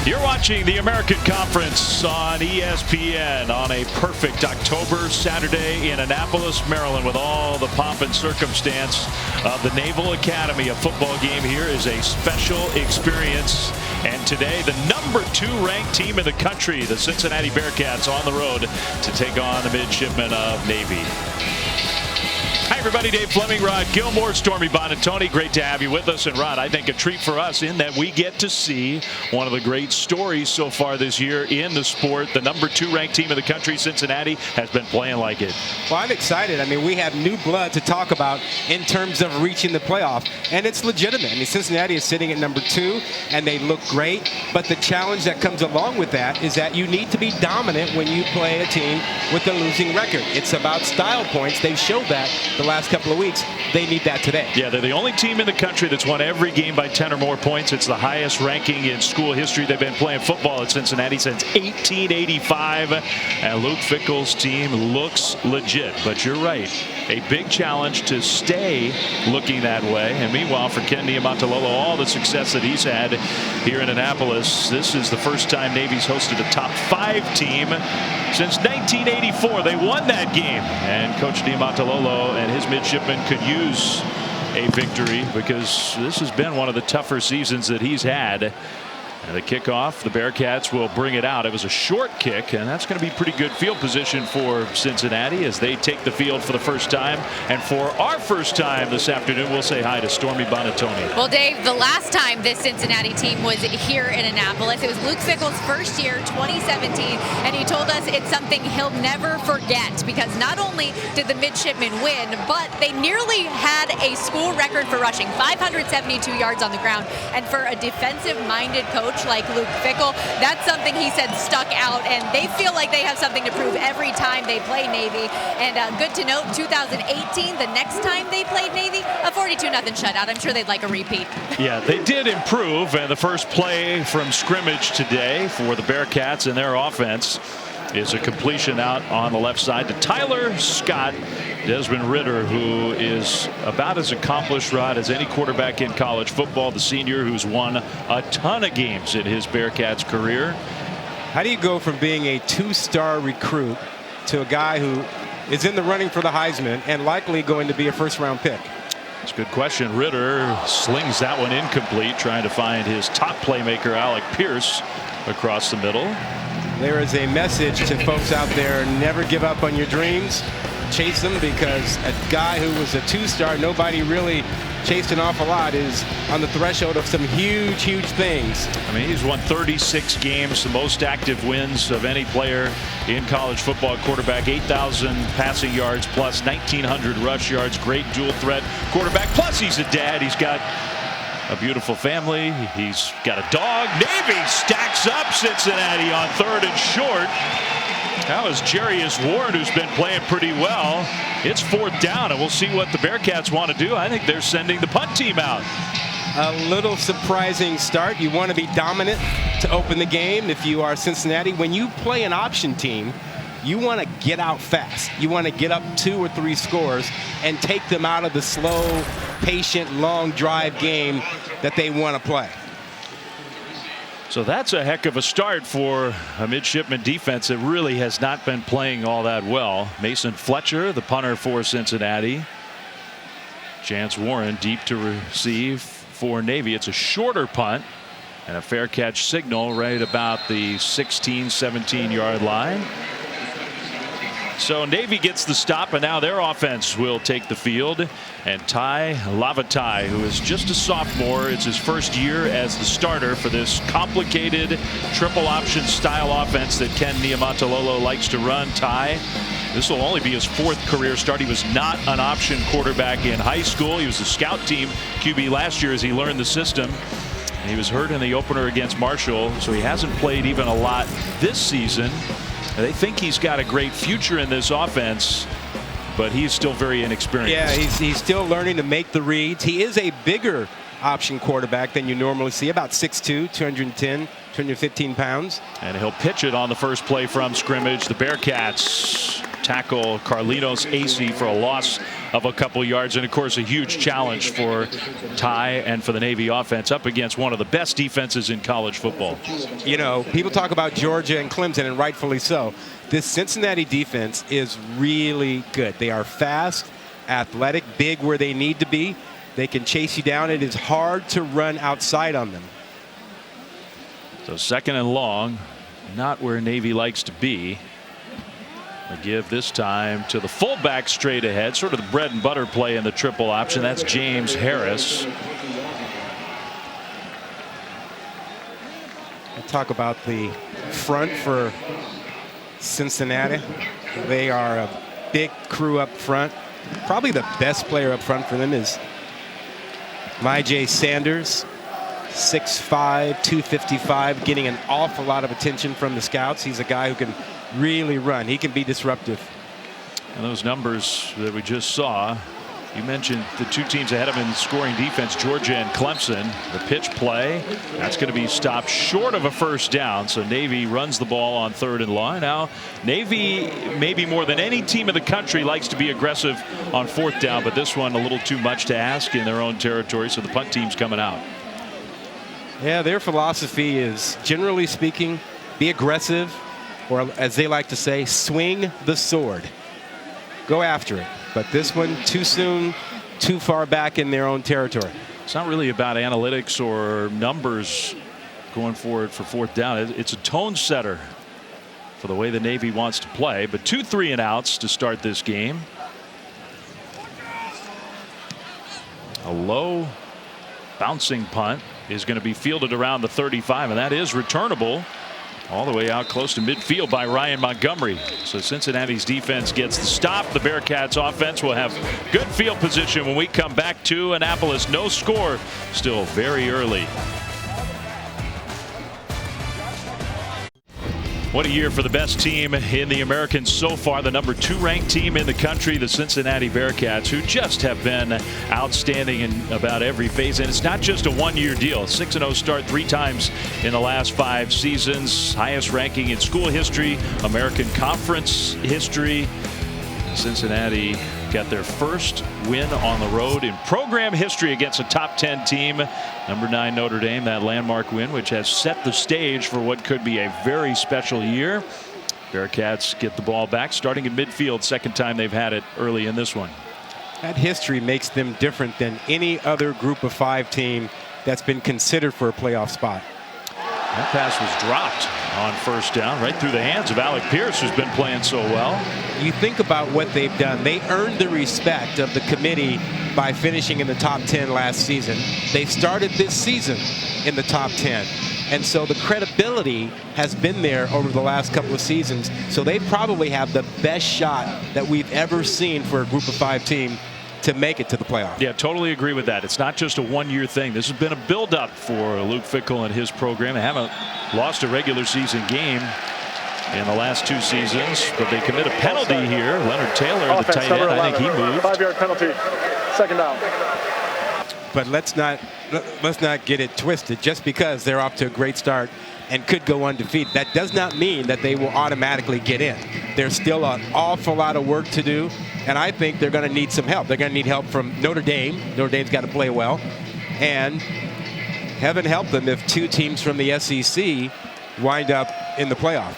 You're watching the American Conference on ESPN on a perfect October Saturday in Annapolis, Maryland, with all the pomp and circumstance of the Naval Academy. A football game here is a special experience. And today, the #2 ranked team in the country, the Cincinnati Bearcats, on the road to take on the Midshipmen of Navy. Hi, everybody. Dave Fleming, Rod Gilmore, Stormy Bonatoni. Great to have you with us. And, Rod, I think a treat for us in that we get to see one of the great stories so far this year in the sport. The #2 ranked team in the country, Cincinnati, has been playing like it. Well, I'm excited. I mean, we have new blood to talk about in terms of reaching the playoff. And it's legitimate. I mean, Cincinnati is sitting at #2, and they look great. But the challenge that comes along with that is that you need to be dominant when you play a team with a losing record. It's about style points. They've showed that the last couple of weeks. They need that today. Yeah, they're the only team in the country that's won every game by 10 or more points. It's the highest ranking in school history. They've been playing football at Cincinnati since 1885. And Luke Fickell's team looks legit. But you're right. A big challenge to stay looking that way. And meanwhile, for Ken Niumatalolo, all the success that he's had here in Annapolis, this is the first time Navy's hosted a top 5 team since 1984. They won that game. And Coach Niumatalolo and his midshipmen could use a victory because this has been one of the tougher seasons that he's had. And the kickoff, the Bearcats will bring it out. It was a short kick, and that's going to be pretty good field position for Cincinnati as they take the field for the first time. And for our first time this afternoon, we'll say hi to Stormy Bonatoni. Well, Dave, the last time this Cincinnati team was here in Annapolis, it was Luke Fickell's first year, 2017, and he told us it's something he'll never forget because not only did the Midshipmen win, but they nearly had a school record for rushing, 572 yards on the ground. And for a defensive-minded coach like Luke Fickell, that's something he said stuck out, and they feel like they have something to prove every time they play Navy. And good to note, 2018, the next time they played Navy, a 42-0 shutout. I'm sure they'd like a repeat. Yeah, they did improve, and the first play from scrimmage today for the Bearcats and their offense is a completion out on the left side to Tyler Scott. Desmond Ritter, who is about as accomplished, Rod, as any quarterback in college football, the senior who's won a ton of games in his Bearcats career. How do you go from being a 2-star recruit to a guy who is in the running for the Heisman and likely going to be a first-round pick? That's a good question. Ritter slings that one incomplete, trying to find his top playmaker, Alec Pierce, across the middle. There is a message to folks out there: never give up on your dreams. Chase them, because a guy who was a 2-star, nobody really chased an awful lot, is on the threshold of some huge things. I mean, he's won 36 games, the most active wins of any player in college football. Quarterback, 8,000 passing yards plus 1,900 rush yards. Great dual threat quarterback. Plus, he's a dad. He's got a beautiful family. He's got a dog. Navy stacks up Cincinnati on 3rd and short. That was Jarius Warren, who's been playing pretty well. It's 4th down, and we'll see what the Bearcats want to do. I think they're sending the punt team out. A little surprising start. You want to be dominant to open the game if you are Cincinnati. When you play an option team, you want to get out fast. You want to get up 2 or 3 scores and take them out of the slow, patient, long drive game that they want to play. So that's a heck of a start for a midshipman defense that really has not been playing all that well. Mason Fletcher, the punter for Cincinnati. Chance Warren deep to receive for Navy. It's a shorter punt and a fair catch signal right about the 16-17 yard line. So Navy gets the stop, and now their offense will take the field. And Ty Lavatai, who is just a sophomore, it's his first year as the starter for this complicated triple option style offense that Ken Niumatalolo likes to run. Ty, this will only be his 4th career start. He was not an option quarterback in high school. He was a scout team QB last year as he learned the system. He was hurt in the opener against Marshall, so he hasn't played even a lot this season. They think he's got a great future in this offense, but he's still very inexperienced. Yeah, he's still learning to make the reads. He is a bigger option quarterback than you normally see, about 6'2", 210, 215 pounds. And he'll pitch it on the first play from scrimmage. The Bearcats tackle Carlinos Acey for a loss of a couple yards. And of course, a huge challenge for Ty and for the Navy offense up against one of the best defenses in college football. You know, people talk about Georgia and Clemson, and rightfully so. This Cincinnati defense is really good. They are fast, athletic, big where they need to be. They can chase you down. It is hard to run outside on them. So 2nd and long, not where Navy likes to be. They give this time to the fullback straight ahead, sort of the bread and butter play in the triple option. That's James Harris. We'll talk about the front for Cincinnati. They are a big crew up front. Probably the best player up front for them is Myjai Sanders, 6'5", 255, getting an awful lot of attention from the scouts. He's a guy who can really run. He can be disruptive. And those numbers that we just saw, you mentioned the two teams ahead of him in scoring defense, Georgia and Clemson. The pitch play, that's going to be stopped short of a first down. So Navy runs the ball on 3rd and long. Now, Navy, maybe more than any team in the country, likes to be aggressive on 4th down, but this one a little too much to ask in their own territory. So the punt team's coming out. Yeah, their philosophy is, generally speaking, be aggressive, or as they like to say, swing the sword. Go after it. But this one, too soon, too far back in their own territory. It's not really about analytics or numbers going forward for 4th down. It's a tone setter for the way the Navy wants to play. But 2 3-and-outs to start this game. A low bouncing punt is going to be fielded around the 35, and that is returnable all the way out close to midfield by Ryan Montgomery. So Cincinnati's defense gets the stop. The Bearcats offense will have good field position when we come back to Annapolis. No score, still very early. What a year for the best team in the American so far. The number 2 ranked team in the country, the Cincinnati Bearcats, who just have been outstanding in about every phase. And it's not just a one-year deal. 6-0 start 3 times in the last 5 seasons. Highest ranking in school history, American Conference history. Cincinnati got their first win on the road in program history against a top 10 team. Number 9 Notre Dame, that landmark win, which has set the stage for what could be a very special year. Bearcats get the ball back, starting in midfield. 2nd time they've had it early in this one. That history makes them different than any other group of 5 team that's been considered for a playoff spot. That pass was dropped on 1st down, right through the hands of Alec Pierce, who's been playing so well. You think about what they've done. They earned the respect of the committee by finishing in the top 10 last season. They started this season in the top 10. And so the credibility has been there over the last couple of seasons. So they probably have the best shot that we've ever seen for a group of 5 team to make it to the playoff. Yeah, totally agree with that. It's not just a one-year thing. This has been a build-up for Luke Fickell and his program. They haven't lost a regular season game in the last 2 seasons, but they commit a penalty here. Leonard Taylor, the tight end, I think he moved. 5-yard penalty, 2nd down. But let's not get it twisted. Just because they're off to a great start and could go undefeated, that does not mean that they will automatically get in. There's still an awful lot of work to do, and I think they're going to need some help. They're going to need help from Notre Dame. Notre Dame's got to play well, and heaven help them if 2 teams from the SEC wind up in the playoff.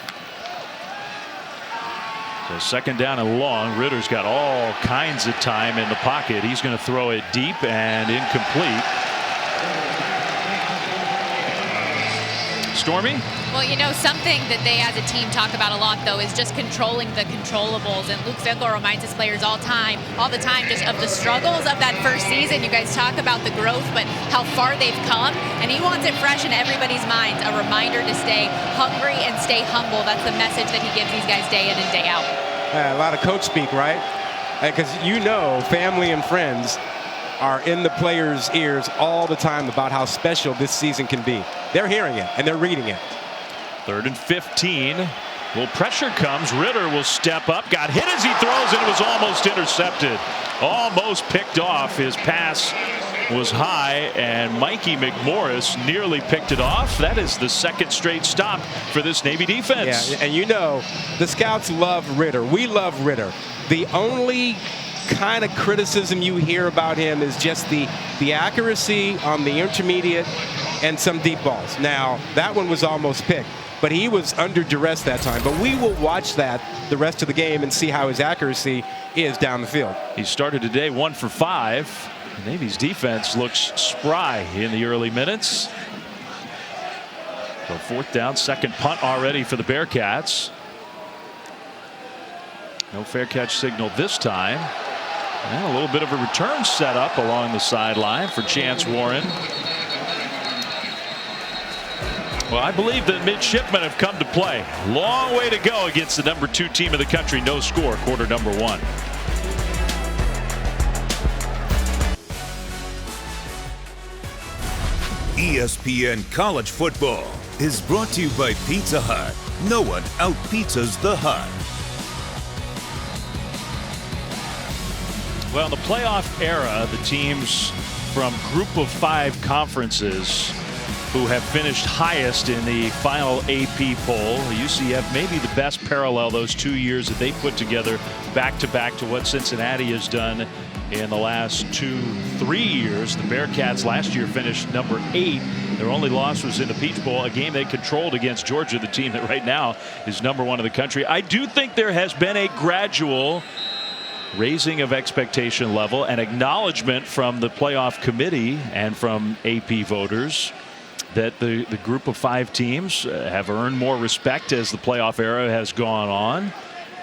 So 2nd down and long. Ritter's got all kinds of time in the pocket. He's going to throw it deep and incomplete. Stormy? Well, you know, something that they as a team talk about a lot, though, is just controlling the controllables. And Luke Fickell reminds his players all the time, just of the struggles of that first season. You guys talk about the growth, but how far they've come. And he wants it fresh in everybody's minds. A reminder to stay hungry and stay humble. That's the message that he gives these guys day in and day out. A lot of coach speak, right? Because you know, family and friends are in the players' ears all the time about how special this season can be. They're hearing it and they're reading it. 3rd and 15. Well, pressure comes. Ritter will step up. Got hit as he throws, and it was almost intercepted. Almost picked off. His pass was high, and Mikey McMorris nearly picked it off. That is the second straight stop for this Navy defense. Yeah, and you know, the scouts love Ritter. We love Ritter. The only kind of criticism you hear about him is just the accuracy on the intermediate and some deep balls. Now, that one was almost picked, but he was under duress that time. But we will watch that the rest of the game and see how his accuracy is down the field. He started today 1 for 5. The Navy's defense looks spry in the early minutes. So 4th down, second punt already for the Bearcats. No fair catch signal this time. And a little bit of a return set up along the sideline for Chance Warren. Well, I believe that Midshipmen have come to play. Long way to go against the number 2 team of the country. No score, quarter number 1. ESPN College Football is brought to you by Pizza Hut. No one out-pizzas the Hut. Well, in the playoff era, the teams from Group of 5 conferences who have finished highest in the final AP poll, UCF maybe the best parallel those 2 years that they put together back-to-back to what Cincinnati has done in the last 2-3 years. The Bearcats last year finished number 8. Their only loss was in the Peach Bowl, a game they controlled against Georgia, the team that right now is number 1 in the country. I do think there has been a gradual raising of expectation level and acknowledgement from the playoff committee and from AP voters that the Group of 5 teams have earned more respect as the playoff era has gone on.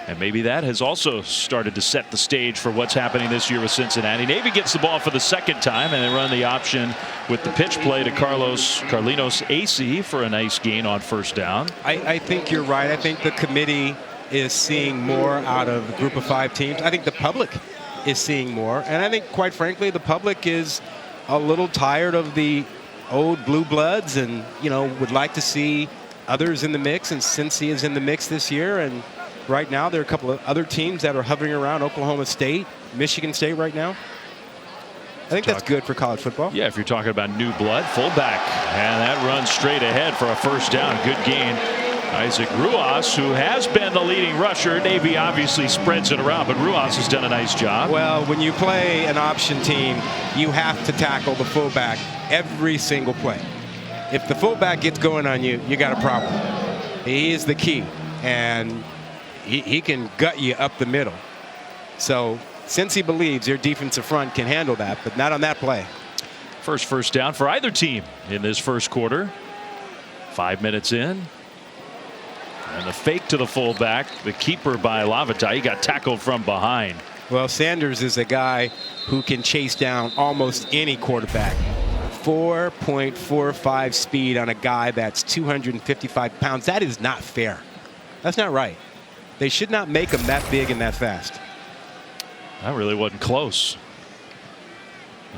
And maybe that has also started to set the stage for what's happening this year with Cincinnati. Navy gets the ball for the second time, and they run the option with the pitch play to Carlinos AC for a nice gain on first down. I think you're right. I think the committee is seeing more out of the Group of 5 teams. I think the public is seeing more. And I think, quite frankly, the public is a little tired of the old blue bloods and, you know, would like to see others in the mix. And Cincy is in the mix this year. And right now, there are a couple of other teams that are hovering around Oklahoma State, Michigan State right now. I think that's good for college football. Yeah, if you're talking about new blood, fullback. And that runs straight ahead for a first down. Good gain. Isaac Ruas, who has been the leading rusher. Navy obviously spreads it around, but Ruas has done a nice job. Well, when you play an option team, you have to tackle the fullback every single play. If the fullback gets going on you, you got a problem. He is the key, and he can gut you up the middle. So since he believes their defensive front can handle that, but not on that play. First down for either team in this first quarter. 5 minutes in. And the fake to the fullback, the keeper by Lavata. He got tackled from behind. Well, Sanders is a guy who can chase down almost any quarterback. 4.45 speed on a guy that's 255 pounds. That is not fair. That's not right. They should not make him that big and that fast. That really wasn't close.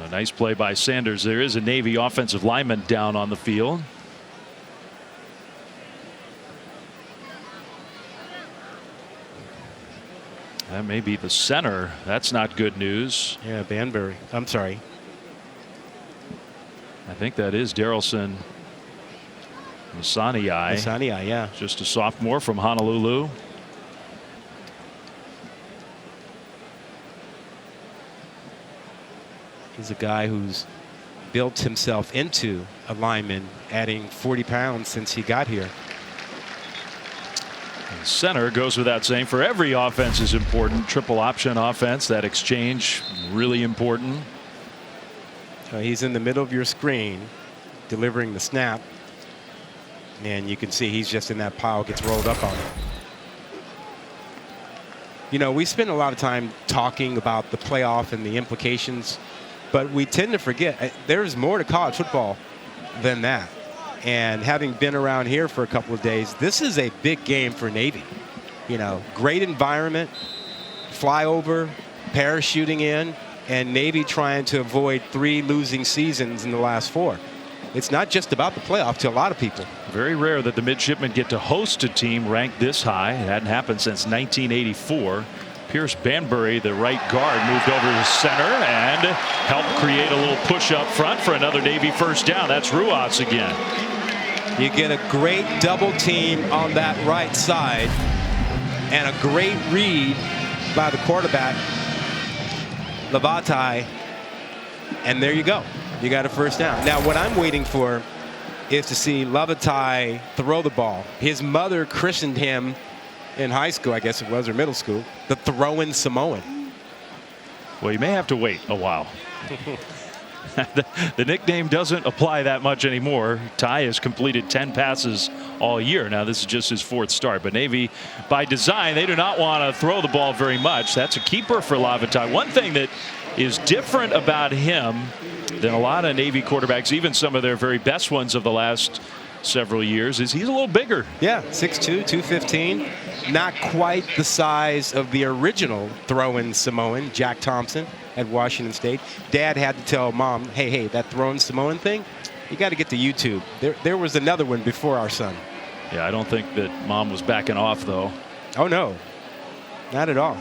A nice play by Sanders. There is a Navy offensive lineman down on the field. That may be the center. That's not good news. Yeah, Banbury. I'm sorry. I think that is Darrelson Masaniai. Masaniai, yeah. Just a sophomore from Honolulu. He's a guy who's built himself into a lineman, adding 40 pounds since he got here. Center goes without saying for every offense is important. Triple option offense, that exchange really important. So he's in the middle of your screen delivering the snap, and you can see he's just in that pile, gets rolled up on it. You know, we spend a lot of time talking about the playoff and the implications, but we tend to forget there's more to college football than that. And having been around here for a couple of days, this is a big game for Navy. You know, great environment, flyover, parachuting in, and Navy trying to avoid 3 losing seasons in the last 4. It's not just about the playoff to a lot of people. Very rare that the Midshipmen get to host a team ranked this high. It hadn't happened since 1984. Pierce Banbury, the right guard, moved over to center and helped create a little push up front for another Navy first down. That's Ruas again. You get a great double team on that right side and a great read by the quarterback, Lavatai, and there you go. You got a first down. Now what I'm waiting for is to see Lavatai throw the ball. His mother christened him in high school, I guess it was, or middle school, the throwing Samoan. Well, you may have to wait a while. The nickname doesn't apply that much anymore. Ty has completed 10 passes all year. Now this is just his 4th start, but Navy by design, they do not want to throw the ball very much. That's a keeper for Lavatai. One thing that is different about him than a lot of Navy quarterbacks, even some of their very best ones of the last several years, is he's a little bigger. Yeah, 6'2", 215. Not quite the size of the original throwing Samoan, Jack Thompson, at Washington State. Dad had to tell Mom, hey, that throwing Samoan thing, you got to get to YouTube. There was another one before our son. Yeah, I don't think that Mom was backing off, though. Oh, no. Not at all.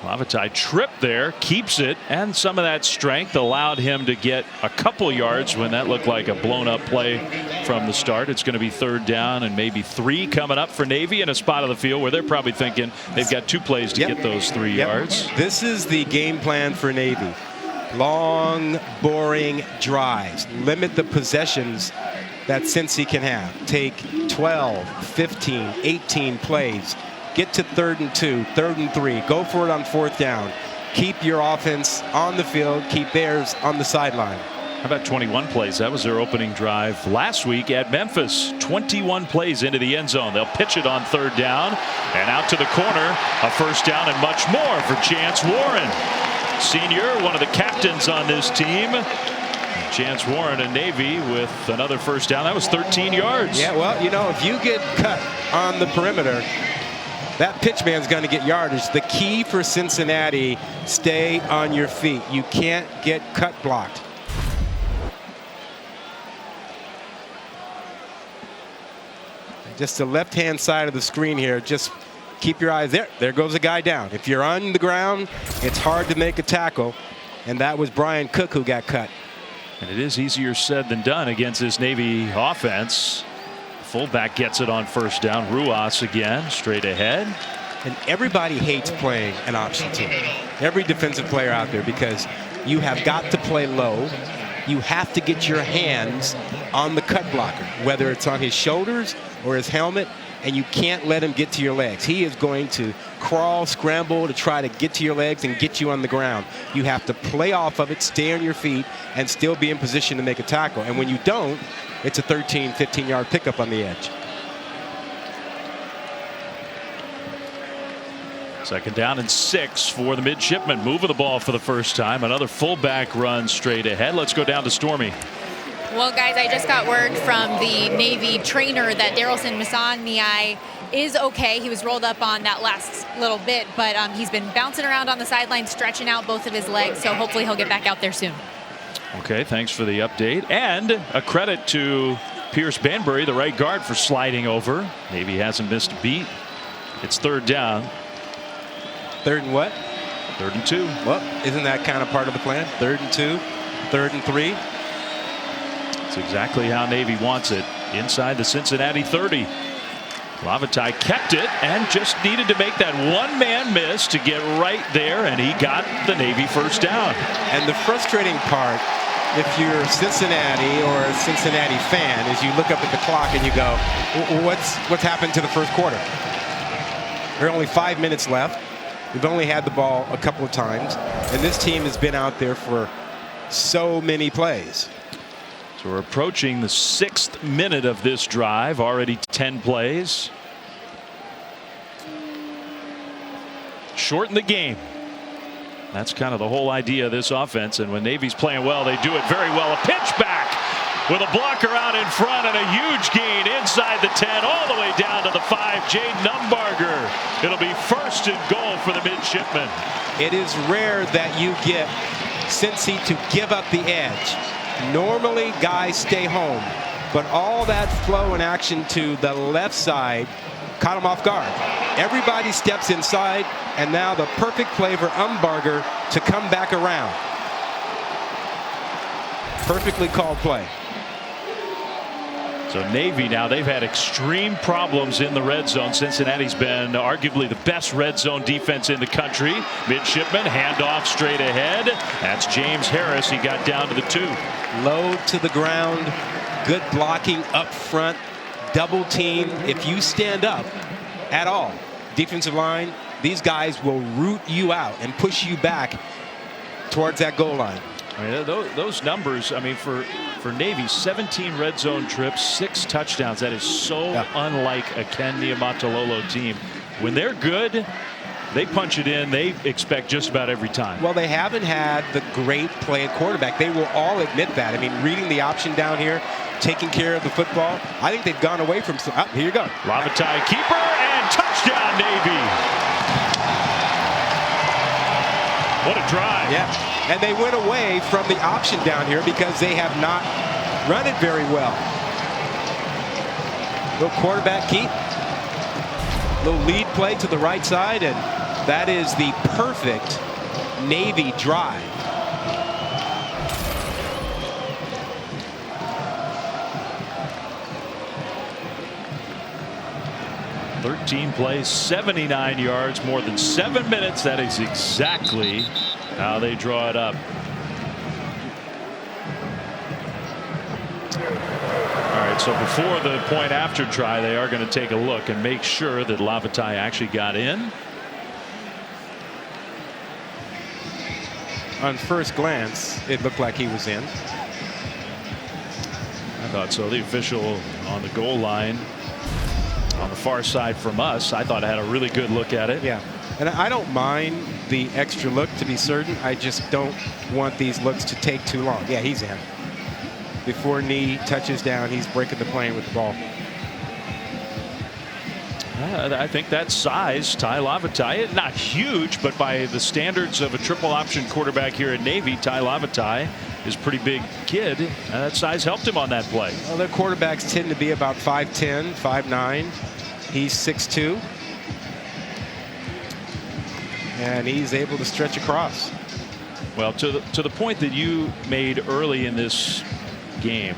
Lavatai tripped there, keeps it, and some of that strength allowed him to get a couple yards when that looked like a blown up play from the start. It's going to be 3rd down and maybe 3 coming up for Navy in a spot of the field where they're probably thinking they've got 2 plays to get those 3 yards. This is the game plan for Navy. Long, boring drives. Limit the possessions that Cincy can have. Take 12, 15, 18 plays. Get to 3rd and 2, 3rd and 3. Go for it on 4th down. Keep your offense on the field. Keep theirs on the sideline. How about 21 plays? That was their opening drive last week at Memphis. 21 plays into the end zone. They'll pitch it on 3rd down and out to the corner. A first down and much more for Chance Warren. Senior, one of the captains on this team. Chance Warren and Navy with another first down. That was 13 yards. Yeah, well, you know, if you get cut on the perimeter, that pitch man's going to get yardage. The key for Cincinnati, stay on your feet. You can't get cut blocked. Just the left-hand side of the screen here. Just keep your eyes there. There goes a guy down. If you're on the ground, it's hard to make a tackle. And that was Brian Cook who got cut. And it is easier said than done against this Navy offense. Fullback gets it on first down. Ruas again, straight ahead. And everybody hates playing an option team. Every defensive player out there, because you have got to play low. You have to get your hands on the cut blocker, whether it's on his shoulders or his helmet, and you can't let him get to your legs. He is going to crawl, scramble to try to get to your legs and get you on the ground. You have to play off of it, stay on your feet, and still be in position to make a tackle. And when you don't, it's a 13, 15-yard pickup on the edge. 2nd down and 6 for the Midshipmen. Moving the ball for the first time. Another fullback run straight ahead. Let's go down to Stormy. Well, guys, I just got word from the Navy trainer that Darylson Masaniai is okay. He was rolled up on that last little bit, but he's been bouncing around on the sideline, stretching out both of his legs, so hopefully he'll get back out there soon. Okay, thanks for the update. And a credit to Pierce Banbury, the right guard, for sliding over. Navy hasn't missed a beat. It's 3rd down. 3rd and what? 3rd and 2. Well, isn't that kind of part of the plan? 3rd and 2, 3rd and 3. It's exactly how Navy wants it. Inside the Cincinnati 30. Lavatai kept it and just needed to make that one-man miss to get right there, and he got the Navy first down. And the frustrating part, if you're Cincinnati or a Cincinnati fan, is you look up at the clock and you go, what's happened to the first quarter? There are only 5 minutes left. We've only had the ball a couple of times, and this team has been out there for so many plays. So we're approaching the 6th minute of this drive. Already 10 plays. Shorten the game. That's kind of the whole idea of this offense. And when Navy's playing well, they do it very well. A pitch back with a blocker out in front and a huge gain inside the 10 all the way down to the 5. Jaden Numbarger. It'll be 1st and goal for the Midshipmen. It is rare that you get Cincy to give up the edge. Normally guys stay home, but all that flow and action to the left side caught him off guard. Everybody steps inside, and now the perfect play for Umbarger to come back around. Perfectly called play. So Navy now, they've had extreme problems in the red zone. Cincinnati's been arguably the best red zone defense in the country. Midshipmen handoff straight ahead. That's James Harris. He got down to the 2. Low to the ground. Good blocking up front. Double team. If you stand up at all, defensive line, these guys will root you out and push you back towards that goal line. I mean, those numbers, I mean, for Navy, 17 red zone trips, 6 touchdowns. That is so unlike a Ken Niumatalolo team. When they're good, they punch it in. They expect just about every time. Well, they haven't had the great play at quarterback. They will all admit that. I mean, reading the option down here, taking care of the football. I think they've gone away from. Here you go. Lavatai keeper and touchdown Navy. What a drive. Yeah. And they went away from the option down here because they have not run it very well. Little quarterback keep. Little lead play to the right side, and that is the perfect Navy drive. "13 plays, 79 yards, more than 7 minutes." That is exactly how they draw it up. All right, so before the point after try, they are going to take a look and make sure that Lavatai actually got in. On first glance, it looked like he was in. I thought so. The official on the goal line on the far side from us, I thought I had a really good look at it. Yeah. And I don't mind the extra look, to be certain. I just don't want these looks to take too long. Yeah, he's in. Before knee touches down, he's breaking the plane with the ball. I think that size, Ty Lavatai, not huge, but by the standards of a triple option quarterback here at Navy, Ty Lavatai is a pretty big kid. That size helped him on that play. Well, their quarterbacks tend to be about 5'10", 5'9". He's 6'2". And he's able to stretch across. Well, to the point that you made early in this game,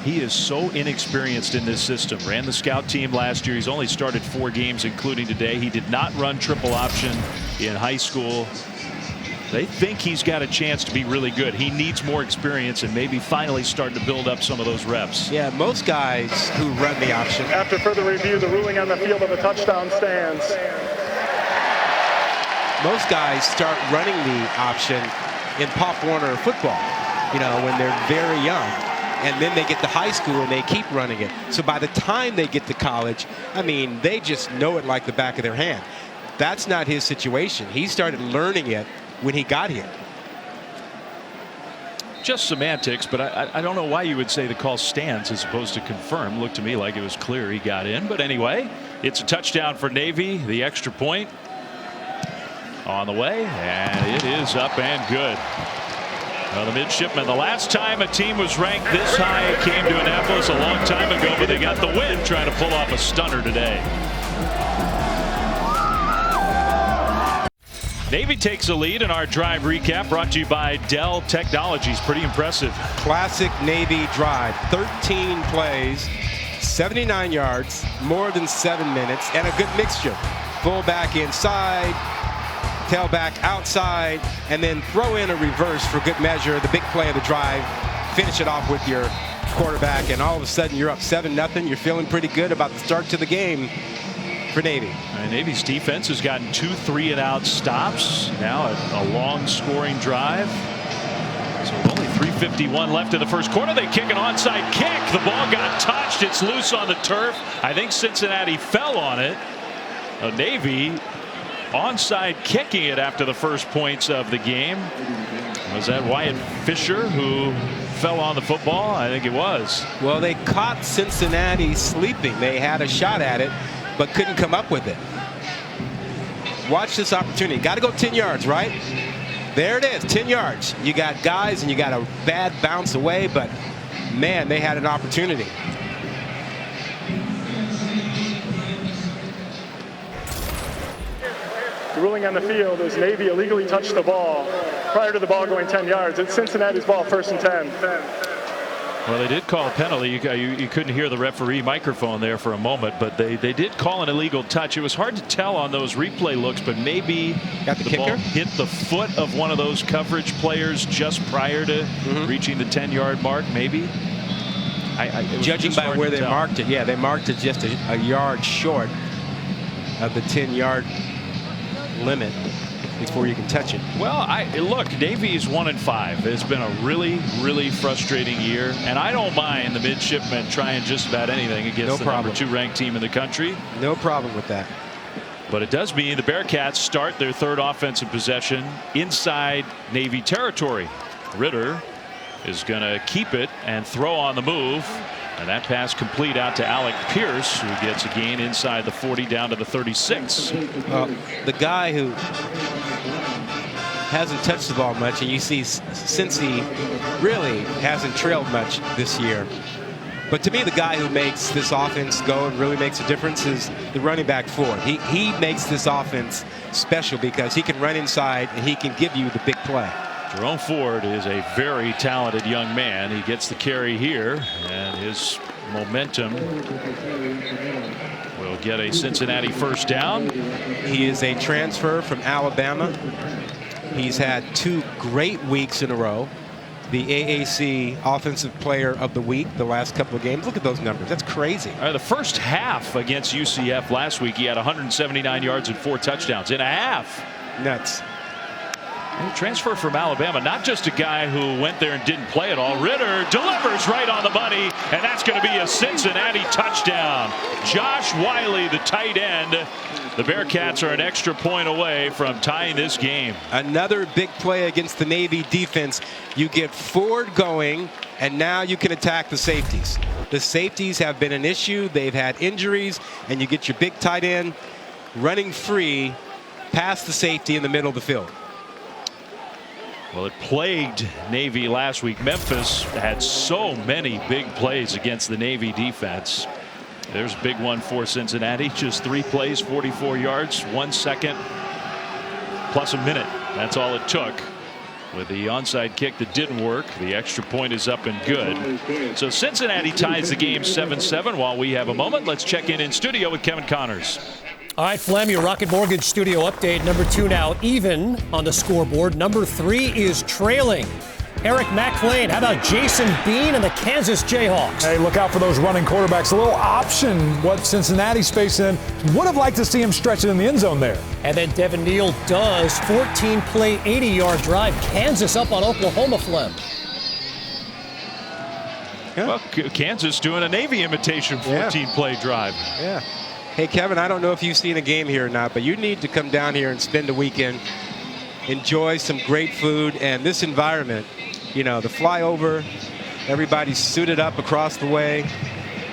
he is so inexperienced in this system. Ran the scout team last year. He's only started 4 games, including today. He did not run triple option in high school. They think he's got a chance to be really good. He needs more experience and maybe finally starting to build up some of those reps. Yeah, most guys who run the option. After further review, the ruling on the field of a touchdown stands. Most guys start running the option in Pop Warner football, you know, when they're very young. And then they get to high school and they keep running it. So by the time they get to college, I mean, they just know it like the back of their hand. That's not his situation. He started learning it when he got here. Just semantics, but I don't know why you would say the call stands as opposed to confirm. Looked to me like it was clear he got in. But anyway, it's a touchdown for Navy. The extra point on the way, and it is up and good. Well, the Midshipmen, the last time a team was ranked this high came to Annapolis a long time ago, but they got the win trying to pull off a stunner today. Navy takes a lead in our drive recap, brought to you by Dell Technologies. Pretty impressive. Classic Navy drive. 13 plays, 79 yards, more than 7 minutes, and a good mixture. Fullback inside, tailback outside, and then throw in a reverse for good measure. The big play of the drive. Finish it off with your quarterback, and all of a sudden you're up 7-0. You're feeling pretty good about the start to the game for Navy. Navy's defense has gotten 2 3-and-out stops. Now a long scoring drive. So with only 3:51 left in the first quarter, they kick an onside kick. The ball got touched. It's loose on the turf. I think Cincinnati fell on it. Navy onside kicking it after the first points of the game. Was that Wyatt Fisher who fell on the football? I think it was. Well, they caught Cincinnati sleeping. They had a shot at it, but couldn't come up with it. Watch this opportunity. Got to go 10 yards, right? There it is, 10 yards. You got guys and you got a bad bounce away, but man, they had an opportunity. ruling on the field is Navy illegally touched the ball prior to the ball going 10 yards. It's Cincinnati's ball, 1st and 10. Well, they did call a penalty. You couldn't hear the referee microphone there for a moment, but they did call an illegal touch. It was hard to tell on those replay looks, but maybe the ball hit the foot of one of those coverage players just prior to reaching the 10-yard mark, maybe. Judging by where they marked it, yeah, they marked it just a yard short of the 10-yard limit before you can touch it. Well, look, Navy's 1-5. It's been a really, really frustrating year, and I don't mind the Midshipmen trying just about anything against the number 2 ranked team in the country. No problem with that. But it does mean the Bearcats start their 3rd offensive possession inside Navy territory. Ritter is going to keep it and throw on the move. And that pass complete out to Alec Pierce, who gets a gain inside the 40 down to the 36. The guy who hasn't touched the ball much, and you see Cincy really hasn't trailed much this year. But to me, the guy who makes this offense go and really makes a difference is the running back Ford. He makes this offense special because he can run inside and he can give you the big play. Jerome Ford is a very talented young man. He gets the carry here, and his momentum will get a Cincinnati 1st down. He is a transfer from Alabama. He's had 2 great weeks in a row. The AAC Offensive Player of the Week the last couple of games. Look at those numbers. That's crazy. The first half against UCF last week, he had 179 yards and 4 touchdowns in a half. Nuts. Transfer from Alabama, not just a guy who went there and didn't play at all. Ritter delivers right on the money, and that's going to be a Cincinnati touchdown. Josh Wiley, the tight end. The Bearcats are an extra point away from tying this game. Another big play against the Navy defense. You get Ford going, and now you can attack the safeties. The safeties have been an issue. They've had injuries, and you get your big tight end running free past the safety in the middle of the field. Well, it plagued Navy last week. Memphis had so many big plays against the Navy defense. There's a big one for Cincinnati. Just 3 plays, 44 yards, 1 second, plus a minute. That's all it took. With the onside kick that didn't work, the extra point is up and good. So Cincinnati ties the game 7-7. While we have a moment, let's check in studio with Kevin Connors. All right, Flem, your Rocket Mortgage studio update. Number 2 now even on the scoreboard. Number 3 is trailing. Eric McLean, how about Jason Bean and the Kansas Jayhawks? Hey, look out for those running quarterbacks. A little option what Cincinnati's facing. Would have liked to see him stretch it in the end zone there. And then Devin Neal does. 14-play, 80-yard drive. Kansas up on Oklahoma, Flem. Yeah. Well, Kansas doing a Navy imitation 14-play drive. Yeah. Hey, Kevin, I don't know if you've seen a game here or not, but you need to come down here and spend a weekend, enjoy some great food, and this environment, you know, the flyover, everybody's suited up across the way.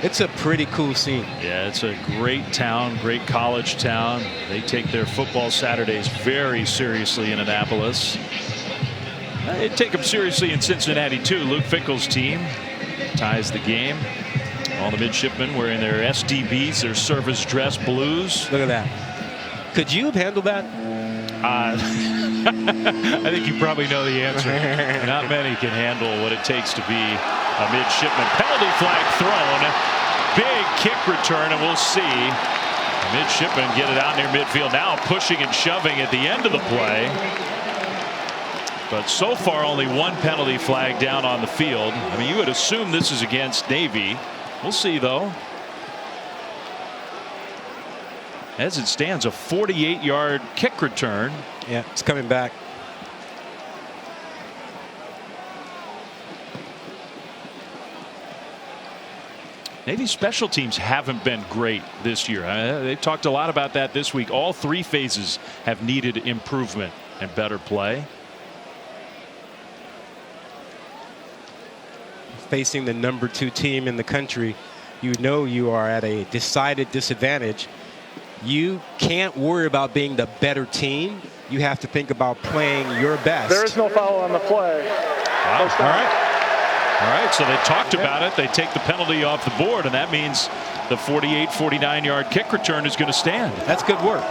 It's a pretty cool scene. Yeah, it's a great town, great college town. They take their football Saturdays very seriously in Annapolis. They take them seriously in Cincinnati, too. Luke Fickell's team ties the game. All the midshipmen wearing their SDBs, their service dress blues. Look at that. Could you have handled that? I think you probably know the answer. Not many can handle what it takes to be a midshipman. Penalty flag thrown. Big kick return, and we'll see. The midshipmen get it out near midfield. Now pushing and shoving at the end of the play. But so far, only 1 penalty flag down on the field. I mean, you would assume this is against Navy. We'll see, though. As it stands, a 48-yard kick return. Yeah, it's coming back. Navy special teams haven't been great this year. They talked a lot about that this week. All 3 phases have needed improvement and better play. Facing the number 2 team in the country, you know you are at a decided disadvantage. You can't worry about being the better team. You have to think about playing your best. There is no foul on the play. Wow. All right, so they talked about it. They take the penalty off the board, and that means the 48-49 yard kick return is going to stand. That's good work.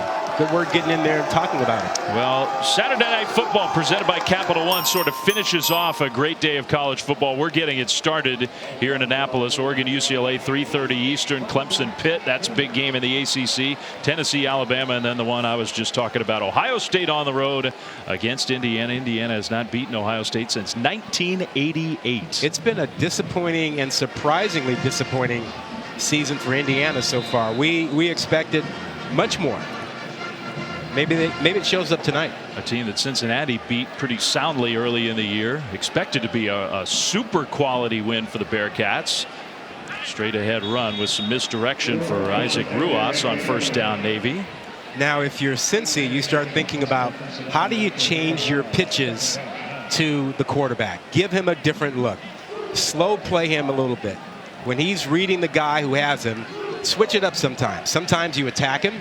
that we're getting in there and talking about it. Well, Saturday Night Football presented by Capital One sort of finishes off a great day of college football. We're getting it started here in Annapolis. Oregon, UCLA, 3:30 Eastern. Clemson, Pitt. That's a big game in the ACC. Tennessee, Alabama, and then the one I was just talking about, Ohio State on the road against Indiana. Indiana has not beaten Ohio State since 1988. It's been a disappointing and surprisingly disappointing season for Indiana so far. We expected much more. Maybe it shows up tonight. A team that Cincinnati beat pretty soundly early in the year. Expected to be a super quality win for the Bearcats. Straight ahead run with some misdirection for Isaac Ruas on first down, Navy. Now, if you're Cincy, you start thinking about how do you change your pitches to the quarterback? Give him a different look. Slow play him a little bit. When he's reading the guy who has him, switch it up sometimes. Sometimes you attack him.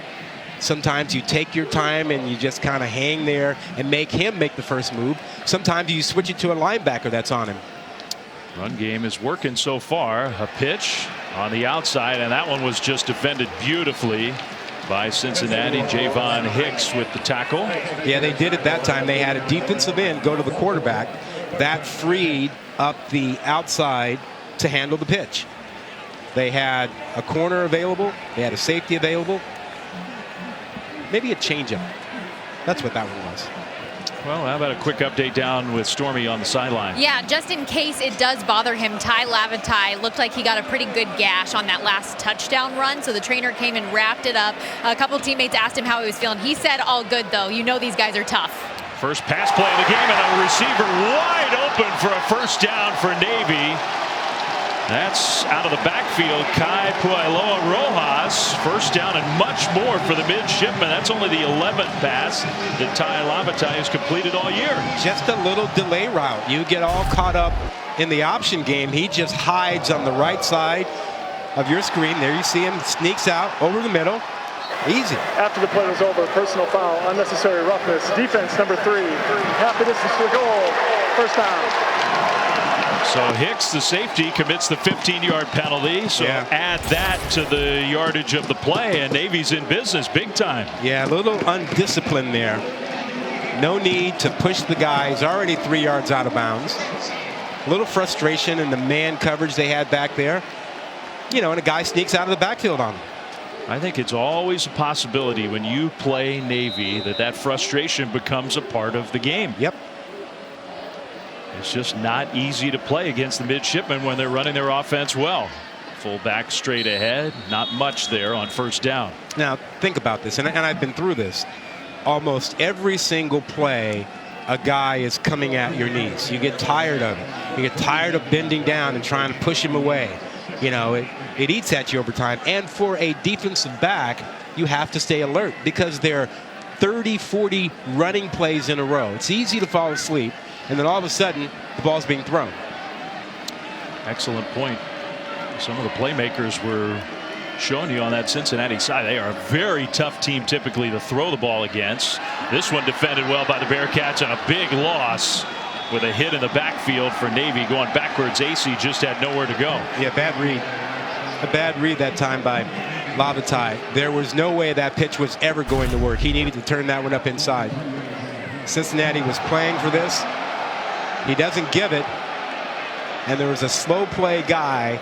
Sometimes you take your time and you just kind of hang there and make him make the first move. Sometimes you switch it to a linebacker that's on him. Run game is working so far. A pitch on the outside, and that one was just defended beautifully by Cincinnati. Javon Hicks with the tackle. Yeah, they did it that time. They had a defensive end go to the quarterback. That freed up the outside to handle the pitch. They had a corner available. They had a safety available. Maybe a changeup. That's what that one was. Well, how about a quick update down with Stormy on the sideline? Yeah, just in case it does bother him, Ty Lavatai looked like he got a pretty good gash on that last touchdown run, so the trainer came and wrapped it up. A couple teammates asked him how he was feeling. He said all good, though. You know these guys are tough. First pass play of the game, and a receiver wide open for a first down for Navy. That's out of the backfield. Kai Puiloa Rojas. First down and much more for the Midshipmen. That's only the 11th pass that Ty Lavatai has completed all year. Just a little delay route. You get all caught up in the option game. He just hides on the right side of your screen. There you see him. Sneaks out over the middle. Easy. After the play was over, personal foul, unnecessary roughness. Defense number 3. Half the distance to the goal. First down. So Hicks, the safety, commits the 15-yard penalty. So add that to the yardage of the play, and Navy's in business big time. Yeah, a little undisciplined there. No need to push the guy. He's already 3 yards out of bounds. A little frustration in the man coverage they had back there. You know, and a guy sneaks out of the backfield on him. I think it's always a possibility when you play Navy that frustration becomes a part of the game. Yep. It's just not easy to play against the Midshipmen when they're running their offense well. Fullback straight ahead, not much there on first down. Now think about this, and I've been through this. Almost every single play, a guy is coming at your knees. You get tired of it. You get tired of bending down and trying to push him away. You know, it eats at you over time. And for a defensive back, you have to stay alert because there are 30, 40 running plays in a row. It's easy to fall asleep. And then all of a sudden, the ball's being thrown. Excellent point. Some of the playmakers were showing you on that Cincinnati side. They are a very tough team typically to throw the ball against. This one defended well by the Bearcats, and a big loss with a hit in the backfield for Navy going backwards. AC just had nowhere to go. Yeah, bad read. A bad read that time by Lavatai. There was no way that pitch was ever going to work. He needed to turn that one up inside. Cincinnati was playing for this. He doesn't give it, and there was a slow play guy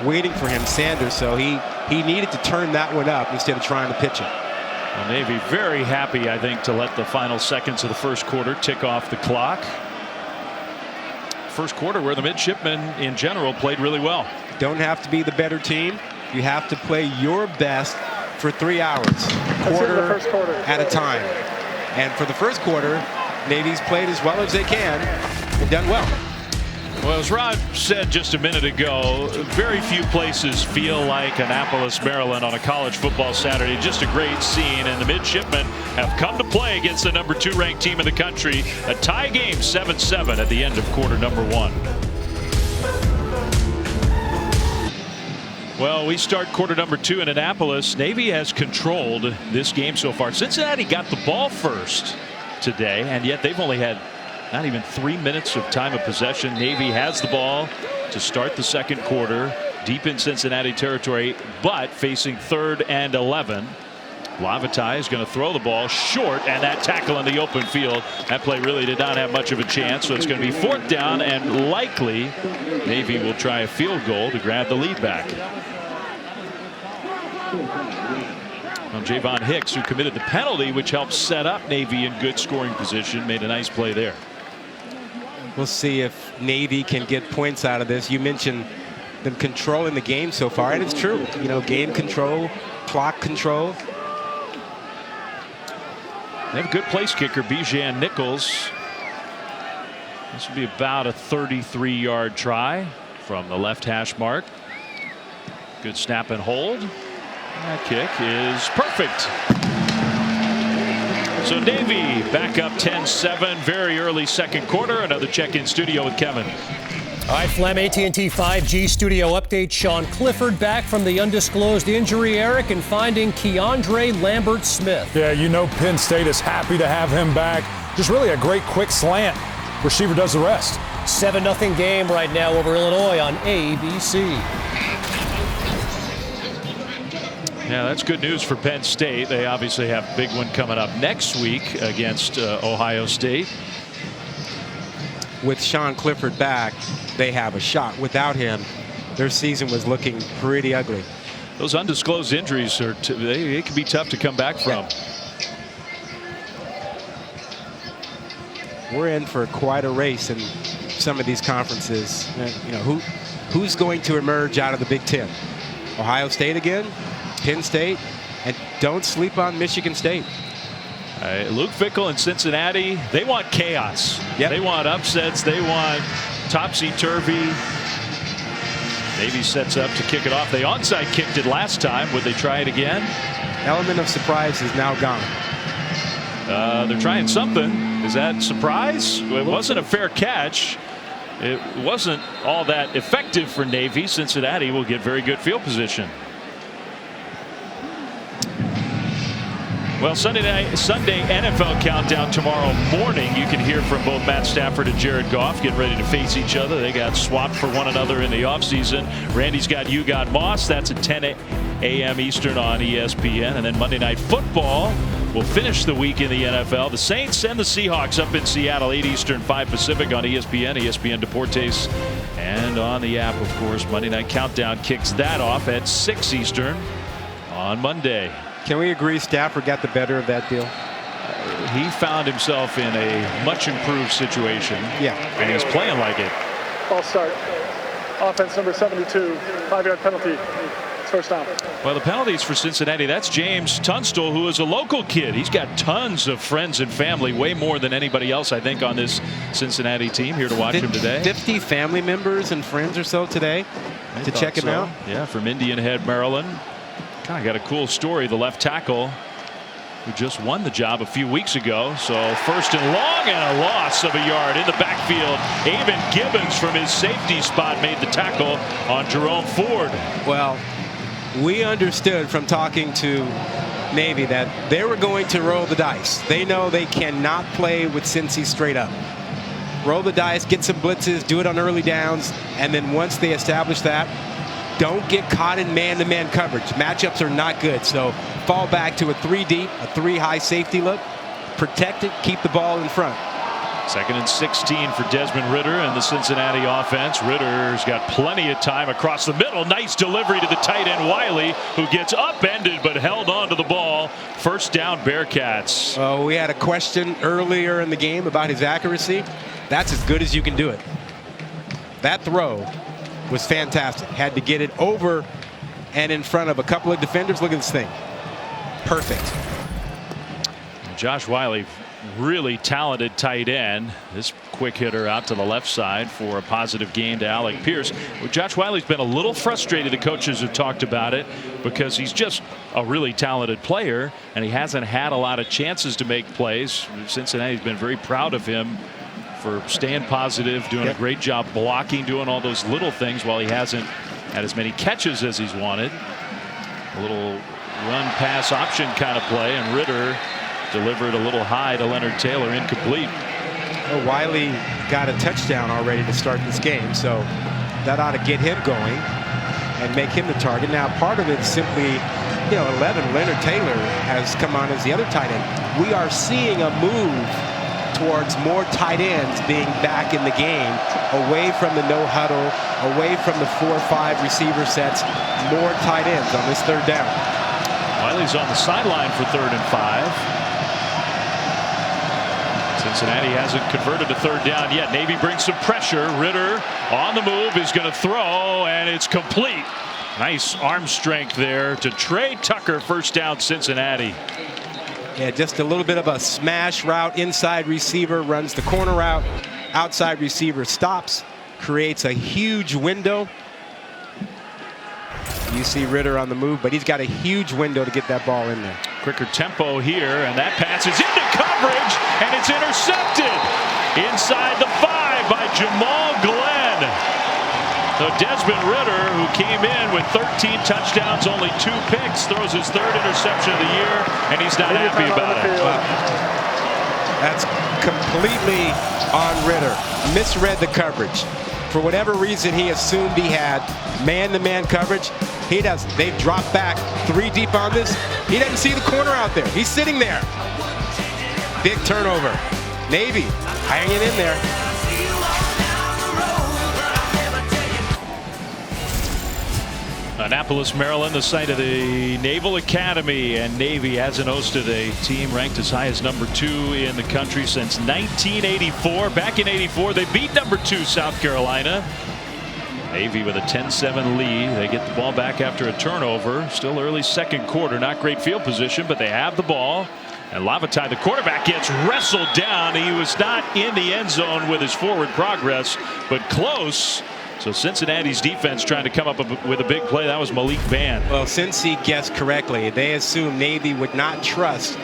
waiting for him, Sanders, so he needed to turn that one up instead of trying to pitch it. Well, Navy very happy, I think, to let the final seconds of the first quarter tick off the clock. First quarter where the Midshipmen in general played really well. Don't have to be the better team. You have to play your best for 3 hours, quarter at a time. And for the first quarter, Navy's played as well as they can and done well. Well, as Rod said just a minute ago, very few places feel like Annapolis, Maryland on a college football Saturday. Just a great scene, and the Midshipmen have come to play against the number 2 ranked team in the country. A tie game, 7-7 at the end of quarter number 1. Well, we start quarter number 2 in Annapolis. Navy has controlled this game so far. Cincinnati got the ball first today, and yet they've only had not even 3 minutes of time of possession. Navy has the ball to start the second quarter, deep in Cincinnati territory, but facing 3rd and 11. Lavatai is going to throw the ball short, and that tackle in the open field. That play really did not have much of a chance, so it's going to be 4th down, and likely Navy will try a field goal to grab the lead back. Well, Javon Hicks, who committed the penalty, which helped set up Navy in good scoring position, made a nice play there. We'll see if Navy can get points out of this. You mentioned them controlling the game so far, and it's true. You know, game control, clock control. They have a good place kicker, Bijan Nichols. This will be about a 33-yard try from the left hash mark. Good snap and hold. That kick is perfect. So Navy back up 10-7, very early second quarter. Another check-in studio with Kevin. All right, Flem, AT&T 5G studio update. Sean Clifford back from the undisclosed injury, Eric, and finding Keandre Lambert-Smith. Yeah, you know Penn State is happy to have him back. Just really a great quick slant. Receiver does the rest. 7-0 game right now over Illinois on ABC. Yeah, that's good news for Penn State. They obviously have a big one coming up next week against Ohio State. With Sean Clifford back, they have a shot. Without him, their season was looking pretty ugly. Those undisclosed injuries are they can be tough to come back from. We're in for quite a race in some of these conferences. You know, who's going to emerge out of the Big Ten? Ohio State again, Penn State, and don't sleep on Michigan State. Luke Fickell and Cincinnati, they want chaos. Yep. They want upsets. They want topsy-turvy. Navy sets up to kick it off. They onside kicked it last time. Would they try it again? Element of surprise is now gone. They're trying something. Is that surprise? It wasn't a fair catch. It wasn't all that effective for Navy. Cincinnati will get very good field position. Well, Sunday NFL countdown tomorrow morning. You can hear from both Matt Stafford and Jared Goff getting ready to face each other. They got swapped for one another in the offseason. Randy's got You Got Moss. That's at 10 a.m. Eastern on ESPN. And then Monday Night Football will finish the week in the NFL. The Saints and the Seahawks up in Seattle, 8 Eastern, 5 Pacific on ESPN, ESPN Deportes, and on the app, of course. Monday Night Countdown kicks that off at 6 Eastern on Monday. Can we agree Stafford got the better of that deal? He found himself in a much improved situation. Yeah. And he's playing like it. False start. Offense number 72. 5-yard penalty. It's first down. Well, the penalties for Cincinnati, that's James Tunstall, who is a local kid. He's got tons of friends and family, way more than anybody else, I think, on this Cincinnati team. Here to watch him today. 50 family members and friends or so today to check him out. Yeah, from Indian Head, Maryland. Kind of got a cool story. The left tackle who just won the job a few weeks ago. So 1st and long and a loss of a yard in the backfield. Avon Gibbons from his safety spot made the tackle on Jerome Ford. Well, we understood from talking to Navy that they were going to roll the dice. They know they cannot play with Cincy straight up. Roll the dice, get some blitzes, do it on early downs, and then once they establish that, don't get caught in man-to-man coverage. Matchups are not good, so fall back to a 3 deep, a 3 high safety look. Protect it, keep the ball in front. 2nd and 16 for Desmond Ridder and the Cincinnati offense. Ritter's got plenty of time across the middle. Nice delivery to the tight end Wiley, who gets upended but held on to the ball. First down, Bearcats. Oh, we had a question earlier in the game about his accuracy. That's as good as you can do it. That throw was fantastic. Had to get it over and in front of a couple of defenders. Look at this thing. Perfect. Josh Wiley, really talented tight end. This quick hitter out to the left side for a positive gain to Alec Pierce. Well, Josh Wiley's been a little frustrated. The coaches have talked about it because he's just a really talented player and he hasn't had a lot of chances to make plays. Cincinnati's been very proud of him for staying positive, doing a great job blocking, doing all those little things while he hasn't had as many catches as he's wanted. A little run pass option kind of play, and Ridder delivered a little high to Leonard Taylor, incomplete. Well, Wiley got a touchdown already to start this game, so that ought to get him going and make him the target. Now, part of it is simply 11, Leonard Taylor has come on as the other tight end. We are seeing a move towards more tight ends being back in the game, away from the no huddle, away from the 4-5 receiver sets, more tight ends on this third down. Wiley's on the sideline for 3rd and 5. Cincinnati hasn't converted to 3rd down yet. Navy brings some pressure. Ritter on the move is going to throw, and it's complete. Nice arm strength there to Trey Tucker. 1st down, Cincinnati. Yeah, just a little bit of a smash route. Inside receiver runs the corner route. Outside receiver stops, creates a huge window. You see Ritter on the move, but he's got a huge window to get that ball in there. Quicker tempo here, and that pass is into coverage, and it's intercepted inside the 5 by Jamal Glenn. So Desmond Ritter, who came in with 13 touchdowns, only 2 picks, throws his 3rd interception of the year, and he's not happy about it. Wow. That's completely on Ritter. Misread the coverage. For whatever reason, he assumed he had man-to-man coverage. He doesn't. They've dropped back 3 deep on this. He doesn't see the corner out there. He's sitting there. Big turnover. Navy hanging in there. Annapolis, Maryland, the site of the Naval Academy, and Navy hasn't hosted a team ranked as high as number 2 in the country since 1984. Back in '84, they beat number 2 South Carolina. Navy with a 10-7 lead. They get the ball back after a turnover. Still early 2nd quarter. Not great field position, but they have the ball. And Lavatai, the quarterback, gets wrestled down. He was not in the end zone with his forward progress, but close. So Cincinnati's defense trying to come up with a big play. That was Malik Vann. Well, since he guessed correctly, they assumed Navy would not trust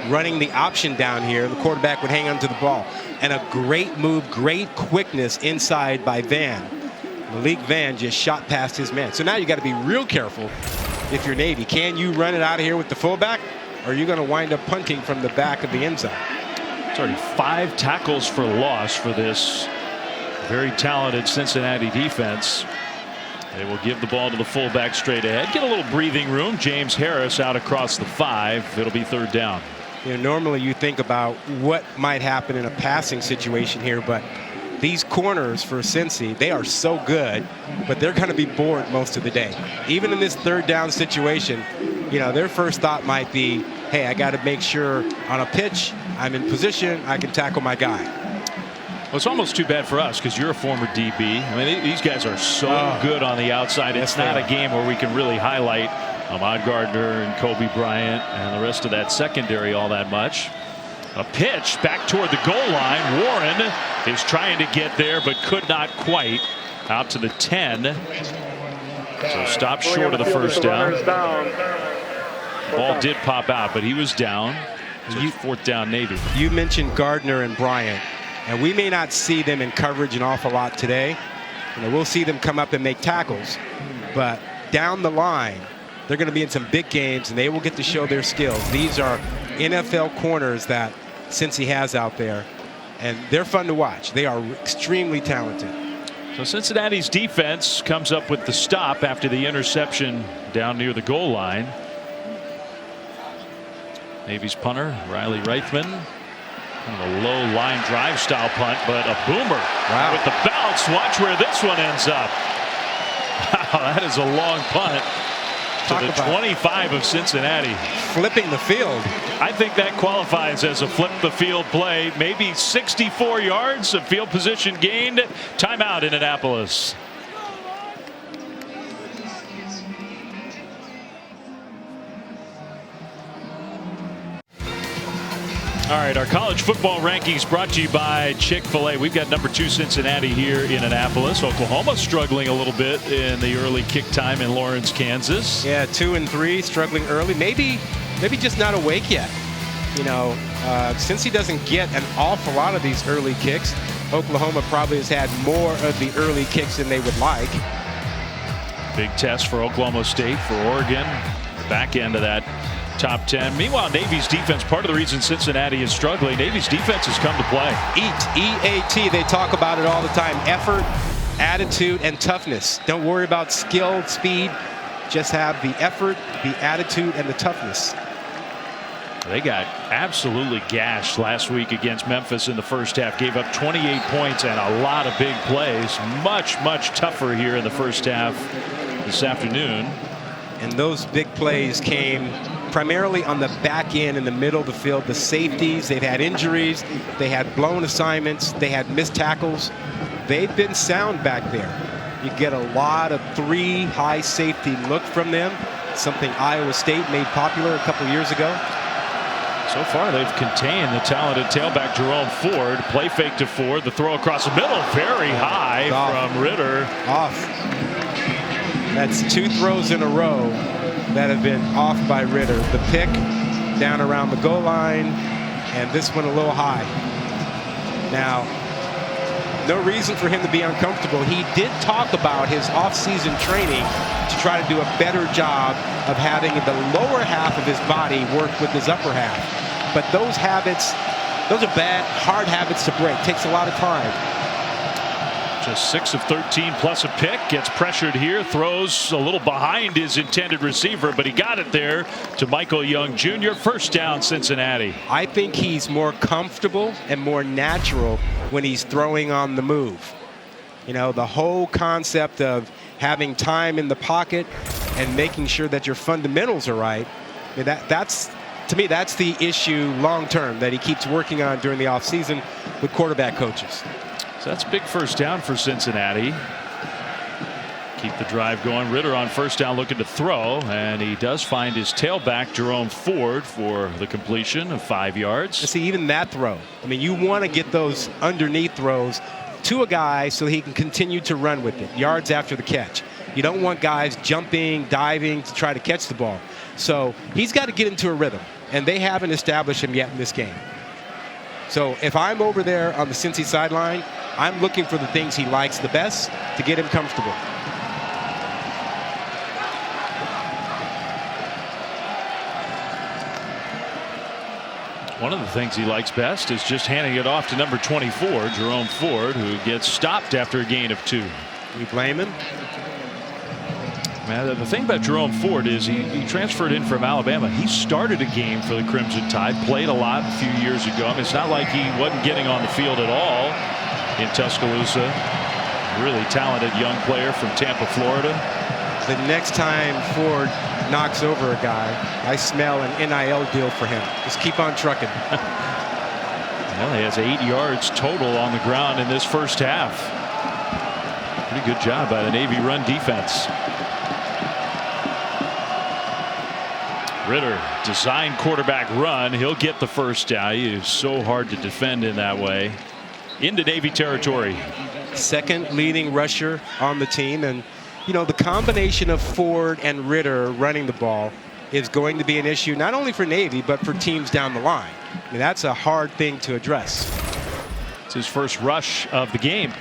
running the option down here. The quarterback would hang onto the ball. And a great move, great quickness inside by Vann. Malik Vann just shot past his man. So now you got to be real careful if you're Navy. Can you run it out of here with the fullback, or are you going to wind up punting from the back of the end zone? It's already 5 tackles for loss for this very talented Cincinnati defense. They will give the ball to the fullback straight ahead. Get a little breathing room. James Harris out across the 5. It'll be 3rd down. You know, normally you think about what might happen in a passing situation here, but these corners for Cincy, they are so good, but they're going to be bored most of the day. Even in this 3rd down situation, you know, their first thought might be, hey, I got to make sure on a pitch, I'm in position, I can tackle my guy. Well, it's almost too bad for us because you're a former DB. I mean, these guys are so good on the outside. It's not a game where we can really highlight Ahmad Gardner and Kobe Bryant and the rest of that secondary all that much. A pitch back toward the goal line. Warren is trying to get there, but could not quite. Out to the 10. So stopped short of the 1st down. Ball did pop out, but he was down. So 4th down, Navy. You mentioned Gardner and Bryant, and we may not see them in coverage an awful lot today. You know, we'll see them come up and make tackles, but down the line, they're going to be in some big games, and they will get to show their skills. These are NFL corners that Cincy has out there, and they're fun to watch. They are extremely talented. So Cincinnati's defense comes up with the stop after the interception down near the goal line. Navy's punter, Riley Reithman. Kind of a low line drive style punt, but a boomer. Wow. With the bounce. Watch where this one ends up. Wow, that is a long punt. To the 25 of Cincinnati. Flipping the field. I think that qualifies as a flip the field play. Maybe 64 yards of field position gained. Timeout in Annapolis. All right, our college football rankings brought to you by Chick-fil-A. We've got number 2 Cincinnati here in Annapolis. Oklahoma struggling a little bit in the early kick time in Lawrence, Kansas. Yeah, 2 and 3 struggling early. Maybe just not awake yet. You know, since he doesn't get an awful lot of these early kicks, Oklahoma probably has had more of the early kicks than they would like. Big test for Oklahoma State, for Oregon. Back end of that top 10. Meanwhile, Navy's defense, part of the reason Cincinnati is struggling, Navy's defense has come to play. EAT, they talk about it all the time. Effort, attitude, and toughness. Don't worry about skill, speed. just have the effort, the attitude, and the toughness. They got absolutely gashed last week against Memphis in the first half. Gave up 28 points and a lot of big plays. Much tougher here in the first half this afternoon. And those big plays came primarily on the back end in the middle of the field. The safeties, they've had injuries, they had blown assignments, they had missed tackles. They've been sound back there. You get a lot of 3 high safety look from them, something Iowa State made popular a couple years ago. So far, they've contained the talented tailback Jerome Ford. Play fake to Ford. The throw across the middle, very high from Ritter. Off. That's 2 throws in a row that have been off by Ritter. The pick down around the goal line, and this one a little high. Now, no reason for him to be uncomfortable. He did talk about his off-season training to try to do a better job of having the lower half of his body work with his upper half. But those habits, those are bad, hard habits to break. Takes a lot of time. Just 6 of 13 plus a pick. Gets pressured here. Throws a little behind his intended receiver, but he got it there to Michael Young Jr. First down, Cincinnati. I think he's more comfortable and more natural when he's throwing on the move. You know, the whole concept of having time in the pocket and making sure that your fundamentals are right. I mean, that's to me, that's the issue long term that he keeps working on during the offseason with quarterback coaches. So that's a big first down for Cincinnati. Keep the drive going. Ritter on first down looking to throw, and he does find his tailback Jerome Ford for the completion of 5 yards. See, even that throw, I mean, you want to get those underneath throws to a guy so he can continue to run with it yards after the catch. You don't want guys jumping, diving to try to catch the ball. So he's got to get into a rhythm, and they haven't established him yet in this game. So if I'm over there on the Cincy sideline, I'm looking for the things he likes the best to get him comfortable. One of the things he likes best is just handing it off to number 24, Jerome Ford, who gets stopped after a gain of 2. We blame him? Man, the thing about Jerome Ford is he transferred in from Alabama. He started a game for the Crimson Tide, played a lot a few years ago. I mean, it's not like he wasn't getting on the field at all in Tuscaloosa. Really talented young player from Tampa, Florida. The next time Ford knocks over a guy, I smell an NIL deal for him. Just keep on trucking. Well, he has 8 yards total on the ground in this first half. Pretty good job by the Navy run defense. Ritter, design quarterback run. He'll get the first down. He is so hard to defend in that way. Into Navy territory. Second leading rusher on the team, and you know, the combination of Ford and Ritter running the ball is going to be an issue not only for Navy but for teams down the line. I mean, that's a hard thing to address. It's his first rush of the game.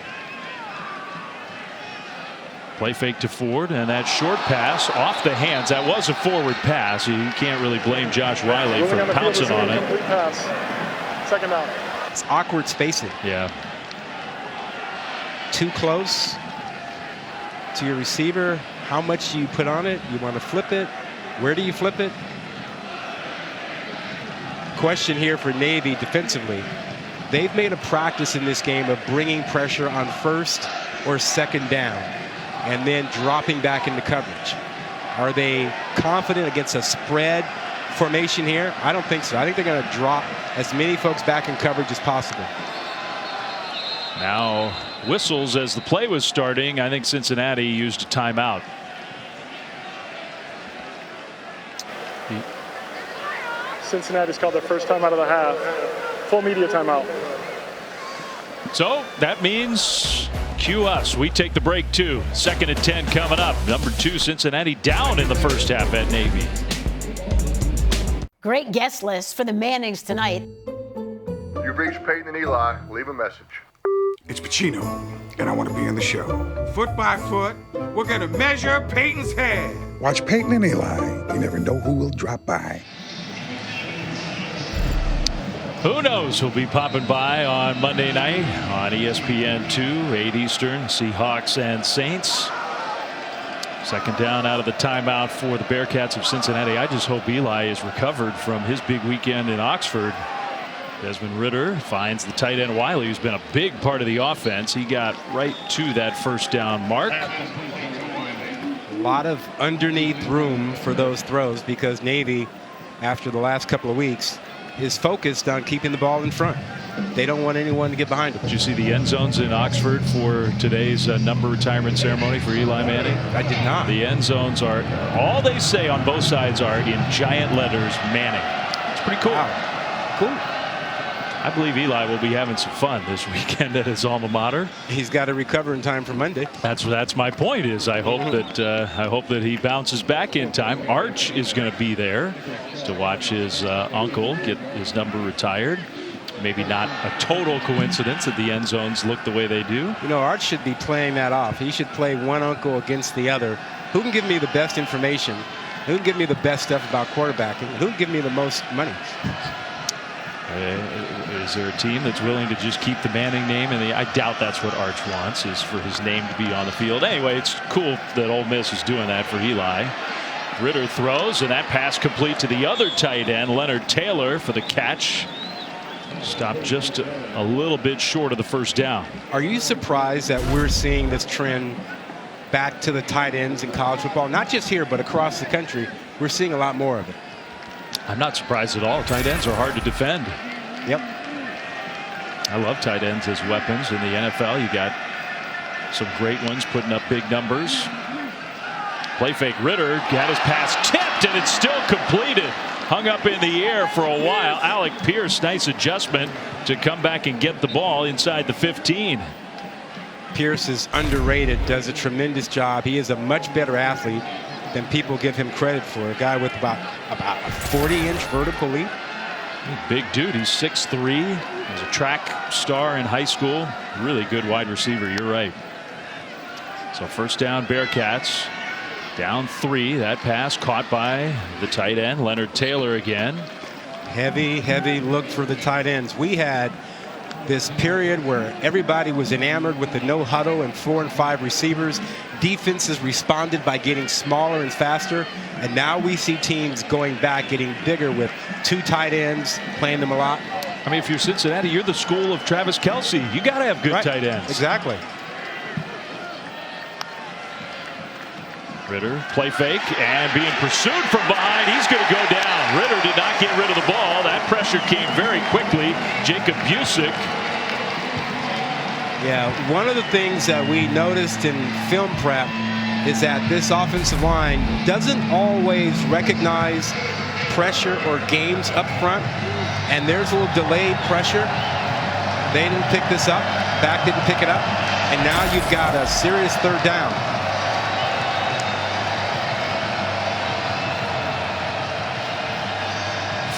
Play fake to Ford, and that short pass off the hands. That was a forward pass. You can't really blame Josh Riley for pouncing on it. Pass. Second down. It's awkward spacing. Yeah. Too close to your receiver. How much do you put on it? You want to flip it? Where do you flip it? Question here for Navy defensively. They've made a practice in this game of bringing pressure on first or second down and then dropping back into coverage. Are they confident against a spread formation here? I don't think so. I think they're going to drop as many folks back in coverage as possible. Now whistles as the play was starting. I think Cincinnati used a timeout. Cincinnati's called their first time out of the half. Full media timeout. So that means cue us. We take the break too. 2nd and 10 coming up. Number 2 Cincinnati down in the first half at Navy. Great guest list for the Mannings tonight. You've reached Peyton and Eli. Leave a message. It's Pacino, and I want to be in the show. Foot by foot, we're going to measure Peyton's head. Watch Peyton and Eli. You never know who will drop by. Who knows who'll be popping by on Monday night on ESPN2, 8 Eastern, Seahawks and Saints. Second down out of the timeout for the Bearcats of Cincinnati. I just hope Eli is recovered from his big weekend in Oxford. Desmond Ritter finds the tight end Wiley, who's been a big part of the offense. He got right to that first down mark. A lot of underneath room for those throws because Navy, after the last couple of weeks, is focused on keeping the ball in front. They don't want anyone to get behind them. Did you see the end zones in Oxford for today's number retirement ceremony for Eli Manning? I did not. The end zones are, all they say on both sides are in giant letters, Manning. It's pretty cool. Wow. Cool. I believe Eli will be having some fun this weekend at his alma mater. He's got to recover in time for Monday. That's my point. Is I hope that he bounces back in time. Arch is going to be there to watch his uncle get his number retired. Maybe not a total coincidence that the end zones look the way they do. You know, Arch should be playing that off. He should play one uncle against the other. Who can give me the best information? Who can give me the best stuff about quarterbacking? Who can give me the most money? Is there a team that's willing to just keep the Manning name? And I doubt that's what Arch wants, is for his name to be on the field. Anyway, it's cool that Ole Miss is doing that for Eli. Ritter throws, and that pass complete to the other tight end, Leonard Taylor, for the catch. Stopped just a little bit short of the first down. Are you surprised that we're seeing this trend back to the tight ends in college football? Not just here, but across the country. We're seeing a lot more of it. I'm not surprised at all. Tight ends are hard to defend. Yep. I love tight ends as weapons in the NFL. You got some great ones putting up big numbers. Play fake. Ritter got his pass tipped, and it's still completed. Hung up in the air for a while. Alec Pierce, nice adjustment to come back and get the ball inside the 15. Pierce is underrated, does a tremendous job. He is a much better athlete than people give him credit for. A guy with about a 40-inch vertical leap. Big dude. He's 6'3". He's a track star in high school. Really good wide receiver. You're right. So first down, Bearcats. Down 3. That pass caught by the tight end, Leonard Taylor again. Heavy look for the tight ends. We had this period where everybody was enamored with the no huddle and 4 and 5 receivers. Defenses responded by getting smaller and faster. And now we see teams going back, getting bigger with 2 tight ends, playing them a lot. I mean, if you're Cincinnati, you're the school of Travis Kelce. You got to have good tight ends. Exactly. Ritter, play fake, and being pursued from behind. He's going to go down. Ritter did not get rid of the ball. That pressure came very quickly. Jacob Busick. Yeah, one of the things that we noticed in film prep is that this offensive line doesn't always recognize pressure or games up front, and there's a little delayed pressure. They didn't pick this up. Back didn't pick it up, and now you've got a serious third down.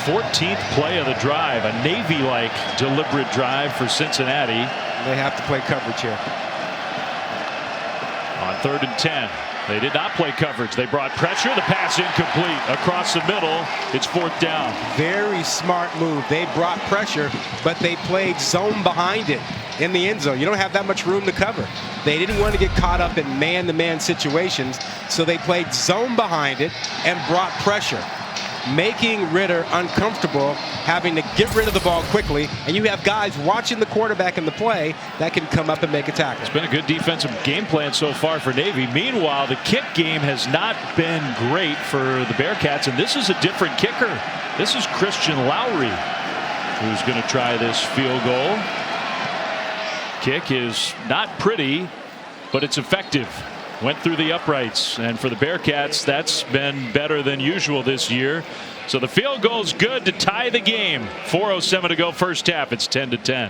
14th play of the drive, a Navy-like deliberate drive for Cincinnati. They have to play coverage here. On 3rd and 10, they did not play coverage. They brought pressure. The pass incomplete across the middle. It's 4th down. Very smart move. They brought pressure, but they played zone behind it in the end zone. You don't have that much room to cover. They didn't want to get caught up in man-to-man situations, so they played zone behind it and brought pressure, making Ritter uncomfortable, having to get rid of the ball quickly, and you have guys watching the quarterback in the play that can come up and make a tackle. It's been a good defensive game plan so far for Navy. Meanwhile, the kick game has not been great for the Bearcats, and this is a different kicker. This is Christian Lowry, who's going to try this field goal. Kick is not pretty, but it's effective. Went through the uprights, and for the Bearcats, that's been better than usual this year. So the field goal's good to tie the game. 4:07 to go first half. It's 10-10.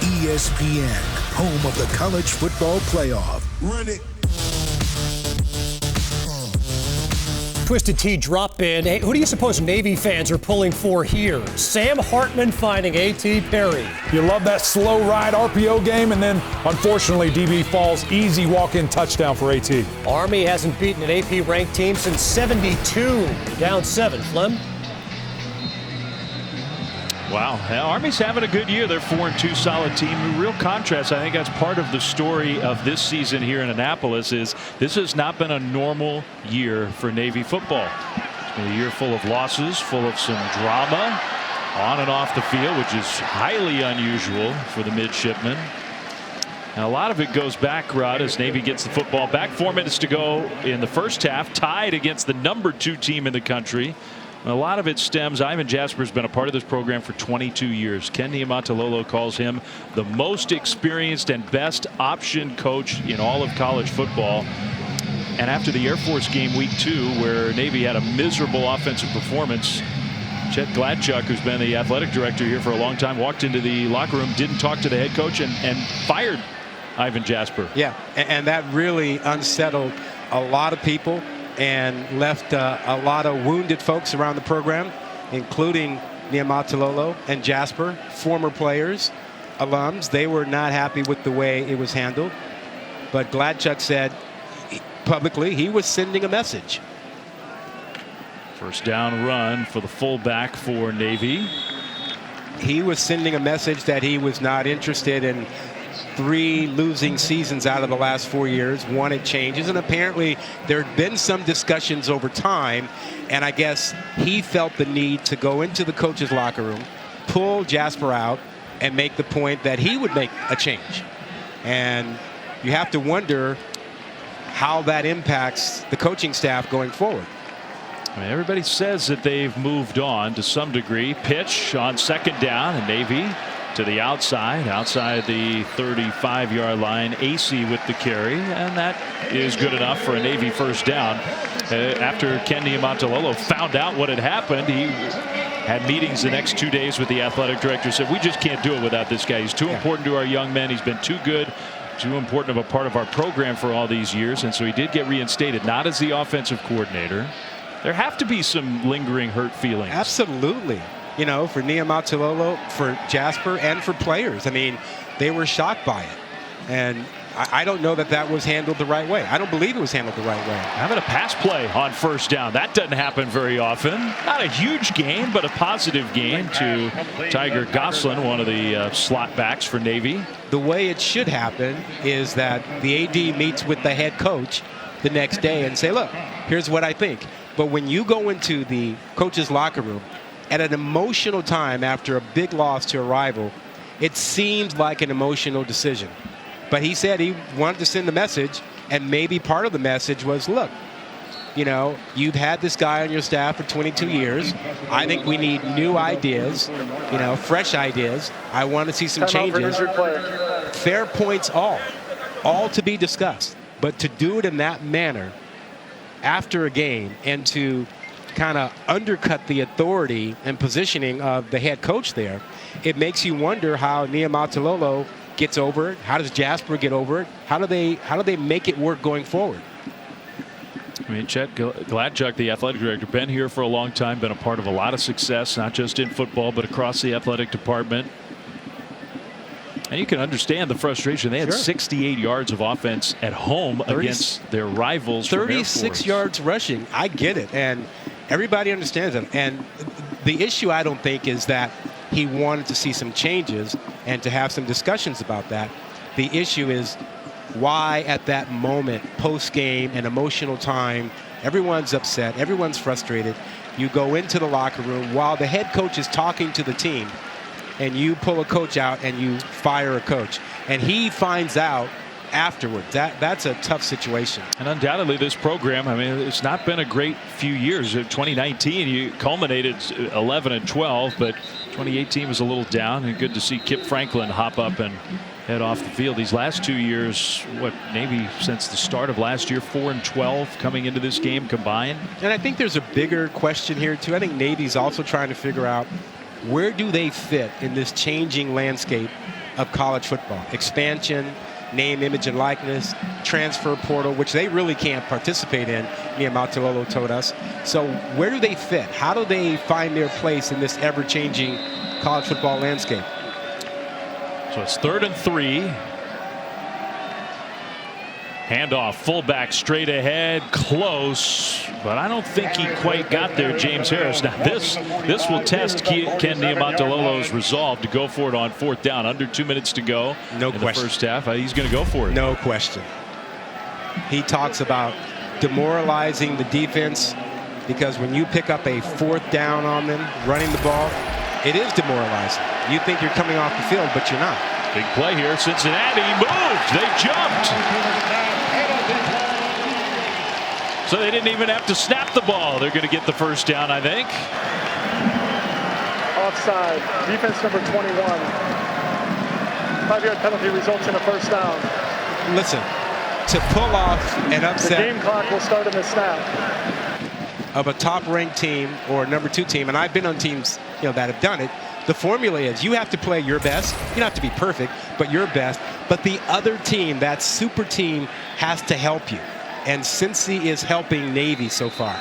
ESPN, home of the college football playoff. Run it. Twisted Tea drop in. Hey, who do you suppose Navy fans are pulling for here? Sam Hartman finding A.T. Perry. You love that slow ride RPO game, and then unfortunately DB falls. Easy walk-in touchdown for A.T. Army hasn't beaten an AP ranked team since '72. Down 7. Flem. Wow. Now, Army's having a good year. They're 4-2 solid team. A real contrast. I think that's part of the story of this season here in Annapolis is this has not been a normal year for Navy football. It's been a year full of losses, full of some drama on and off the field, which is highly unusual for the midshipmen. And a lot of it goes back, Rod, as Navy gets the football back. 4 minutes to go in the first half, tied against the #2 team in the country. And a lot of it stems. Ivan Jasper's been a part of this program for 22 years. Ken Niumatalolo calls him the most experienced and best option coach in all of college football. And after the Air Force game week 2, where Navy had a miserable offensive performance, Chet Gladchuk, who's been the athletic director here for a long time, walked into the locker room, didn't talk to the head coach, and fired Ivan Jasper. Yeah, and that really unsettled a lot of people and left a lot of wounded folks around the program, including Niumatalolo and Jasper, former players, alums. They were not happy with the way it was handled. But Gladchuk said publicly he was sending a message. First down run for the fullback for Navy. He was sending a message that he was not interested in 3 losing seasons out of the last 4 years, wanted changes, and apparently there had been some discussions over time, and I guess he felt the need to go into the coach's locker room, pull Jasper out, and make the point that he would make a change. And you have to wonder how that impacts the coaching staff going forward. I mean, everybody says that they've moved on to some degree. Pitch on second down, and Navy to the outside the 35-yard line. AC with the carry, and that is good enough for a Navy first down. After Ken Niumatalolo found out what had happened, he had meetings the next 2 days with the athletic director. Said, we just can't do it without this guy. He's too important to our young men. He's been too good, too important of a part of our program for all these years. And so he did get reinstated, not as the offensive coordinator. There have to be some lingering hurt feelings. Absolutely. You know, for Niumatalolo, for Jasper, and for players. I mean, they were shocked by it. And I don't know that was handled the right way. I don't believe it was handled the right way. Having a pass play on first down. That doesn't happen very often. Not a huge gain, but a positive gain to Tiger Goslin, one of the slot backs for Navy. The way it should happen is that the AD meets with the head coach the next day and say, look, here's what I think. But when you go into the coach's locker room at an emotional time after a big loss to a rival, it seemed like an emotional decision. But he said he wanted to send a message, and maybe part of the message was, look, you know, you've had this guy on your staff for 22 years. I think we need new ideas, you know, fresh ideas. I want to see some changes. Fair points all to be discussed. But to do it in that manner after a game and to kind of undercut the authority and positioning of the head coach there, it makes you wonder how Niumatalolo gets over it. How does Jasper get over it? How do they make it work going forward? I mean, Chet Gladchuk, the athletic director, been here for a long time, been a part of a lot of success, not just in football, but across the athletic department. And you can understand the frustration. They had 68 yards of offense at home against their rivals. 36 yards rushing. I get it. And everybody understands it. And the issue, I don't think, is that he wanted to see some changes and to have some discussions about that. The issue is why at that moment, post-game, an emotional time, everyone's upset, everyone's frustrated. You go into the locker room while the head coach is talking to the team, and you pull a coach out and you fire a coach. And he finds out afterward. That's a tough situation. And undoubtedly this program, I mean, it's not been a great few years. 2019, you culminated 11-12, but 2018 was a little down, and good to see Kip Franklin hop up and head off the field. These last 2 years, maybe since the start of last year, 4-12 coming into this game combined. And I think there's a bigger question here too. I think Navy's also trying to figure out, where do they fit in this changing landscape of college football? Expansion, name, image, and likeness, transfer portal, which they really can't participate in, Niumatalolo told us. So where do they fit? How do they find their place in this ever-changing college football landscape? So it's 3rd and 3. Handoff, fullback straight ahead, close, but I don't think he quite got there, James Harris. Now this will test Ken Niumatalolo's resolve to go for it on 4th down. Under 2 minutes to go in the first half. He's going to go for it. No question. He talks about demoralizing the defense, because when you pick up a 4th down on them, running the ball, it is demoralizing. You think you're coming off the field, but you're not. Big play here. Cincinnati moved. They jumped. So they didn't even have to snap the ball. They're going to get the first down, I think. Offside. Defense number 21. 5-yard penalty results in a first down. Listen, to pull off an upset. The game clock will start in the snap. Of a top-ranked team or number 2 team, and I've been on teams that have done it. The formula is you have to play your best. You don't have to be perfect, but your best. But the other team, that super team, has to help you. And Cincy is helping Navy so far.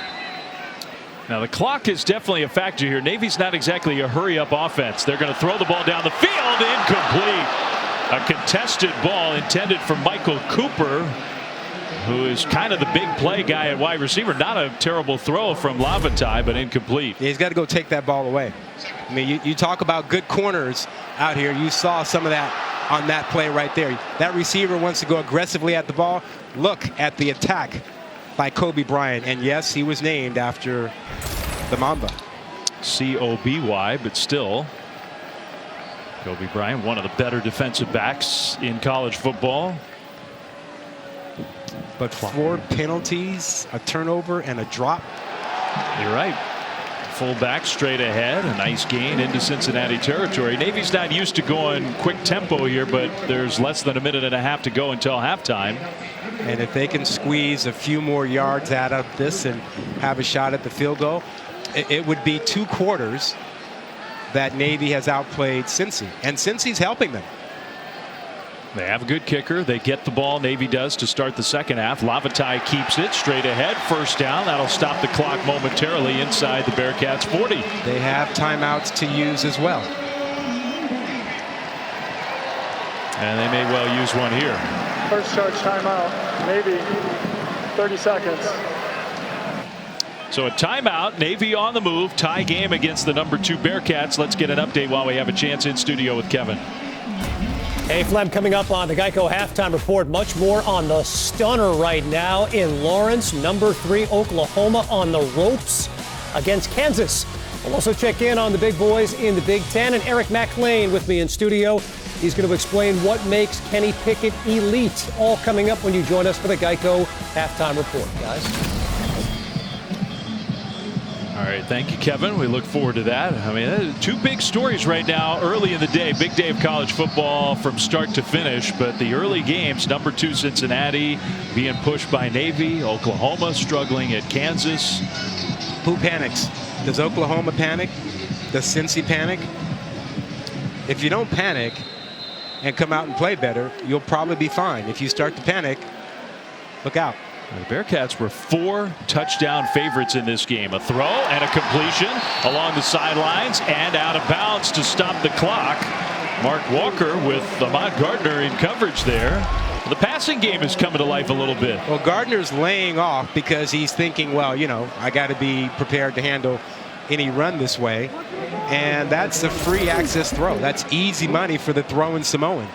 Now the clock is definitely a factor here. Navy's not exactly a hurry-up offense. They're going to throw the ball down the field. Incomplete. A contested ball intended for Michael Cooper, who is kind of the big play guy at wide receiver. Not a terrible throw from Lavatai, but incomplete. Yeah, he's got to go take that ball away. I mean, you talk about good corners out here. You saw some of that on that play right there. That receiver wants to go aggressively at the ball. Look at the attack by Kobe Bryant. And yes, he was named after the Mamba. C-O-B-Y, but still. Kobe Bryant, one of the better defensive backs in college football. But 4 penalties, a turnover, and a drop. You're right. Fullback straight ahead. A nice gain into Cincinnati territory. Navy's not used to going quick tempo here, but there's less than a minute and a half to go until halftime. And if they can squeeze a few more yards out of this and have a shot at the field goal, it would be 2 quarters that Navy has outplayed Cincy. And Cincy's helping them. They have a good kicker. They get the ball. Navy does to start the second half. Lavatai keeps it straight ahead. First down. That'll stop the clock momentarily inside the Bearcats 40. They have timeouts to use as well. And they may well use one here. First charge timeout. Navy. 30 seconds. So a timeout. Navy on the move. Tie game against the number 2 Bearcats. Let's get an update while we have a chance in studio with Kevin. Hey, Flem, coming up on the Geico halftime report. Much more on the stunner right now in Lawrence. Number 3 Oklahoma on the ropes against Kansas. We'll also check in on the big boys in the Big Ten. And Eric McLean with me in studio. He's going to explain what makes Kenny Pickett elite. All coming up when you join us for the Geico halftime report, guys. All right, thank you, Kevin. We look forward to that. I mean, 2 big stories right now early in the day. Big day of college football from start to finish. But the early games, number 2 Cincinnati being pushed by Navy. Oklahoma struggling at Kansas. Who panics? Does Oklahoma panic? Does Cincy panic? If you don't panic and come out and play better, you'll probably be fine. If you start to panic, look out. The Bearcats were 4 touchdown favorites in this game. A throw and a completion along the sidelines and out of bounds to stop the clock. Mark Walker with Ahmad Gardner in coverage there. The passing game is coming to life a little bit. Well, Gardner's laying off because he's thinking, well, I got to be prepared to handle any run this way. And that's a free access throw. That's easy money for the throwing Samoan.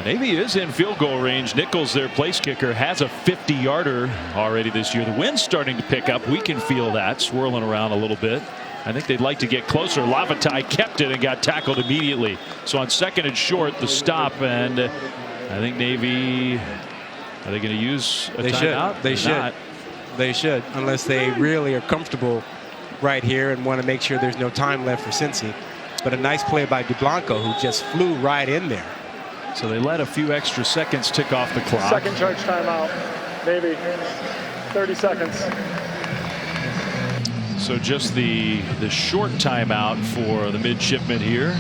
Navy is in field goal range. Nichols, their place kicker, has a 50-yarder already this year. The wind's starting to pick up. We can feel that swirling around a little bit. I think they'd like to get closer. Lavatai kept it and got tackled immediately. So on 2nd and short, the stop, and I think Navy, are they going to use a timeout? They should. They should, unless they really are comfortable right here and want to make sure there's no time left for Cincy. But a nice play by DeBlanco, who just flew right in there. So they let a few extra seconds tick off the clock. Second charge timeout. Navy. 30 seconds. So just the short timeout for the Midshipmen here.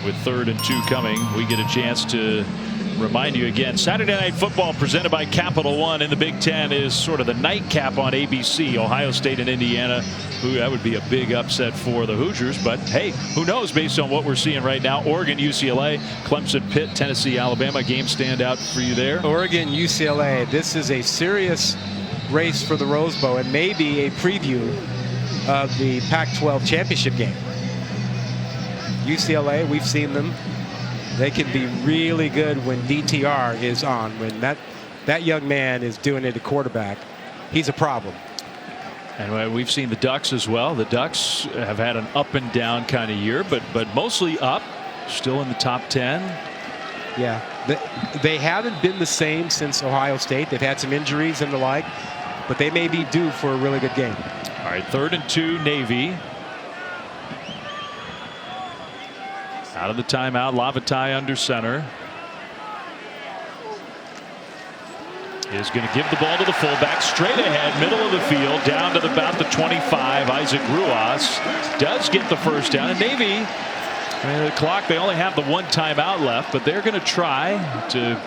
With 3rd and 2 coming, we get a chance to Remind you again, Saturday Night Football presented by Capital One in the Big Ten is sort of the nightcap on ABC. Ohio State and Indiana, that would be a big upset for the Hoosiers. But hey, who knows based on what we're seeing right now. Oregon, UCLA, Clemson, Pitt, Tennessee, Alabama. Game stand out for you there? Oregon, UCLA. This is a serious race for the Rose Bowl and maybe a preview of the Pac-12 championship game. UCLA, we've seen them. They can be really good when DTR is on. When that young man is doing it at quarterback, he's a problem. And we've seen the Ducks as well. The Ducks have had an up and down kind of year, but mostly up, still in the top 10. Yeah, they haven't been the same since Ohio State. They've had some injuries and the like, but they may be due for a really good game. All right, 3rd and 2, Navy. Out of the timeout, Lavatai under center. Is going to give the ball to the fullback, straight ahead, middle of the field, down to about the 25. Isaac Ruas does get the first down. And Navy, the clock, they only have the 1 timeout left, but they're going to try to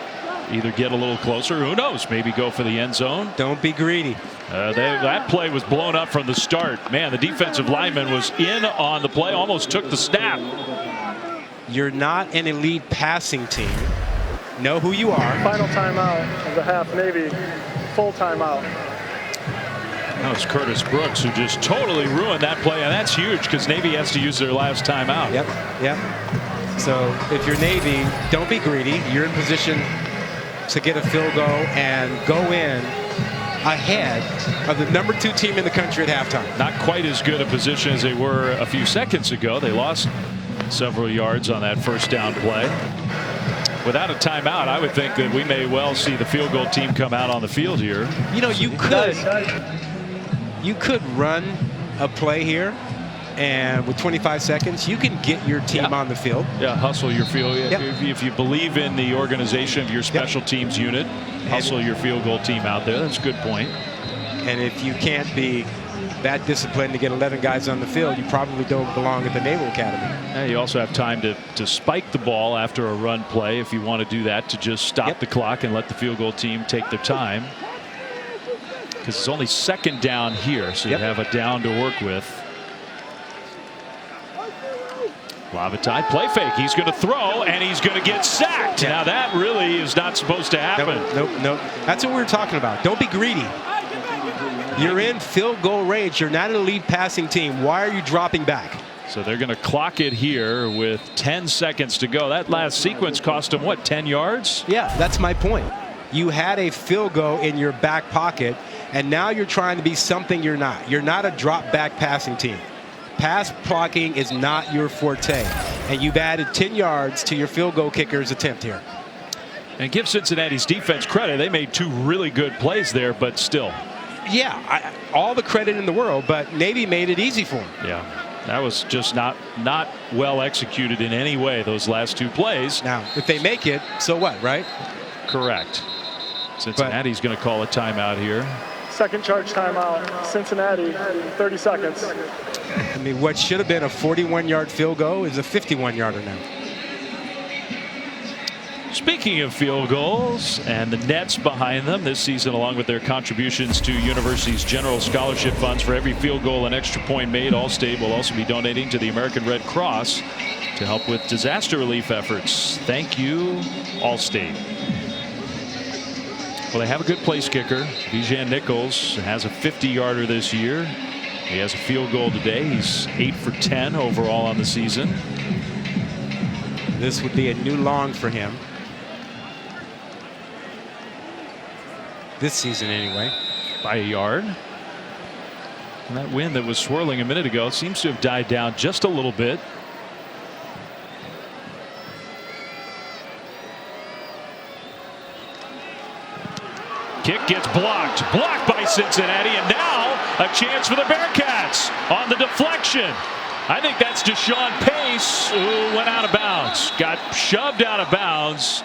either get a little closer, who knows, maybe go for the end zone. Don't be greedy. That play was blown up from the start. Man, the defensive lineman was in on the play, almost took the snap. You're not an elite passing team. Know who you are. Final timeout of the half, Navy. Full timeout. That was Curtis Brooks who just totally ruined that play, and that's huge because Navy has to use their last timeout. Yep. So if you're Navy, don't be greedy. You're in position to get a field goal and go in ahead of the #2 team in the country at halftime. Not quite as good a position as they were a few seconds ago. They lost several yards on that first down play. Without a timeout, I would think that we may well see the field goal team come out on the field here. You know, you could run a play here, and with 25 seconds, you can get your team on the field. Yeah, hustle your field. If you believe in the organization of your special teams unit, hustle your field goal team out there. That's a good point. And if you can't be that disciplined to get 11 guys on the field, you probably don't belong at the Naval Academy. And you also have time to spike the ball after a run play if you want to do that, to just stop the clock and let the field goal team take their time. Because it's only 2nd down here, so you have a down to work with. Lavatai, play fake. He's going to throw, and he's going to get sacked. Now that really is not supposed to happen. Nope. That's what we were talking about. Don't be greedy. You're in field goal range. You're not an elite passing team. Why are you dropping back? So they're going to clock it here with 10 seconds to go. That last sequence cost them, what, 10 yards? Yeah, that's my point. You had a field goal in your back pocket, and now you're trying to be something you're not. You're not a drop back passing team. Pass blocking is not your forte, and you've added 10 yards to your field goal kicker's attempt here. And give Cincinnati's defense credit. They made 2 really good plays there, but still. Yeah, all the credit in the world, but Navy made it easy for them. Yeah, that was just not well executed in any way, those last 2 plays. Now, if they make it, so what, right? Correct. Cincinnati's going to call a timeout here. Second charge timeout, Cincinnati, 30 seconds. I mean, what should have been a 41-yard field goal is a 51-yarder now. Speaking of field goals and the nets behind them this season, along with their contributions to universities' general scholarship funds, for every field goal and extra point made, Allstate will also be donating to the American Red Cross to help with disaster relief efforts. Thank you, Allstate. Well, they have a good place kicker. Bijan Nichols has a 50-yarder this year. He has a field goal today. He's 8 for 10 overall on the season. This would be a new long for him. This season anyway. By a yard. And that wind that was swirling a minute ago seems to have died down just a little bit. Kick gets blocked by Cincinnati, and now a chance for the Bearcats on the deflection. I think that's Deshaun Pace, who went out of bounds, got shoved out of bounds.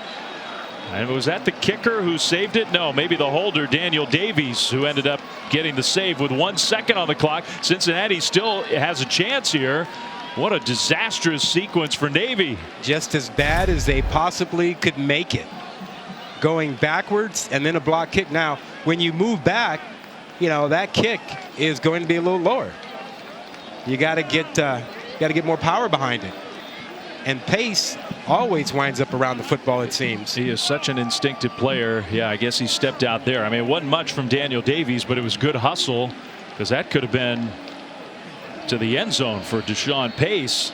And was that the kicker who saved it? No, maybe the holder, Daniel Davies, who ended up getting the save with 1 second on the clock. Cincinnati still has a chance here. What a disastrous sequence for Navy. Just as bad as they possibly could make it. going backwards and then a block kick. Now, when you move back, that kick is going to be a little lower. You got to get more power behind it. And pace always winds up around the football, it seems. He is such an instinctive player. Yeah, I guess he stepped out there. I mean, it wasn't much from Daniel Davies, but it was good hustle, because that could have been to the end zone for Deshaun Pace.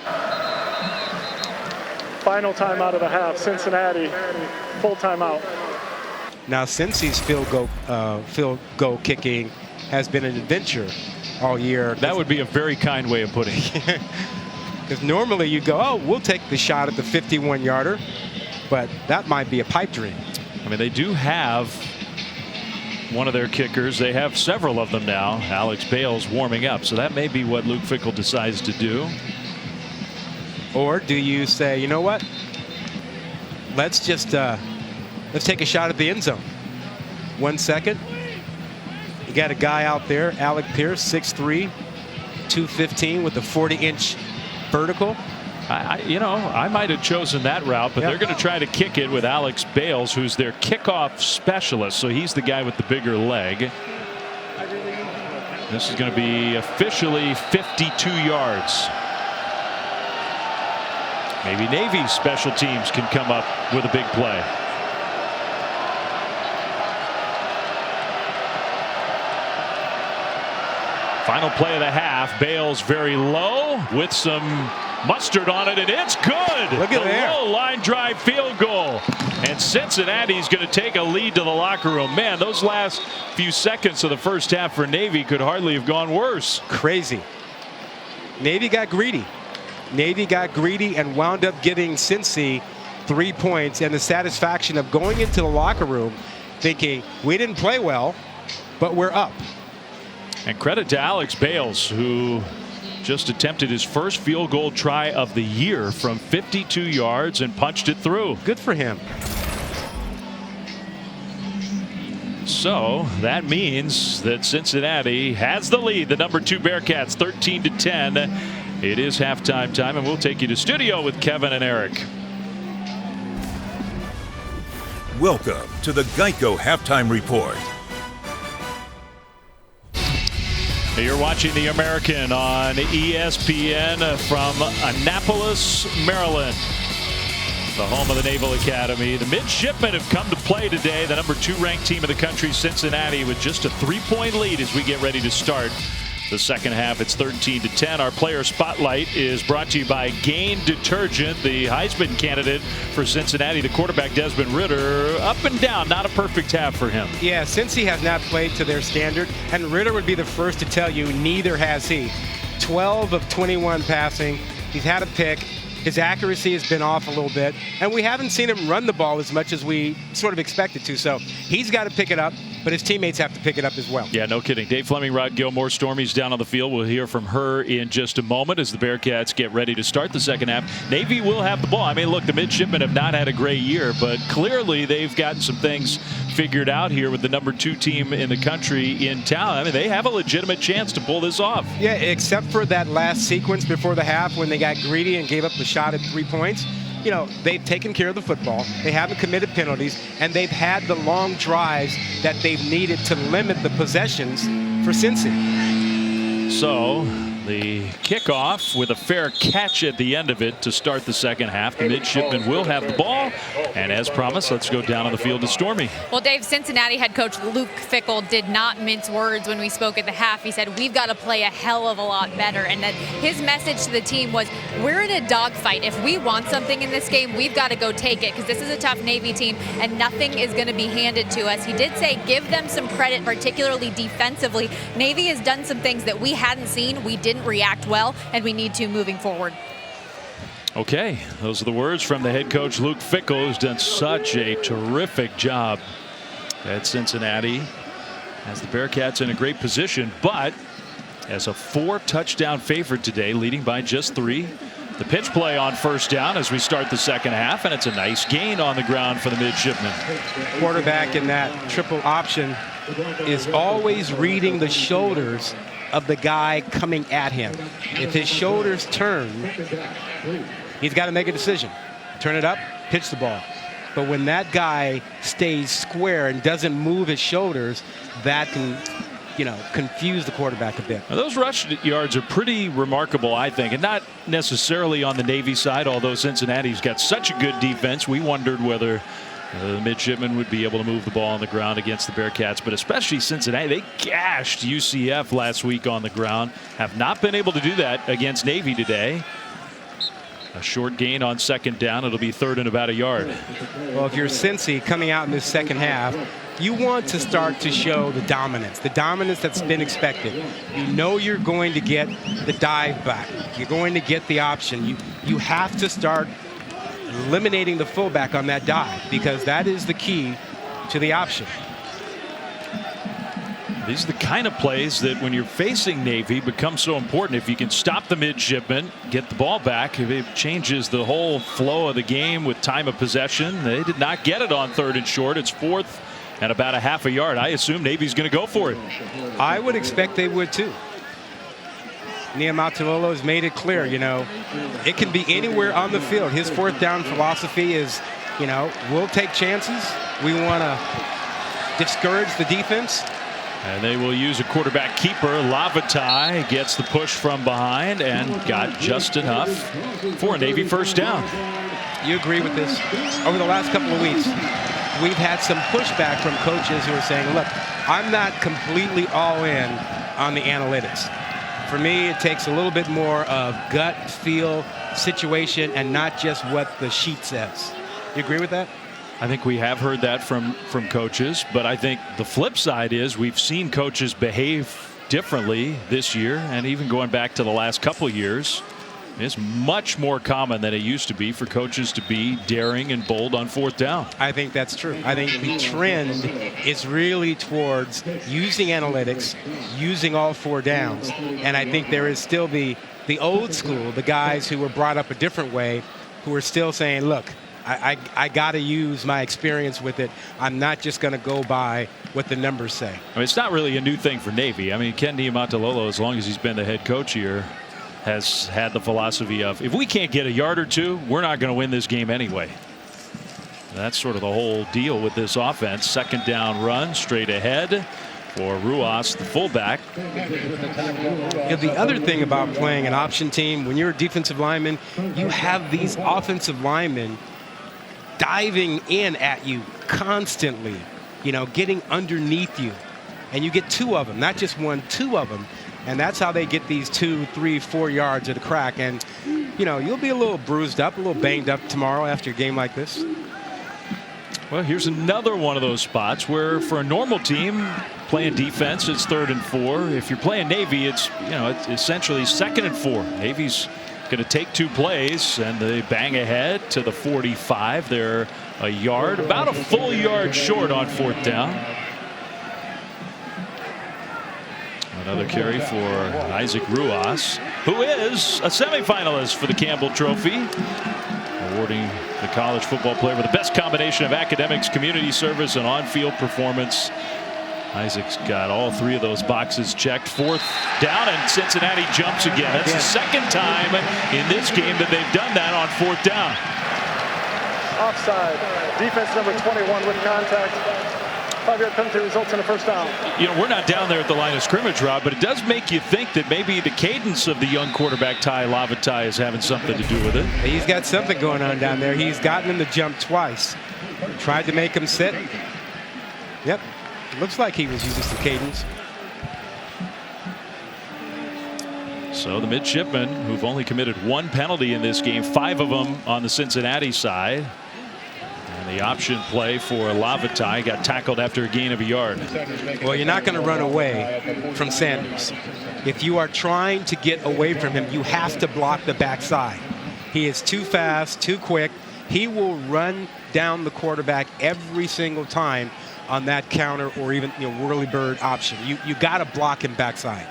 Final time out of the half. Cincinnati, full timeout. Now, Cincy's field goal kicking has been an adventure all year. That would be a very kind way of putting it. Because normally you go, oh, we'll take the shot at the 51-yarder, but that might be a pipe dream. I mean, they do have one of their kickers. They have several of them now. Alex Bales warming up, so that may be what Luke Fickell decides to do. Or do you say, you know what? Let's just let's take a shot at the end zone. 1 second. You got a guy out there, Alec Pierce, 6'3", 215 with a 40-inch vertical. I might have chosen that route, but they're going to try to kick it with Alex Bales, who's their kickoff specialist. So he's the guy with the bigger leg. This is going to be officially 52 yards. Maybe Navy special teams can come up with a big play. Final play of the half. Bales very low with some mustard on it, and it's good. Look at there. Low line drive field goal. And Cincinnati's going to take a lead to the locker room. Man, those last few seconds of the first half for Navy could hardly have gone worse. Crazy. Navy got greedy. Navy got greedy and wound up giving Cincy 3 points, and the satisfaction of going into the locker room thinking, we didn't play well, but we're up. And credit to Alex Bales, who just attempted his first field goal try of the year from 52 yards and punched it through. Good for him. So that means that Cincinnati has the lead. The number 2 Bearcats 13-10. It is halftime time, and we'll take you to studio with Kevin and Eric. Welcome to the Geico Halftime Report. You're watching the American on ESPN from Annapolis, Maryland, the home of the Naval Academy. The Midshipmen have come to play today. The number 2 ranked team in the country, Cincinnati, with just a 3-point lead as we get ready to start the second half. It's 13-10. Our player spotlight is brought to you by Gain Detergent, the Heisman candidate for Cincinnati. The quarterback, Desmond Ridder, up and down. Not a perfect half for him. Yeah, since he has not played to their standard, and Ridder would be the first to tell you neither has he. 12 of 21 passing. He's had a pick. His accuracy has been off a little bit, and we haven't seen him run the ball as much as we sort of expected to. So he's got to pick it up, but his teammates have to pick it up as well. Yeah, no kidding. Dave Fleming, Rod Gilmore, Stormy's down on the field. We'll hear from her in just a moment as the Bearcats get ready to start the second half. Navy will have the ball. I mean, look, the Midshipmen have not had a great year, but clearly they've gotten some things figured out here with the number 2 team in the country in town. I mean, they have a legitimate chance to pull this off. Yeah, except for that last sequence before the half when they got greedy and gave up the shot at 3 points. You know, they've taken care of the football. They haven't committed penalties, and they've had the long drives that they've needed to limit the possessions for Cincy. So the kickoff with a fair catch at the end of it to start the second half. The Midshipmen will have the ball, and as promised, let's go down on the field to Stormy. Well, Dave, Cincinnati head coach Luke Fickell did not mince words when we spoke at the half. He said, we've got to play a hell of a lot better, and that his message to the team was, we're in a dogfight. If we want something in this game, we've got to go take it, because this is a tough Navy team, and nothing is going to be handed to us. He did say, give them some credit, particularly defensively. Navy has done some things that we hadn't seen. We didn't react well, and we need to moving forward. Okay, those are the words from the head coach Luke Fickell, who's done such a terrific job at Cincinnati. Has the Bearcats in a great position, but as a 4-touchdown favorite today, leading by just 3. The pitch play on first down as we start the second half, and it's a nice gain on the ground for the Midshipmen. Quarterback in that triple option is always reading the shoulders of the guy coming at him. If his shoulders turn, he's got to make a decision. Turn it up, pitch the ball. But when that guy stays square and doesn't move his shoulders, that can, confuse the quarterback a bit. Now, those rush yards are pretty remarkable, I think, and not necessarily on the Navy side, although Cincinnati's got such a good defense. We wondered whether the Midshipmen would be able to move the ball on the ground against the Bearcats, but especially Cincinnati. They gashed UCF last week on the ground. Have not been able to do that against Navy today. A short gain on second down. It'll be third and about a yard. Well, if you're Cincy coming out in this second half, you want to start to show the dominance that's been expected. You know you're going to get the dive back. You're going to get the option. You have to start eliminating the fullback on that dive, because that is the key to the option. These are the kind of plays that when you're facing Navy become so important. If you can stop the midshipmen, get the ball back, it changes the whole flow of the game with time of possession. They did not get it on third and short. It's fourth and about a half a yard. I assume Navy's going to go for it. I would expect they would too. Niumatalolo has made it clear, it can be anywhere on the field. His fourth down philosophy is, we'll take chances. We want to discourage the defense. And they will use a quarterback keeper. Lavatai gets the push from behind and got just enough for a Navy first down. You agree with this? Over the last couple of weeks, we've had some pushback from coaches who are saying, look, I'm not completely all in on the analytics. For me, it takes a little bit more of gut feel, situation, and not just what the sheet says. You agree with that? I think we have heard that from coaches, but I think the flip side is we've seen coaches behave differently this year, and even going back to the last couple of years. It's much more common than it used to be for coaches to be daring and bold on fourth down. I think that's true. I think the trend is really towards using analytics, using all four downs. And I think there is still the old school, the guys who were brought up a different way, who are still saying, look, I got to use my experience with it. I'm not just going to go by what the numbers say. I mean, it's not really a new thing for Navy. I mean, Ken Niumatalolo, as long as he's been the head coach here, has had the philosophy of, if we can't get a yard or two, we're not going to win this game anyway. That's sort of the whole deal with this offense. Second down run straight ahead for Ruas, the fullback. The other thing about playing an option team, when you're a defensive lineman, you have these offensive linemen diving in at you constantly, getting underneath you. And you get two of them, not just one, two of them. And that's how they get these 2, 3, 4 yards at a crack. And, you'll be a little bruised up, a little banged up tomorrow after a game like this. Well, here's another one of those spots where for a normal team playing defense, it's 3rd and 4. If you're playing Navy, it's essentially 2nd and 4. Navy's going to take 2 plays and they bang ahead to the 45. They're a yard, about a full yard short on 4th down. Another carry for Isaac Ruas, who is a semifinalist for the Campbell Trophy, awarding the college football player with the best combination of academics, community service, and on-field performance. Isaac's got all 3 of those boxes checked. 4th down, and Cincinnati jumps again. That's the second time in this game that they've done that on 4th down. Offside. Defense number 21 with contact. 5-yard penalty results in a first down. We're not down there at the line of scrimmage, Rob, but it does make you think that maybe the cadence of the young quarterback Tai Lavatai is having something to do with it. He's got something going on down there. He's gotten him to jump twice. Tried to make him sit. Yep. Looks like he was using some cadence. So the Midshipmen, who've only committed 1 penalty in this game, 5 of them on the Cincinnati side. And the option play for Lavatai got tackled after a gain of a yard. Well, you're not going to run away from Sanders. If you are trying to get away from him, you have to block the backside. He is too fast, too quick. He will run down the quarterback every single time on that counter or even whirly bird option. You got to block him backside.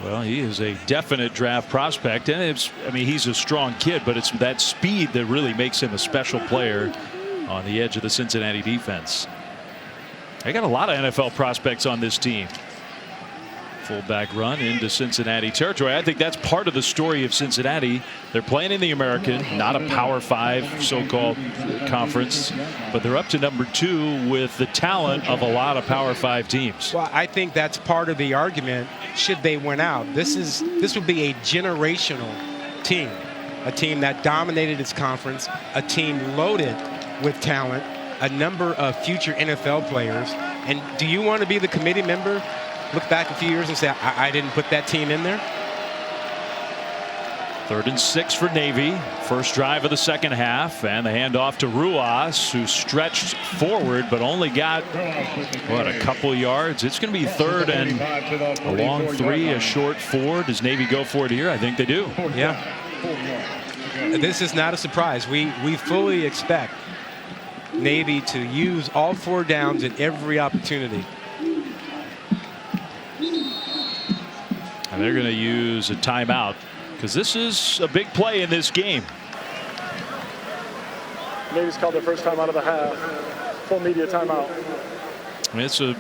Well, he is a definite draft prospect, and he's a strong kid, but it's that speed that really makes him a special player on the edge of the Cincinnati defense. They got a lot of NFL prospects on this team. Fullback run into Cincinnati territory. I think that's part of the story of Cincinnati. They're playing in the American, not a Power 5 so-called conference, but they're up to number 2 with the talent of a lot of Power 5 teams. Well, I think that's part of the argument. Should they win out, this would be a generational team, a team that dominated its conference, a team loaded with talent, a number of future NFL players. And do you want to be the committee member? Look back a few years and say, I didn't put that team in there? 3rd and 6 for Navy. First drive of the second half, and the handoff to Ruas, who stretched forward but only got, what, a couple yards. It's going to be 3rd and a long 3, a short 4. Does Navy go for it here? I think they do. Yeah. This is not a surprise. We fully expect Navy to use all 4 downs at every opportunity. And they're going to use a timeout because this is a big play in this game. Navy's called their first time out of the half. Full media timeout. I mean, it's a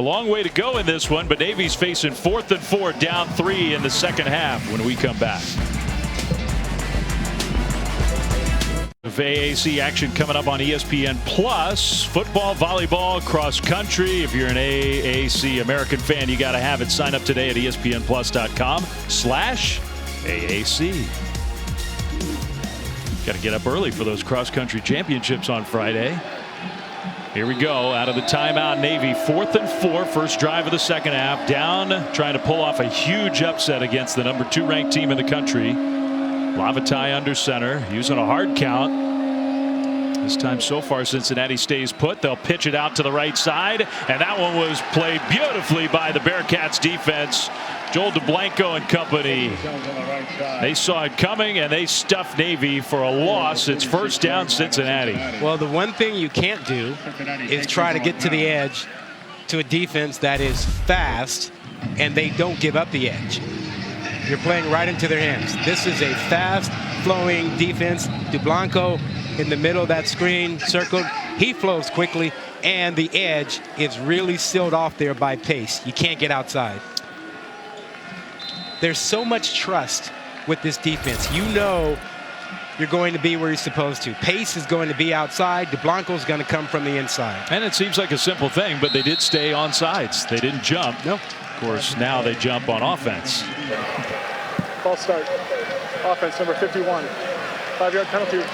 long way to go in this one, but Navy's facing 4th and 4, down 3 in the second half when we come back. AAC action coming up on ESPN Plus. Football, volleyball, cross country. If you're an AAC American fan, you got to have it. Sign up today at ESPNplus.com/AAC. Got to get up early for those cross country championships on Friday. Here we go out of the timeout. Navy 4th and 4, first drive of the second half. Down, trying to pull off a huge upset against the number 2 ranked team in the country. Lavatai under center, using a hard count. This time so far, Cincinnati stays put. They'll pitch it out to the right side, and that one was played beautifully by the Bearcats defense. Joel DeBlanco and company. They saw it coming, and they stuffed Navy for a loss. It's first down, Cincinnati. Well, the one thing you can't do is try to get to the edge to a defense that is fast, and they don't give up the edge. You're playing right into their hands. This is a fast-flowing defense. DeBlanco in the middle of that screen, circled. He flows quickly, and the edge is really sealed off there by pace. You can't get outside. There's so much trust with this defense. You know you're going to be where you're supposed to. Pace is going to be outside. DeBlanco's going to come from the inside. And it seems like a simple thing, but they did stay on sides. They didn't jump. No. Of course, now they jump on offense. False start. Offense number 51. 5-yard penalty.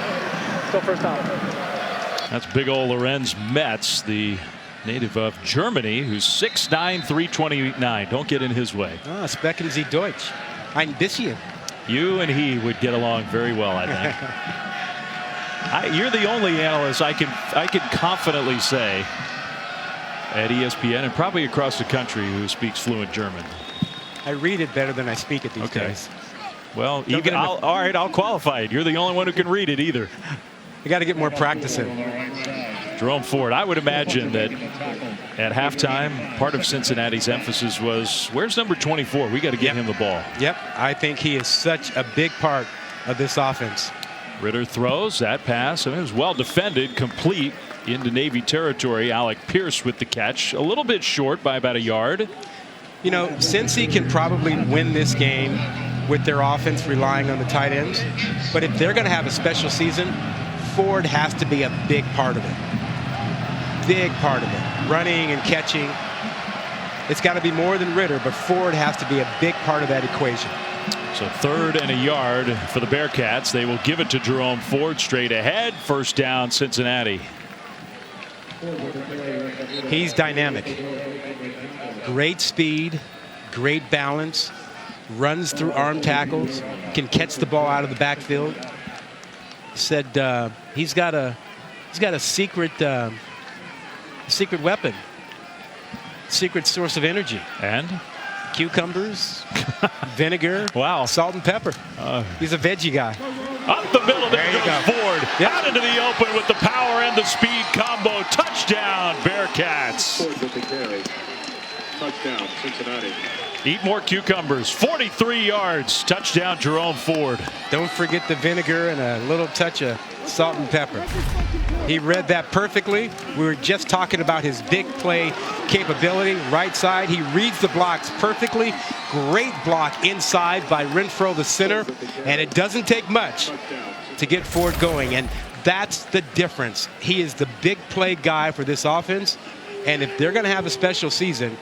Still first down. That's big ol' Lorenz Metz, the native of Germany, who's 6'9", 329. Don't get in his way. Ah, sprechen Sie Deutsch. Ein bisschen. You and he would get along very well, I think. You're the only analyst I can confidently say at ESPN and probably across the country who speaks fluent German. I read it better than I speak it these days. Well, all right, I'll qualify it. You're the only one who can read it either. You got to get more practice in. Jerome Ford, I would imagine that at halftime, part of Cincinnati's emphasis was, where's number 24? We got to get him the ball. Yep, I think he is such a big part of this offense. Ritter throws that pass, and it was well defended, complete into Navy territory. Alec Pierce with the catch, a little bit short by about a yard. You know, Cincy can probably win this game with their offense relying on the tight ends, but if they're going to have a special season, Ford has to be a big part of it. Big part of it. Running and catching. It's got to be more than Ritter, but Ford has to be a big part of that equation. So 3rd and a yard for the Bearcats. They will give it to Jerome Ford straight ahead. First down, Cincinnati. He's dynamic. Great speed, great balance, runs through arm tackles, can catch the ball out of the backfield. Said he's got a secret weapon, secret source of energy. And cucumbers, vinegar, salt and pepper. He's a veggie guy. Up the middle, there goes Ford. Yep. Out into the open with the power and the speed combo. Touchdown, Bearcats. Touchdown, Cincinnati. Eat more cucumbers. 43 yards. Touchdown, Jerome Ford. Don't forget the vinegar and a little touch of salt and pepper. He read that perfectly. We were just talking about his big play capability. Right side, he reads the blocks perfectly. Great block inside by Renfro, the center. And it doesn't take much to get Ford going. And that's the difference. He is the big play guy for this offense. And if they're going to have a special season,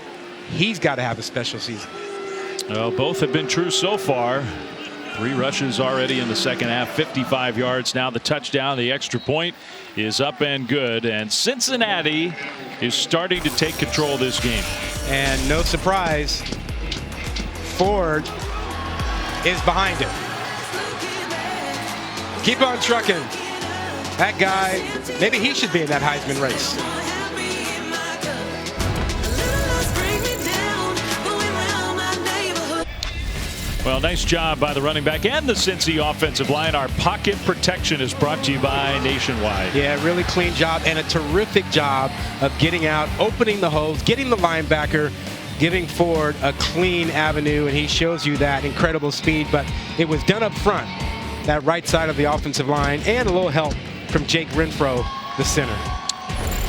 he's got to have a special season. Well, both have been true so far. 3 rushes already in the second half, 55 yards. Now the touchdown, the extra point is up and good. And Cincinnati is starting to take control of this game. And no surprise, Ford is behind him. Keep on trucking. That guy, maybe he should be in that Heisman race. Well, nice job by the running back and the Cincy offensive line. Our pocket protection is brought to you by Nationwide. Yeah, really clean job and a terrific job of getting out, opening the holes, getting the linebacker, giving Ford a clean avenue, and he shows you that incredible speed. But it was done up front, that right side of the offensive line, and a little help from Jake Renfro, the center.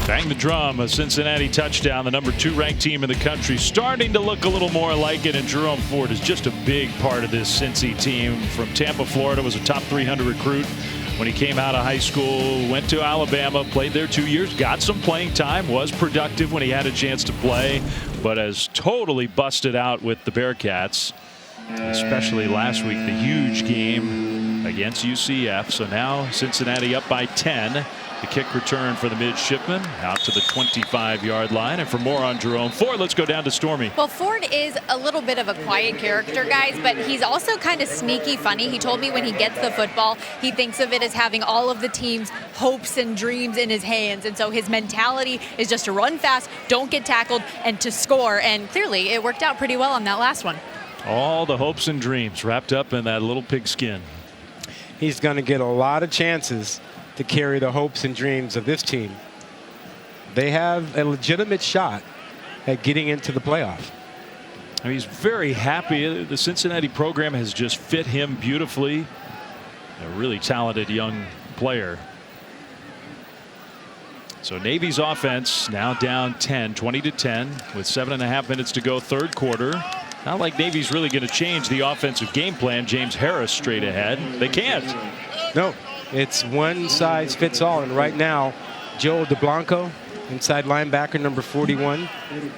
Bang the drum, a Cincinnati touchdown. The number 2 ranked team in the country starting to look a little more like it, and Jerome Ford is just a big part of this Cincy team. From Tampa, Florida, was a top 300 recruit when he came out of high school, went to Alabama, played there 2 years, got some playing time, was productive when he had a chance to play, but has totally busted out with the Bearcats, especially last week, the huge game against UCF. So now Cincinnati up by 10. The kick return for the Midshipmen out to the 25-yard line. And for more on Jerome Ford, let's go down to Stormy. Well, Ford is a little bit of a quiet character, guys, but he's also kind of sneaky funny. He told me when he gets the football, he thinks of it as having all of the team's hopes and dreams in his hands. And so his mentality is just to run fast, don't get tackled, and to score. And clearly it worked out pretty well on that last one. All the hopes and dreams wrapped up in that little pigskin. He's going to get a lot of chances to carry the hopes and dreams of this team. They have a legitimate shot at getting into the playoff. He's very happy. The Cincinnati program has just fit him beautifully. A really talented young player. So Navy's offense now down 10, 20-10 with 7.5 minutes to go, third quarter. Not like Navy's really going to change the offensive game plan. James Harris straight ahead. They can't. No. It's one size fits all, and right now, Joel DeBlanco, inside linebacker number 41,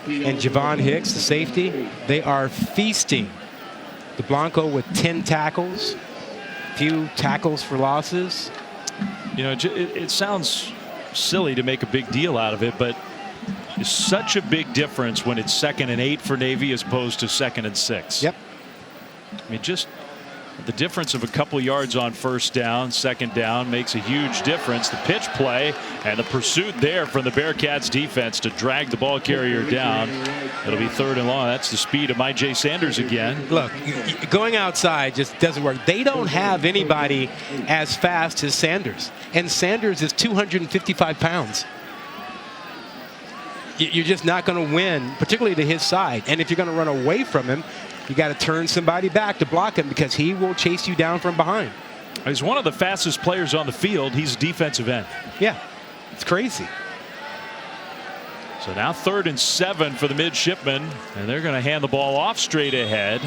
and Javon Hicks, the safety, they are feasting. DeBlanco with 10 tackles, few tackles for losses. You know, it sounds silly to make a big deal out of it, but it's such a big difference when it's 2nd and 8 for Navy as opposed to 2nd and 6. Yep. I mean, just the difference of a couple yards on first down, second down makes a huge difference. The pitch play and the pursuit there from the Bearcats defense to drag the ball carrier down. It'll be 3rd and long. That's the speed of J. Sanders again. Look, going outside just doesn't work. They don't have anybody as fast as Sanders, and Sanders is 255 pounds. You're just not going to win, particularly to his side. And if you're going to run away from him, you got to turn somebody back to block him because he will chase you down from behind. He's one of the fastest players on the field. He's a defensive end. Yeah, it's crazy. So now 3rd and 7 for the Midshipmen, and they're going to hand the ball off straight ahead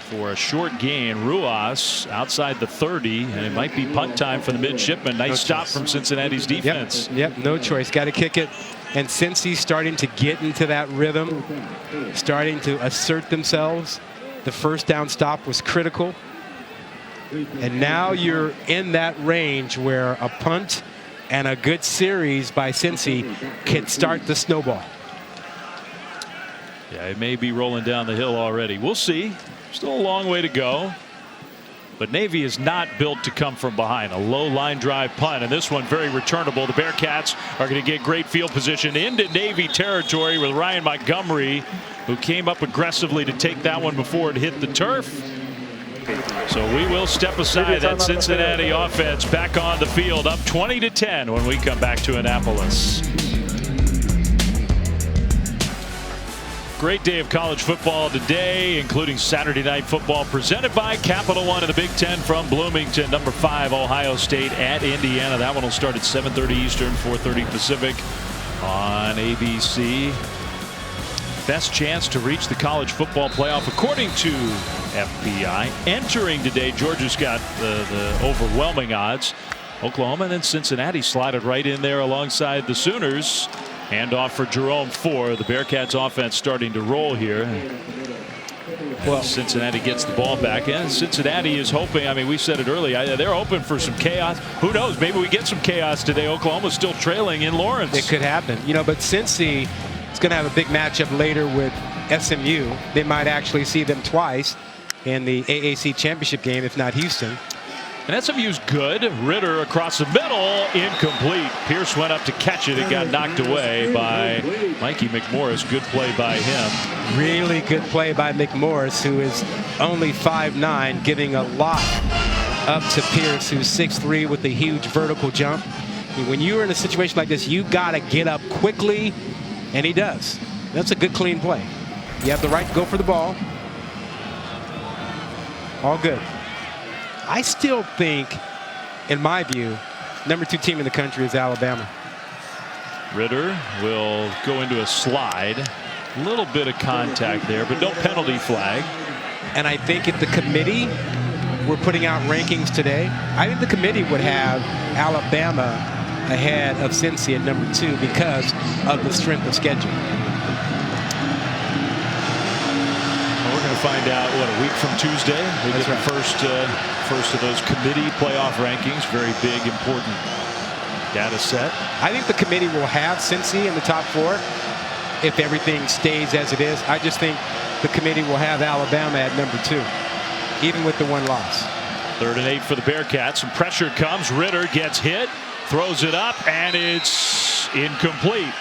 for a short gain. Ruas outside the 30, and it might be punt time for the Midshipmen. Nice stop from Cincinnati's defense. Yep, no choice. Got to kick it. And since he's starting to get into that rhythm, starting to assert themselves, the first down stop was critical. And now you're in that range where a punt and a good series by Cincy can start the snowball. Yeah, it may be rolling down the hill already. We'll see. Still a long way to go. But Navy is not built to come from behind. A low line drive punt, and this one very returnable. The Bearcats are going to get great field position into Navy territory with Ryan Montgomery, who came up aggressively to take that one before it hit the turf. So we will step aside that Cincinnati offense back on the field, up 20-10 when we come back to Annapolis. Great day of college football today, including Saturday night football presented by Capital One in the Big Ten from Bloomington. Number 5 Ohio State at Indiana. That one will start at 7:30 Eastern, 4:30 Pacific on ABC. Best chance to reach the college football playoff according to FPI. Entering today, Georgia's got the overwhelming odds. Oklahoma and then Cincinnati slided right in there alongside the Sooners. Handoff for Jerome Ford. The Bearcats offense starting to roll here. Well, Cincinnati gets the ball back in. Cincinnati is hoping, I mean, we said it earlier, they're hoping for some chaos. Who knows? Maybe we get some chaos today. Oklahoma's still trailing in Lawrence. It could happen. You know, but Cincy is going to have a big matchup later with SMU. They might actually see them twice in the AAC championship game, if not Houston. And SMU's good. Ritter across the middle, incomplete. Pierce went up to catch it and got knocked away by Mikey McMorris. Good play by him. Really good play by McMorris, who is only 5'9", giving a lot up to Pierce, who's 6'3", with a huge vertical jump. When you're in a situation like this, you got to get up quickly, and he does. That's a good, clean play. You have the right to go for the ball. All good. I still think, in my view, number 2 team in the country is Alabama. Ritter will go into a slide. A little bit of contact there, but no penalty flag. And I think if the committee were putting out rankings today, I think the committee would have Alabama ahead of Cincy at number 2 because of the strength of schedule. We're going to find out, what, a week from Tuesday? We get the first of those committee playoff rankings. Very big, important data set. I think the committee will have Cincy in the top 4 if everything stays as it is. I just think the committee will have Alabama at number 2, even with the 1 loss. 3rd and 8 for the Bearcats. Some pressure comes. Ritter gets hit, throws it up, and it's incomplete.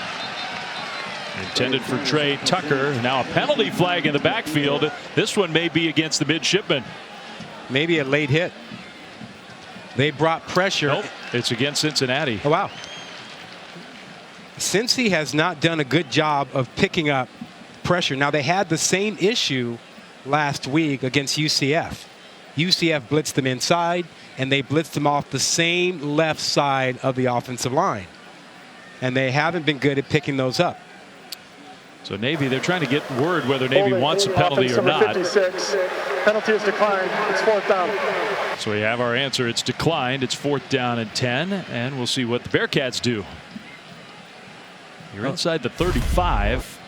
Intended for Trey Tucker. Now a penalty flag in the backfield. This one may be against the Midshipmen. Maybe a late hit. They brought pressure. Nope, it's against Cincinnati. Oh, wow. Cincy has not done a good job of picking up pressure. Now, they had the same issue last week against UCF. UCF blitzed them inside, and they blitzed them off the same left side of the offensive line. And they haven't been good at picking those up. So Navy, they're trying to get word whether Navy wants a penalty or not. 56. Penalty is declined. It's 4th down. So we have our answer. It's declined. It's 4th down and 10. And we'll see what the Bearcats do. You're inside the 35.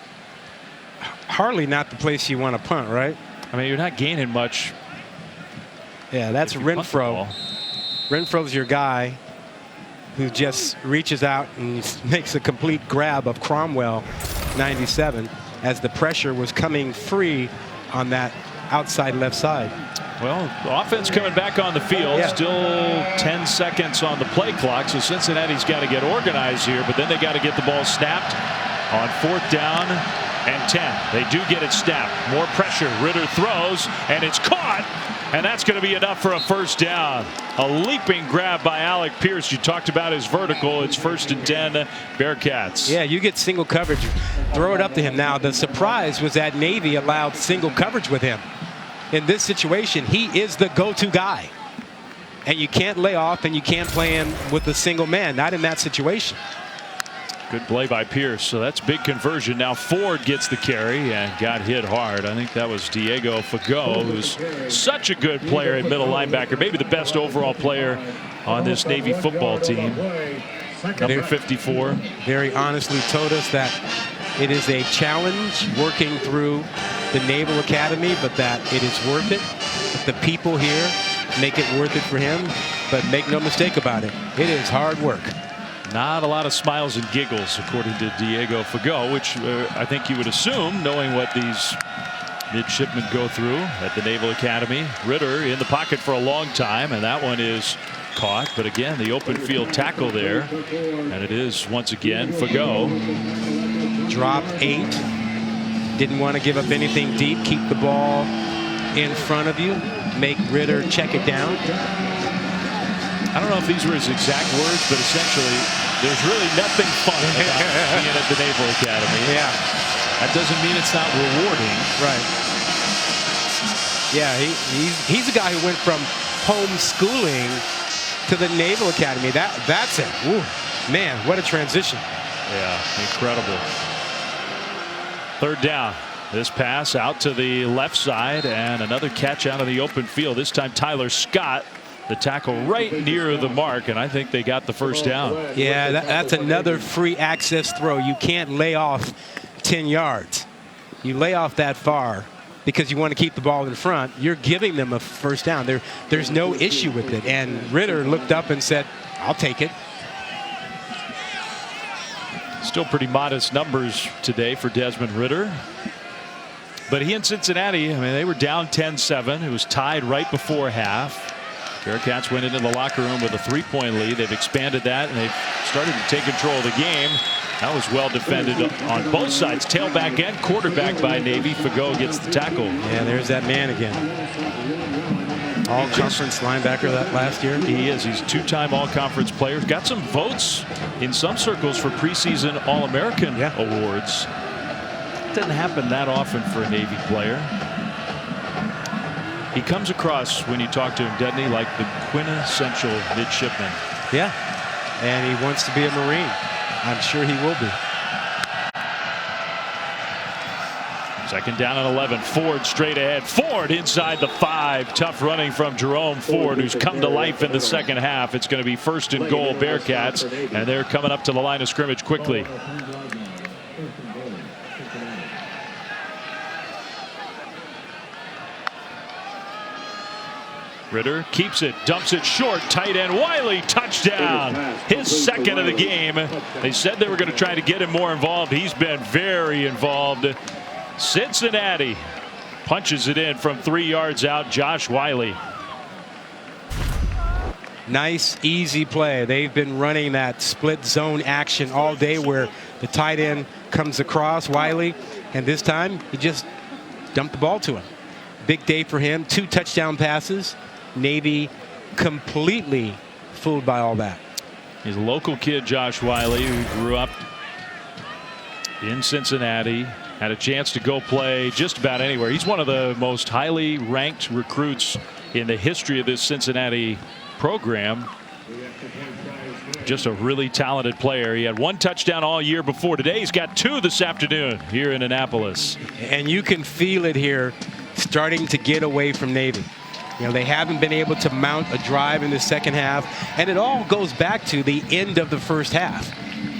Hardly not the place you want to punt, right? I mean, you're not gaining much. Yeah, that's Renfro. Renfro's your guy who just reaches out and makes a complete grab of Cromwell, 97, as the pressure was coming free on that outside left side. Well, offense coming back on the field. Still 10 seconds on the play clock, so Cincinnati's got to get organized here, but then they got to get the ball snapped on 4th down and 10. They do get it snapped. More pressure. Ritter throws, and it's caught, and that's going to be enough for a 1st down. A leaping grab by Alec Pierce. You talked about his vertical. It's 1st and 10, Bearcats. Yeah, you get single coverage. Throw it up to him. Now, the surprise was that Navy allowed single coverage with him. In this situation, he is the go-to guy. And you can't lay off, and you can't play him with a single man. Not in that situation. Good play by Pierce. So that's big conversion. Now Ford gets the carry and got hit hard. I think that was Diego Fagot, who's such a good player at middle linebacker. Maybe the best overall player on this Navy football team. Number 54. Very honestly told us that it is a challenge working through the Naval Academy, but that it is worth it. The people here make it worth it for him, but make no mistake about it. It is hard work. Not a lot of smiles and giggles, according to Diego Fagot, which I think you would assume, knowing what these midshipmen go through at the Naval Academy. Ritter in the pocket for a long time, and that one is caught. But again, the open field tackle there, and it is once again Fagot. Drop 8. Didn't want to give up anything deep. Keep the ball in front of you. Make Ritter check it down. I don't know if these were his exact words, but essentially, there's really nothing fun about being at the Naval Academy. Yeah. That doesn't mean it's not rewarding. Right. Yeah, he's a guy who went from homeschooling to the Naval Academy. That's it. Ooh, man, what a transition. Yeah, incredible. Third down. This pass out to the left side and another catch out of the open field. This time Tyler Scott, the tackle right near the mark, and I think they got the first down. Yeah, that's another free access throw. You can't lay off 10 yards. You lay off that far because you want to keep the ball in front. You're giving them a first down. There's no issue with it. And Ritter looked up and said, I'll take it. Still pretty modest numbers today for Desmond Ritter. But he and Cincinnati, I mean, they were down 10-7. It was tied right before half. Bearcats went into the locker room with a 3-point lead. They've expanded that, and they've started to take control of the game. That was well defended on both sides. Tailback and quarterback by Navy. Fagot gets the tackle. Yeah, there's that man again. All-conference linebacker that last year. He is. He's two-time all-conference player. Got some votes in some circles for preseason All-American awards. Doesn't happen that often for a Navy player. He comes across, when you talk to him, doesn't he, like the quintessential midshipman. Yeah, and he wants to be a Marine. I'm sure he will be. Second down and 11. Ford straight ahead. Ford inside the 5. Tough running from Jerome Ford, who's come to life in the second half. It's going to be first and goal Bearcats, and they're coming up to the line of scrimmage quickly. Ritter keeps it, dumps it short, tight end Wiley, touchdown. His second of the game. They said they were going to try to get him more involved. He's been very involved. Cincinnati punches it in from 3 yards out. Josh Wiley. Nice, easy play. They've been running that split zone action all day where the tight end comes across Wiley, and this time he just dumped the ball to him. Big day for him. 2 touchdown passes. Navy completely fooled by all that. He's a local kid, Josh Wiley, who grew up in Cincinnati, had a chance to go play just about anywhere. He's one of the most highly ranked recruits in the history of this Cincinnati program. Just a really talented player. He had 1 touchdown all year before. Today he's got 2 this afternoon here in Annapolis. And you can feel it here starting to get away from Navy. You know, they haven't been able to mount a drive in the second half, and it all goes back to the end of the first half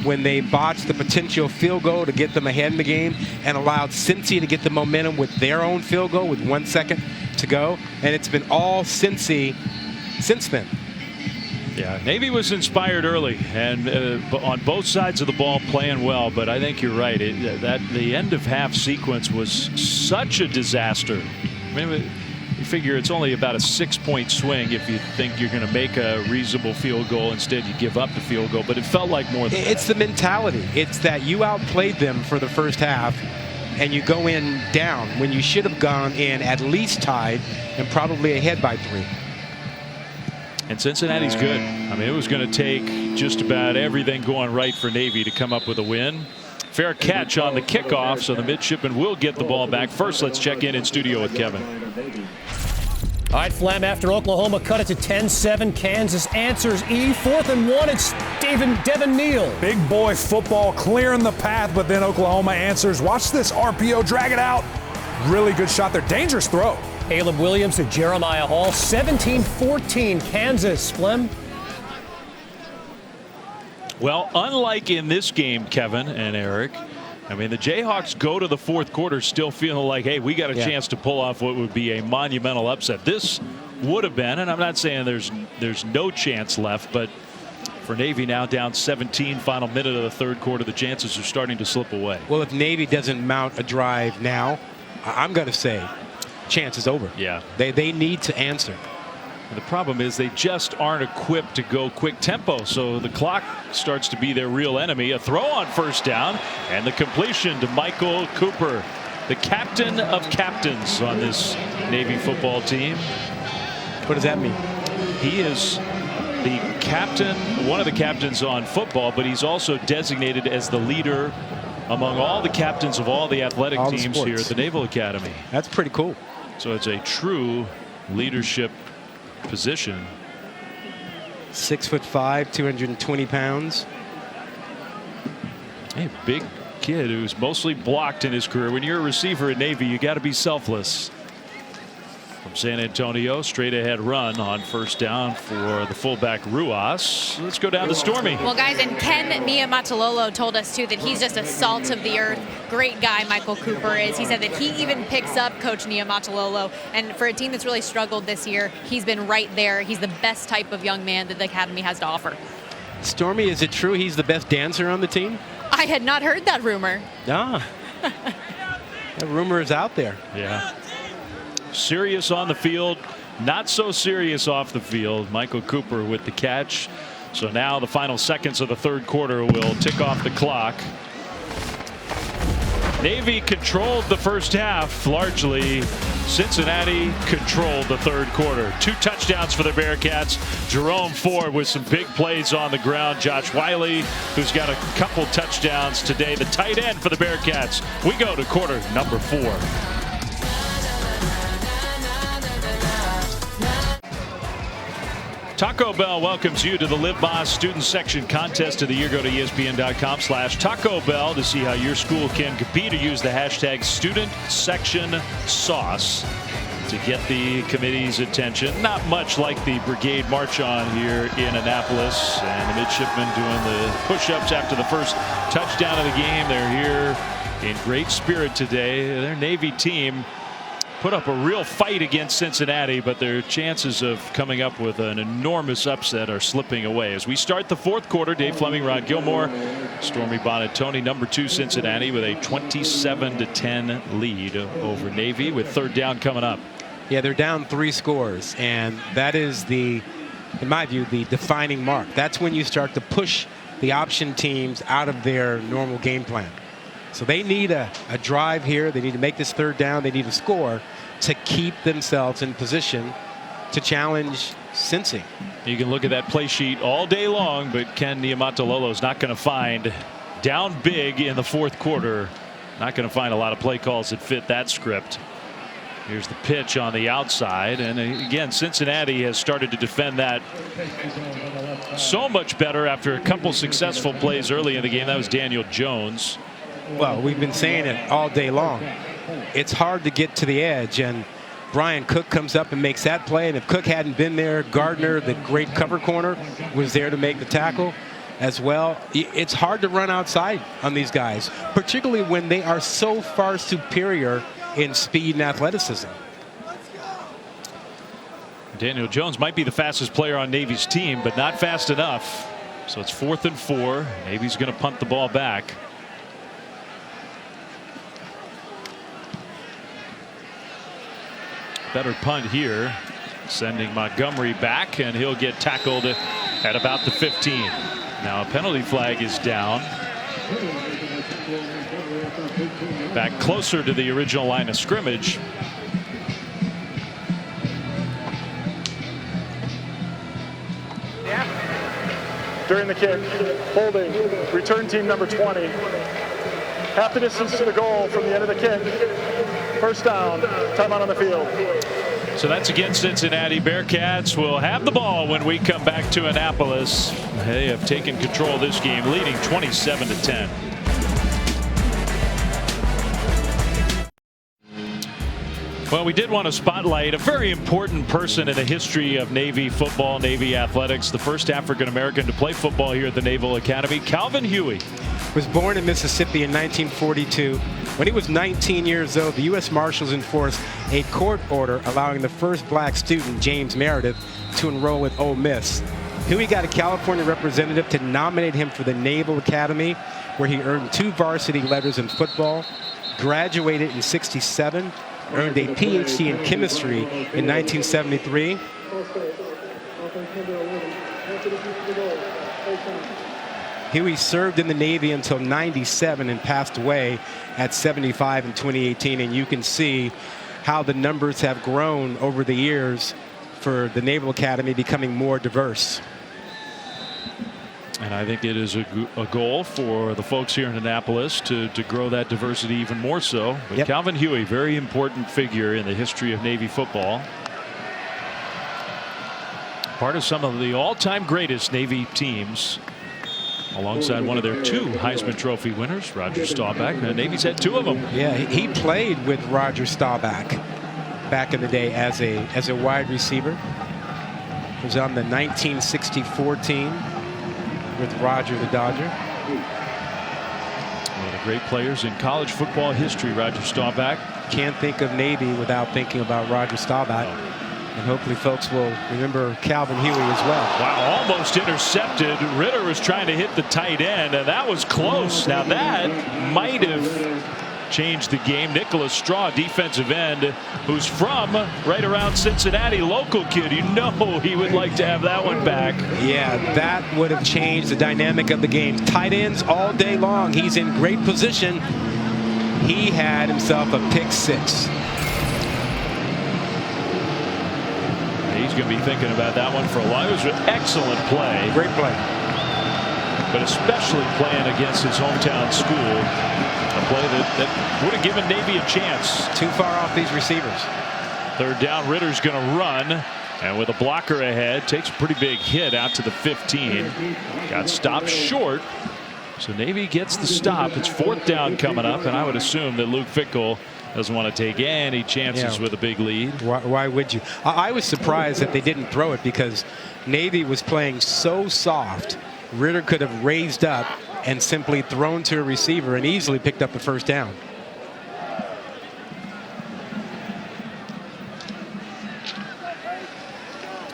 when they botched the potential field goal to get them ahead in the game and allowed Cincy to get the momentum with their own field goal with 1 second to go. And it's been all Cincy since then. Yeah, Navy was inspired early and on both sides of the ball playing well, but I think you're right. The end of half sequence was such a disaster. I mean, you figure it's only about a 6-point swing if you think you're going to make a reasonable field goal. Instead, you give up the field goal, but it felt like more than it's that. The mentality. It's that you outplayed them for the first half and you go in down when you should have gone in at least tied and probably ahead by 3. And Cincinnati's good. I mean, it was going to take just about everything going right for Navy to come up with a win. Fair catch on the kickoff, so the Midshipmen will get the ball back. First, let's check in studio with Kevin. All right, Flem, after Oklahoma cut it to 10-7, Kansas answers E. 4th and 1, it's Devin Neal. Big boy football clearing the path, but then Oklahoma answers. Watch this RPO, drag it out. Really good shot there. Dangerous throw. Caleb Williams to Jeremiah Hall. 17-14, Kansas. Flem. Well, unlike in this game, Kevin and Eric, I mean, the Jayhawks go to the fourth quarter still feeling like, hey, we got a chance to pull off what would be a monumental upset. This would have been, and I'm not saying there's no chance left, but for Navy now down 17, final minute of the third quarter, the chances are starting to slip away. Well, if Navy doesn't mount a drive now, I'm going to say chance is over. Yeah. They need to answer. And the problem is they just aren't equipped to go quick tempo, so the clock starts to be their real enemy. A throw on first down and the completion to Michael Cooper, the captain of captains on this Navy football team. What does that mean? He is the captain, one of the captains on football, but he's also designated as the leader among all the captains of all the athletic All the teams sports. here at the Naval Academy. That's pretty cool. So it's a true leadership position. 6'5", 220 pounds. A big kid who's mostly blocked in his career. When you're a receiver at Navy, you got to be selfless. From San Antonio, straight ahead run on first down for the fullback Ruas. Let's go down to Stormy. Well, guys, and Ken Niumatalolo told us too that he's just a salt of the earth. Great guy Michael Cooper is. He said that he even picks up Coach Niumatalolo, and for a team that's really struggled this year, he's been right there. He's the best type of young man that the academy has to offer. Stormy, is it true he's the best dancer on the team? I had not heard that rumor. Ah, that rumor is out there. Yeah. Serious on the field, not so serious off the field. Michael Cooper with the catch. So now the final seconds of the third quarter will tick off the clock. Navy controlled the first half largely. Cincinnati controlled the third quarter. 2 touchdowns for the Bearcats. Jerome Ford with some big plays on the ground. Josh Wiley, who's got a couple touchdowns today. The tight end for the Bearcats. We go to quarter number 4. Taco Bell welcomes you to the Live Boss Student Section Contest of the Year. Go to ESPN.com/Taco Bell to see how your school can compete, or use the hashtag Student Section Sauce to get the committee's attention. Not much like the Brigade March on here in Annapolis, and the Midshipmen doing the push-ups after the first touchdown of the game. They're here in great spirit today. Their Navy team put up a real fight against Cincinnati, but their chances of coming up with an enormous upset are slipping away. As we start the fourth quarter, Dave Fleming, Rod Gilmore, Stormy Bonatoni, number 2 Cincinnati with a 27-10 lead over Navy, with third down coming up. Yeah, they're down 3 scores, and that is in my view, the defining mark. That's when you start to push the option teams out of their normal game plan. So they need a drive here. They need to make this third down. They need a score to keep themselves in position to challenge Cincy. You can look at that play sheet all day long, but Ken Niumatalolo is not going to find, down big in the fourth quarter, not going to find a lot of play calls that fit that script. Here's the pitch on the outside, and again, Cincinnati has started to defend that so much better after a couple successful plays early in the game. That was Daniel Jones. Well, we've been saying it all day long. It's hard to get to the edge, and Brian Cook comes up and makes that play. And if Cook hadn't been there, Gardner, the great cover corner, was there to make the tackle as well. It's hard to run outside on these guys, particularly when they are so far superior in speed and athleticism. Daniel Jones might be the fastest player on Navy's team, but not fast enough. So it's 4th and 4. Navy's going to punt the ball back. Better punt here, sending Montgomery back, and he'll get tackled at about the 15. Now a penalty flag is down. Back closer to the original line of scrimmage. During the kick, holding, return team number 20. Half the distance to the goal from the end of the kick. First down, timeout on the field. So that's against Cincinnati. Bearcats will have the ball when we come back to Annapolis. They have taken control of this game, leading 27-10. Well, we did want to spotlight a very important person in the history of Navy football, Navy athletics. The first African-American to play football here at the Naval Academy, Calvin Huey. Was born in Mississippi in 1942. When he was 19 years old, the U.S. Marshals enforced a court order allowing the first black student, James Meredith, to enroll at Ole Miss. Huey got a California representative to nominate him for the Naval Academy, where he earned 2 varsity letters in football, graduated in '67, earned a PhD in chemistry in 1973. Huey served in the Navy until '97 and passed away at 75 in 2018. And you can see how the numbers have grown over the years for the Naval Academy, becoming more diverse. And I think it is a goal for the folks here in Annapolis to grow that diversity even more so. But Calvin Huey, very important figure in the history of Navy football. Part of some of the all-time greatest Navy teams, alongside one of their 2 Heisman Trophy winners, Roger Staubach. Navy's had 2 of them. Yeah, he played with Roger Staubach back in the day as a wide receiver. He was on the 1964 team with Roger the Dodger. One of the great players in college football history, Roger Staubach. Can't think of Navy without thinking about Roger Staubach. And hopefully folks will remember Calvin Huey as well. Wow, almost intercepted. Ritter was trying to hit the tight end, and that was close. Now that might have changed the game. Nicholas Straw, defensive end, who's from right around Cincinnati, local kid. You know he would like to have that one back. Yeah, that would have changed the dynamic of the game. Tight ends all day long. He's in great position. He had himself a pick 6. He's going to be thinking about that one for a while. It was an excellent play. Great play. But especially playing against his hometown school. A play that would have given Navy a chance. Too far off these receivers. 3rd down, Ritter's going to run. And with a blocker ahead, takes a pretty big hit out to the 15. Got stopped short. So Navy gets the stop. It's 4th down coming up. And I would assume that Luke Fickell doesn't want to take any chances with a big lead. Why would you? I was surprised that they didn't throw it because Navy was playing so soft. Ritter could have raised up and simply thrown to a receiver and easily picked up the 1st down.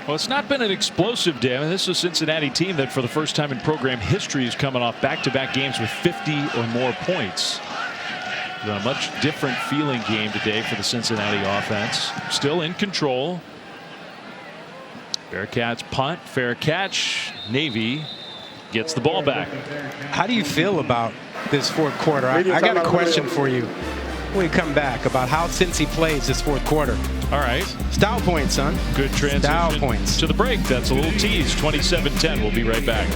Well, it's not been an explosive day. I mean, this is a Cincinnati team that for the first time in program history is coming off back-to-back games with 50 or more points. A much different feeling game today for the Cincinnati offense. Still in control. Bearcats punt, fair catch. Navy gets the ball back. How do you feel about this 4th quarter? I got a question for you when we come back about how Cincy plays this 4th quarter. All right. Style points, son. Good transition Style points. To the break. That's a little tease. 27-10. We'll be right back.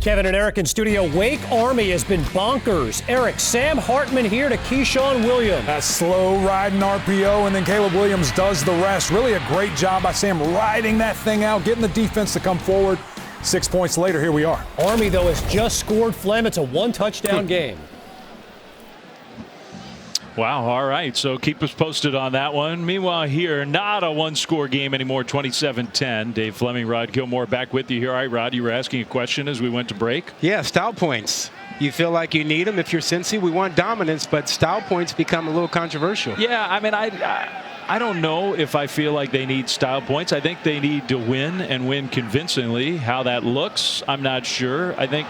Kevin and Eric in studio. Wake Army has been bonkers. Eric, Sam Hartman here to Keyshawn Williams. That slow riding RPO, and then Caleb Williams does the rest. Really a great job by Sam riding that thing out, getting the defense to come forward. 6 points later, here we are. Army, though, has just scored. Flem, it's a 1-touchdown game. Wow. All right. So keep us posted on that one. Meanwhile, here, not a 1-score game anymore. 27-10. Dave Fleming, Rod Gilmore back with you here. All right, Rod, you were asking a question as we went to break. Yeah, style points. You feel like you need them. If you're Cincy, we want dominance, but style points become a little controversial. Yeah, I mean, I don't know if I feel like they need style points. I think they need to win and win convincingly. How that looks, I'm not sure. I think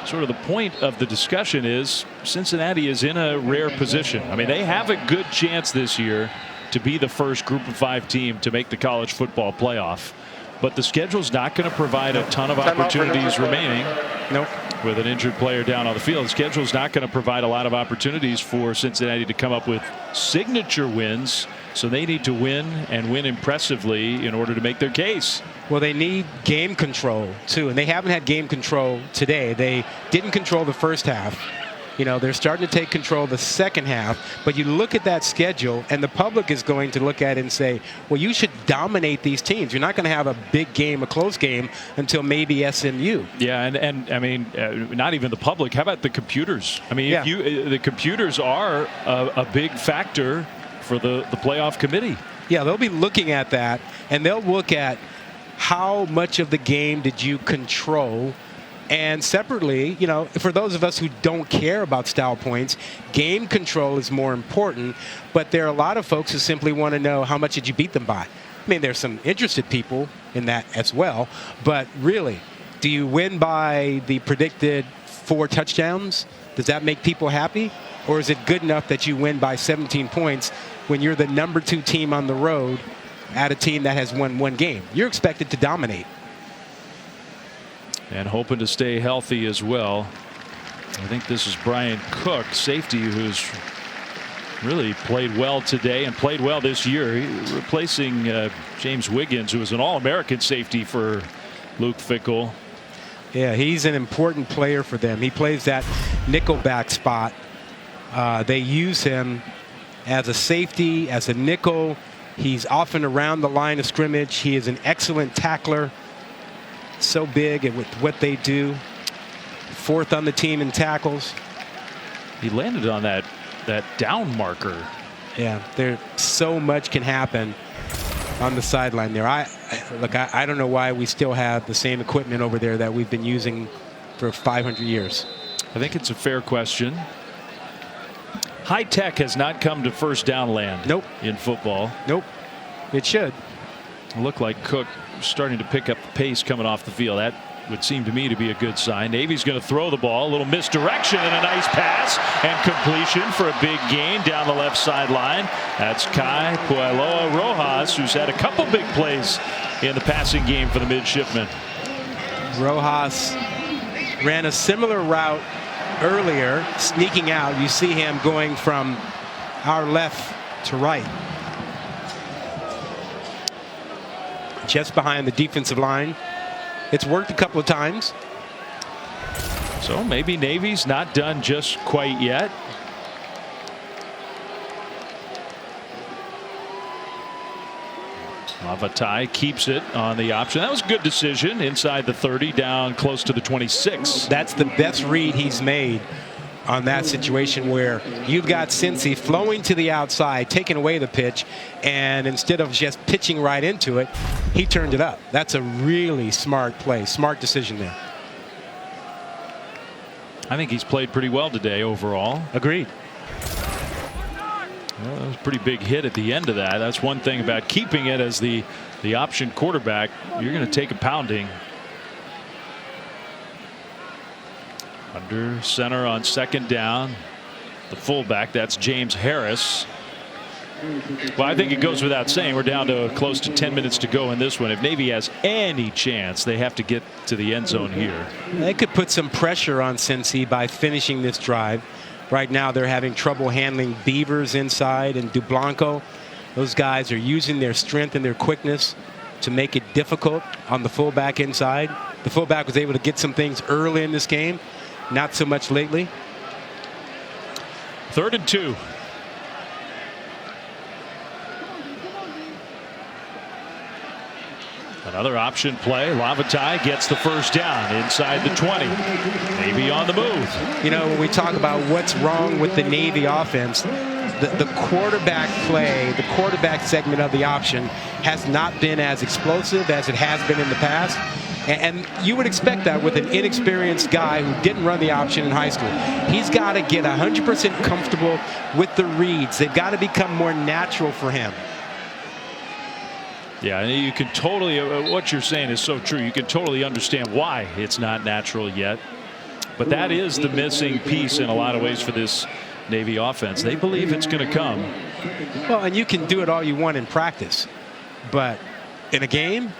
sort of the point of the discussion is Cincinnati is in a rare position. I mean, they have a good chance this year to be the first Group of 5 team to make the college football playoff. But the schedule's not going to provide a ton of opportunities remaining. Nope. With an injured player down on the field, the schedule's not going to provide a lot of opportunities for Cincinnati to come up with signature wins. So they need to win and win impressively in order to make their case. Well, they need game control, too, and they haven't had game control today. They didn't control the first half. You know, they're starting to take control of the second half, but you look at that schedule, and the public is going to look at it and say, well, you should dominate these teams. You're not going to have a big game, a close game, until maybe SMU. Yeah, and I mean, not even the public. How about the computers? I mean, if the computers are a big factor for the playoff committee. Yeah, they'll be looking at that, and they'll look at how much of the game did you control. And separately, you know, for those of us who don't care about style points, game control is more important. But there are a lot of folks who simply want to know how much did you beat them by. I mean, there's some interested people in that as well. But really, do you win by the predicted 4 touchdowns? Does that make people happy? Or is it good enough that you win by 17 points when you're the number 2 team on the road at a team that has won 1 game? You're expected to dominate. And hoping to stay healthy as well. I think this is Brian Cook, safety, who's really played well today and played well this year. Replacing James Wiggins, who was an All-American safety for Luke Fickell. Yeah, he's an important player for them. He plays that nickelback spot. They use him as a safety, as a nickel. He's often around the line of scrimmage. He is an excellent tackler. So big at what they do. 4th on the team in tackles. He landed on that down marker. Yeah, there so much can happen on the sideline there. I don't know why we still have the same equipment over there that we've been using for 500 years. I think it's a fair question. High tech has not come to first down land. Nope. In football. Nope. It should. It looked like Cook starting to pick up the pace coming off the field. That would seem to me to be a good sign. Navy's going to throw the ball. A little misdirection and a nice pass and completion for a big gain down the left sideline. That's Kai Pueloa Rojas, who's had a couple big plays in the passing game for the Midshipmen. Rojas ran a similar route earlier, sneaking out. You see him going from our left to right, just behind the defensive line. It's worked a couple of times. So maybe Navy's not done just quite yet. Lavatai keeps it on the option. That was a good decision inside the 30, down close to the 26. That's the best read he's made on that situation, where you've got Cincy flowing to the outside, taking away the pitch, and instead of just pitching right into it, he turned it up. That's a really smart play, smart decision there. I think he's played pretty well today overall. Agreed. Well, that was a pretty big hit at the end of that. That's one thing about keeping it as the option quarterback. You're going to take a pounding. Under center on 2nd down. The fullback, that's James Harris. Well, I think it goes without saying we're down to close to 10 minutes to go in this one. If Navy has any chance, they have to get to the end zone here. They could put some pressure on Cincy by finishing this drive. Right now they're having trouble handling Beavers inside and Dublanco. Those guys are using their strength and their quickness to make it difficult on the fullback inside. The fullback was able to get some things early in this game, not so much lately. 3rd and 2. Another option play. Lavatai gets the first down inside the 20. Navy on the move. You know, when we talk about what's wrong with the Navy offense, the quarterback play, the quarterback segment of the option has not been as explosive as it has been in the past. And you would expect that with an inexperienced guy who didn't run the option in high school. He's got to get 100% comfortable with the reads. They've got to become more natural for him. Yeah, and you can totally, what you're saying is so true. You can totally understand why it's not natural yet. But that is the missing piece in a lot of ways for this Navy offense. They believe it's going to come. Well, and you can do it all you want in practice. But in a game,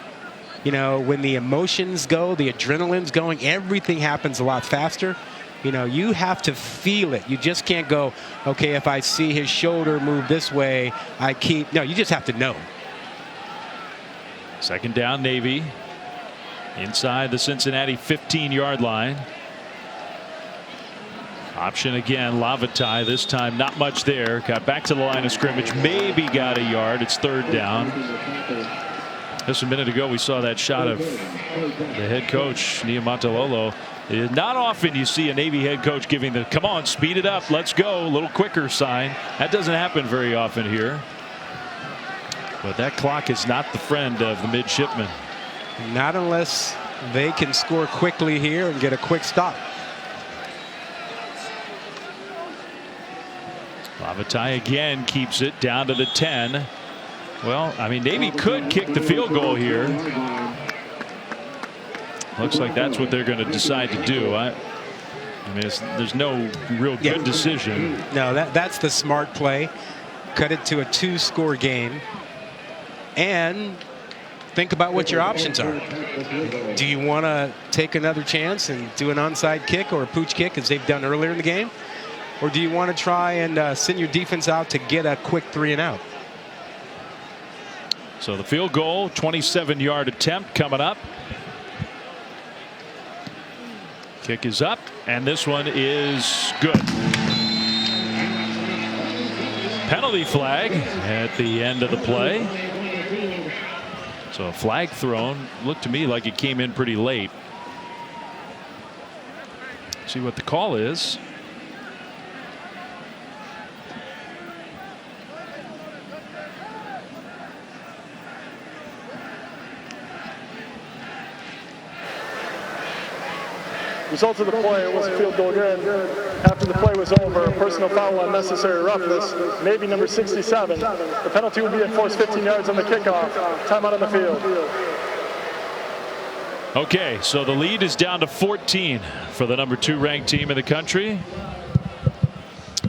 you know, when the emotions go, the adrenaline's going, everything happens a lot faster. You know, you have to feel it. You just can't go, okay, if I see his shoulder move this way, I keep. No, you just have to know. 2nd down, Navy. Inside the Cincinnati 15-yard line. Option again, Lavatai. This time not much there. Got back to the line of scrimmage. Maybe got a yard. It's 3rd down. Just a minute ago we saw that shot of the head coach, Niumatalolo. Not often you see a Navy head coach giving the come on, speed it up, let's go, a little quicker sign. That doesn't happen very often here. But that clock is not the friend of the Midshipmen. Not unless they can score quickly here and get a quick stop. Lavatai again keeps it down to the 10. Well, I mean, Navy could kick the field goal here. Looks like that's what they're going to decide to do. I mean, there's no real good decision. No, that's the smart play. Cut it to a 2-score game. And think about what your options are. Do you want to take another chance and do an onside kick or a pooch kick as they've done earlier in the game? Or do you want to try and send your defense out to get a quick 3 and out? So the field goal, 27-yard attempt coming up. Kick is up, and this one is good. Penalty flag at the end of the play. So a flag thrown. Looked to me like it came in pretty late. See what the call is. Result of the play was a field goal again. After the play was over, personal foul on unnecessary roughness, maybe number 67. The penalty will be enforced 15 yards on the kickoff. Timeout on the field. Okay, so the lead is down to 14 for the number 2 ranked team in the country.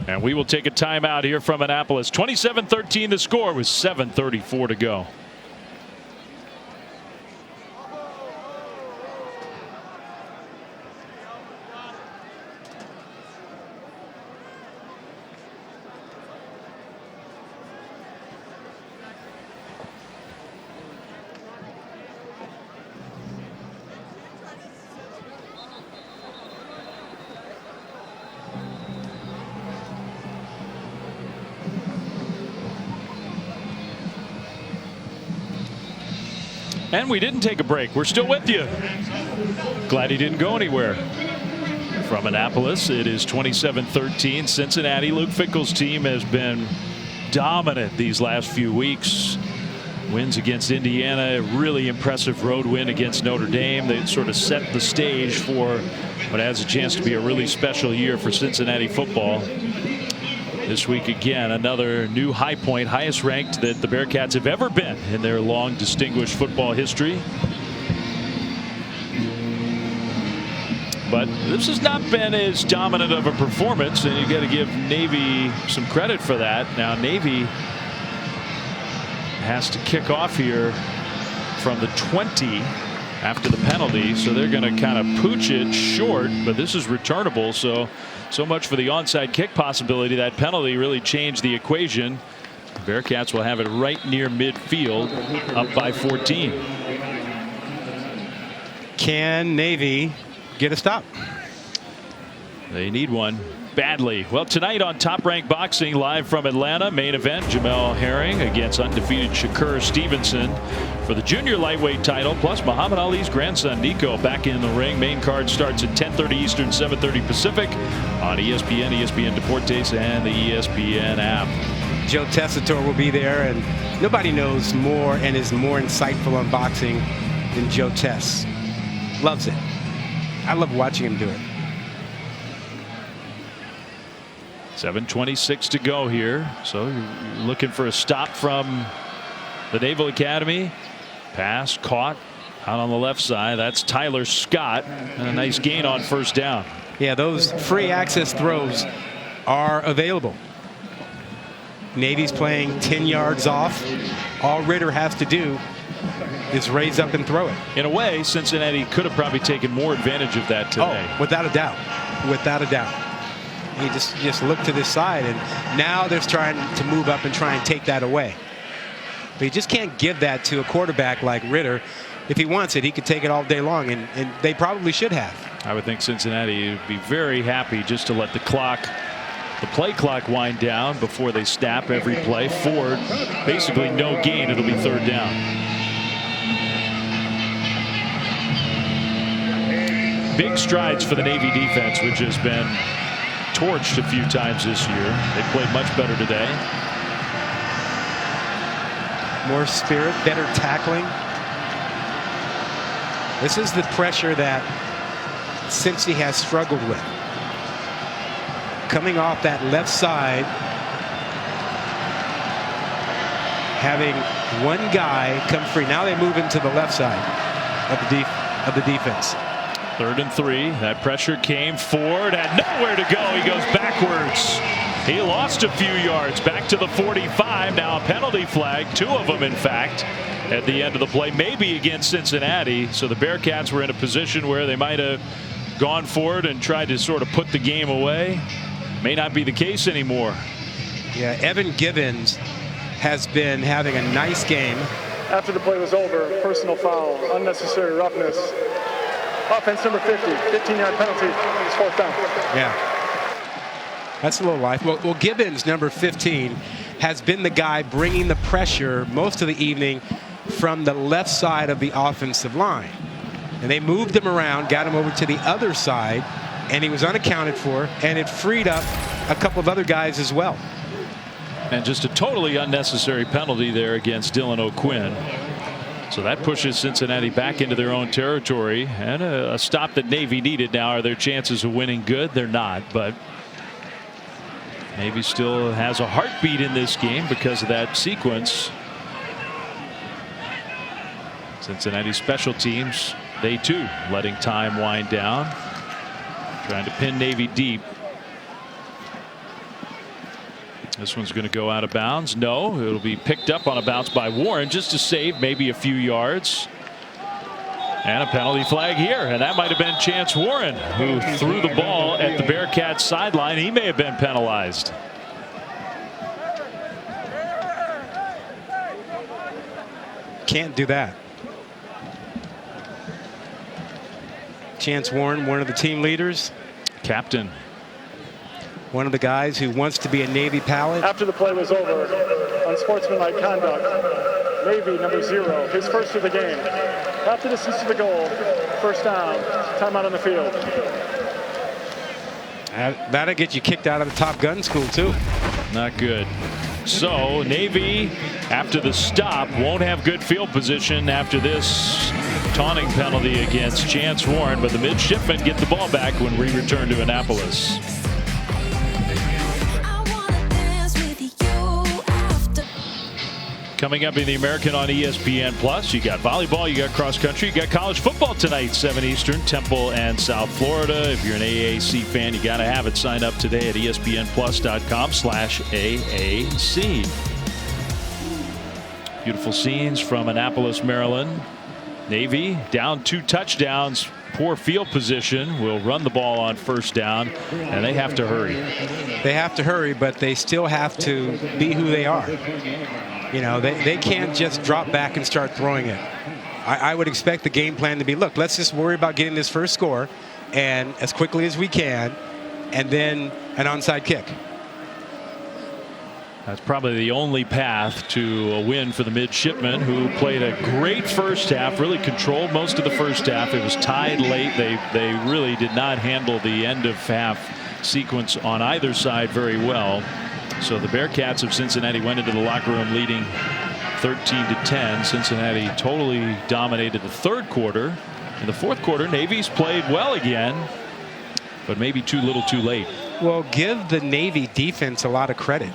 And we will take a timeout here from Annapolis. 27-13 the score with 7:34 to go. And we didn't take a break. We're still with you. Glad he didn't go anywhere. From Annapolis, it is 27-13. Cincinnati. Luke Fickell's team has been dominant these last few weeks. Wins against Indiana, a really impressive road win against Notre Dame. They sort of set the stage for what has a chance to be a really special year for Cincinnati football. This week again, another new high point, highest ranked that the Bearcats have ever been in their long distinguished football history. But this has not been as dominant of a performance, and you got to give Navy some credit for that. Now Navy has to kick off here from the 20 after the penalty, so they're going to kind of pooch it short, but this is returnable. So much for the onside kick possibility. That penalty really changed the equation. The Bearcats will have it right near midfield, up by 14. Can Navy get a stop? They need one badly. Well, tonight on Top Rank Boxing, live from Atlanta, main event, Jamel Herring against undefeated Shakur Stevenson for the junior lightweight title, plus Muhammad Ali's grandson Nico back in the ring. Main card starts at 10:30 Eastern, 7:30 Pacific on ESPN, ESPN Deportes, and the ESPN app. Joe Tessitore will be there, and nobody knows more and is more insightful on boxing than Joe Tess. Loves it. I love watching him do it. 7:26 to go here. So you're looking for a stop from the Naval Academy. Pass caught out on the left side. That's Tyler Scott. And a nice gain on first down. Yeah, those free access throws are available. Navy's playing 10 yards off. All Ritter has to do is raise up and throw it. In a way, Cincinnati could have probably taken more advantage of that today. Oh, without a doubt. Without a doubt. He just looked to this side, and now they're trying to move up and try and take that away. But you just can't give that to a quarterback like Ritter. If he wants it, he could take it all day long, and they probably should have. I would think Cincinnati would be very happy just to let the play clock wind down before they snap every play. Ford, basically no gain. It'll be third down. Big strides for the Navy defense, which has been torched a few times this year. They played much better today. More spirit, better tackling. This is the pressure that Cincy has struggled with. Coming off that left side, having one guy come free. Now they move into the left side of the defense. 3rd and 3. That pressure came. Ford had nowhere to go. He goes backwards. He lost a few yards back to the 45. Now a penalty flag, 2 of them in fact, at the end of the play, maybe against Cincinnati. So the Bearcats were in a position where they might have gone for it and tried to sort of put the game away. may not be the case anymore. Yeah, Evan Gibbons has been having a nice game. After the play was over, personal foul, unnecessary roughness. Offense number 50, 15-yard penalty. It's 4th down. Yeah. That's a little life. Well, Gibbons, number 15, has been the guy bringing the pressure most of the evening from the left side of the offensive line. And they moved him around, got him over to the other side, and he was unaccounted for, and it freed up a couple of other guys as well. And just a totally unnecessary penalty there against Dylan O'Quinn. So that pushes Cincinnati back into their own territory, and a stop that Navy needed. Now, are their chances of winning good? They're not, but Navy still has a heartbeat in this game because of that sequence. Cincinnati special teams, they too letting time wind down, trying to pin Navy deep. This one's going to go out of bounds. No, it'll be picked up on a bounce by Warren just to save maybe a few yards. And a penalty flag here, and that might have been Chance Warren, who threw the ball at the Bearcats sideline. He may have been penalized. Can't do that. Chance Warren, one of the team leaders. Captain. One of the guys who wants to be a Navy pilot. After the play was over, unsportsmanlike conduct, Navy number 0, his first of the game. After the distance to the goal, 1st down, timeout on the field. That'll get you kicked out of the Top Gun school too. Not good. So Navy, after the stop, won't have good field position after this taunting penalty against Chance Warren, but the Midshipmen get the ball back when we return to Annapolis. Coming up in the American on ESPN Plus, you got volleyball, you got cross country, you got college football tonight, 7 Eastern, Temple and South Florida. If you're an AAC fan, you got to have it. Sign up today at espnplus.com/AAC. Beautiful scenes from Annapolis, Maryland. Navy down 2 touchdowns, poor field position, will run the ball on 1st down, and they have to hurry. They have to hurry, but they still have to be who they are. You know, they can't just drop back and start throwing it. I would expect the game plan to be, look, let's just worry about getting this first score and as quickly as we can, and then an onside kick. That's probably the only path to a win for the Midshipmen, who played a great first half, really controlled most of the first half. It was tied late. They really did not handle the end of half sequence on either side very well. So the Bearcats of Cincinnati went into the locker room leading 13-10. Cincinnati totally dominated the 3rd quarter. In the 4th quarter, Navy's played well again, but maybe too little too late. Well, give the Navy defense a lot of credit.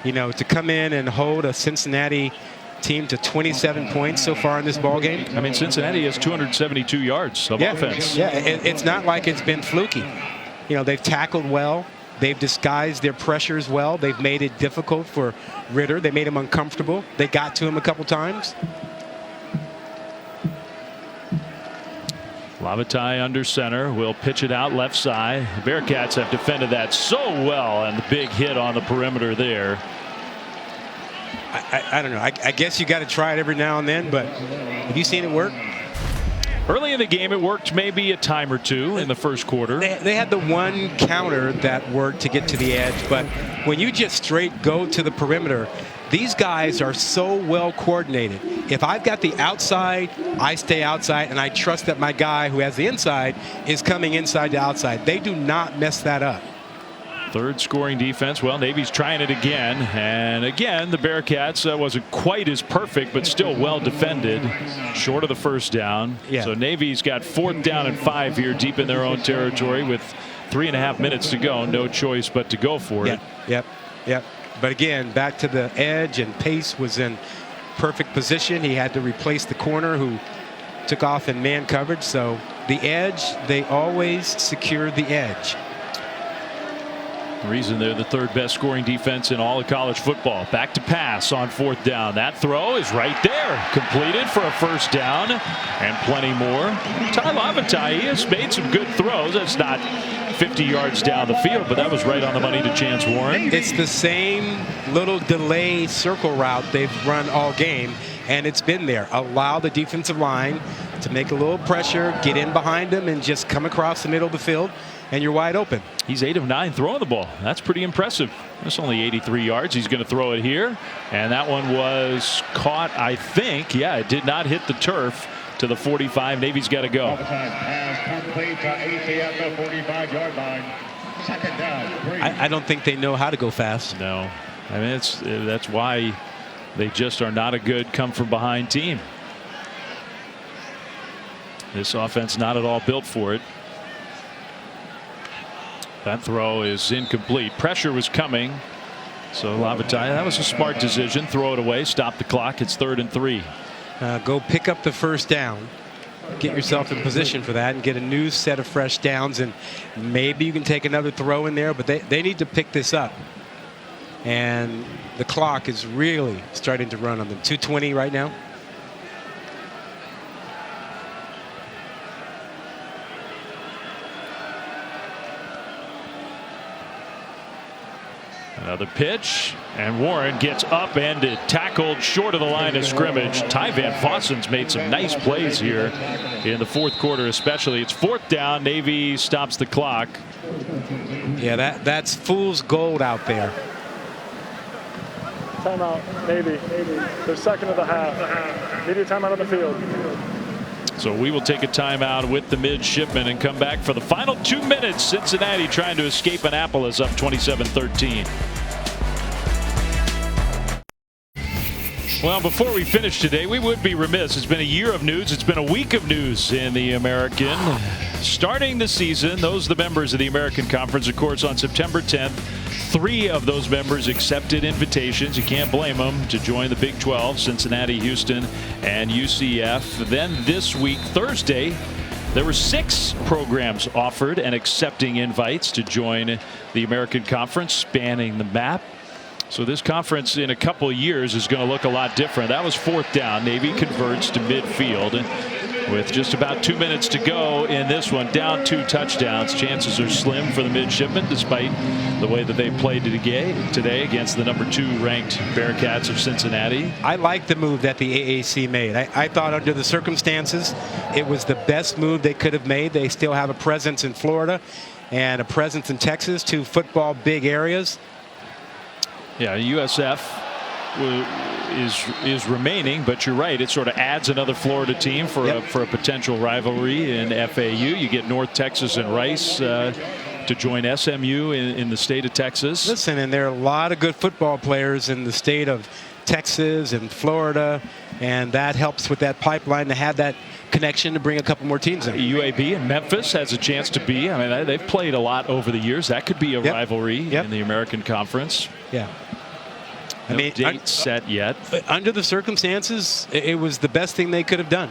You know, to come in and hold a Cincinnati team to 27 points so far in this ball game. I mean, Cincinnati has 272 yards of offense. Yeah, it's not like it's been fluky. You know, they've tackled well. They've disguised their pressures well. They've made it difficult for Ritter. They made him uncomfortable. They got to him a couple times. Lavatai under center will pitch it out left side. The Bearcats have defended that so well, and the big hit on the perimeter there. I don't know. I guess you got to try it every now and then, but have you seen it work? Early in the game, it worked maybe a time or two in the 1st quarter. They had the one counter that worked to get to the edge, but when you just straight go to the perimeter, these guys are so well coordinated. If I've got the outside, I stay outside, and I trust that my guy who has the inside is coming inside to outside. They do not mess that up. 3rd scoring defense. Well, Navy's trying it again, and again the Bearcats wasn't quite as perfect, but still well defended, short of the 1st down. Yeah. So Navy's got 4th down and 5 here, deep in their own territory with 3.5 minutes to go. No choice but to go for it. Yep. But again, back to the edge, and Pace was in perfect position. He had to replace the corner who took off in man coverage. So the edge, they always secure the edge. The reason they're the 3rd best scoring defense in all of college football. Back to pass on 4th down. That throw is right there. Completed for a 1st down and plenty more. Ty Lavatai, he has made some good throws. That's not 50 yards down the field, but that was right on the money to Chance Warren. It's the same little delay circle route they've run all game, and it's been there. Allow the defensive line to make a little pressure, get in behind them, and just come across the middle of the field, and you're wide open. He's 8 of 9 throwing the ball. That's pretty impressive. That's only 83 yards. He's going to throw it here, and that one was caught, I think. Yeah, it did not hit the turf to the 45. Navy's got to go. I don't think they know how to go fast. No, I mean that's why they just are not a good come from behind team. This offense not at all built for it. That throw is incomplete. Pressure was coming, so Lavatai, that was a smart decision. Throw it away, stop the clock. It's 3rd and 3. Go pick up the first down, get yourself in position for that, and get a new set of fresh downs, and maybe you can take another throw in there, but they need to pick this up. And the clock is really starting to run on them. 2:20 right now. Another pitch, and Warren gets upended, tackled short of the line of scrimmage. Ty Van Vossen's made some nice plays here in the 4th quarter, especially. It's 4th down. Navy stops the clock. Yeah, that's fool's gold out there. Timeout, Navy. They're second of the half. Immediate timeout on the field. So we will take a timeout with the Midshipmen and come back for the final 2 minutes. Cincinnati trying to escape Annapolis up 27-13. Well, before we finish today, we would be remiss. It's been a year of news. It's been a week of news in the American. Starting the season, those are the members of the American Conference, of course, on September 10th. 3 of those members accepted invitations. You can't blame them to join the Big 12, Cincinnati, Houston, and UCF. Then this week, Thursday, there were 6 programs offered and accepting invites to join the American Conference, spanning the map. So this conference in a couple of years is going to look a lot different. That was 4th down. Navy converts to midfield with just about 2 minutes to go in this one. Down 2 touchdowns. Chances are slim for the Midshipmen, despite the way that they played today against the number 2 ranked Bearcats of Cincinnati. I like the move that the AAC made. I thought under the circumstances it was the best move they could have made. They still have a presence in Florida and a presence in Texas, 2 football big areas. Yeah, USF is remaining, but you're right. It sort of adds another Florida team for a potential rivalry in FAU. You get North Texas and Rice to join SMU in the state of Texas. Listen, and there are a lot of good football players in the state of Texas and Florida, and that helps with that pipeline to have that connection to bring a couple more teams in. UAB and Memphis has a chance to be. I mean, they've played a lot over the years. That could be a rivalry in the American Conference. Yeah. No date set yet. Under the circumstances, it was the best thing they could have done.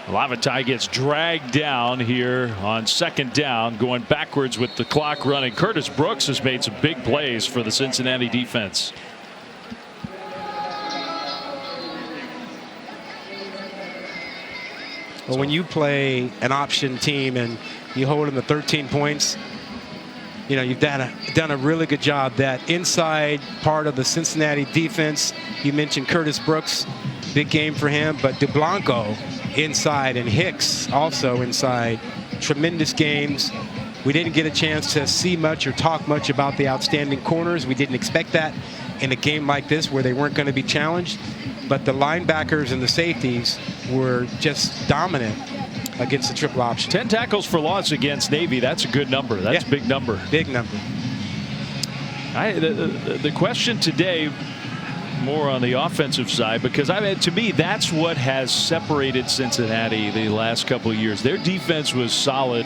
Lavatai gets dragged down here on 2nd down, going backwards with the clock running. Curtis Brooks has made some big plays for the Cincinnati defense. Well, when you play an option team and you hold them to 13 points, you know, you've done a really good job. That inside part of the Cincinnati defense, you mentioned Curtis Brooks, big game for him, but DeBlanco inside and Hicks also inside. Tremendous games. We didn't get a chance to see much or talk much about the outstanding corners. We didn't expect that in a game like this where they weren't going to be challenged. But the linebackers and the safeties were just dominant against the triple option. 10 tackles for loss against Navy. That's a good number. That's a big number. Big number. The question today, more on the offensive side, because I mean, to me, that's what has separated Cincinnati the last couple of years. Their defense was solid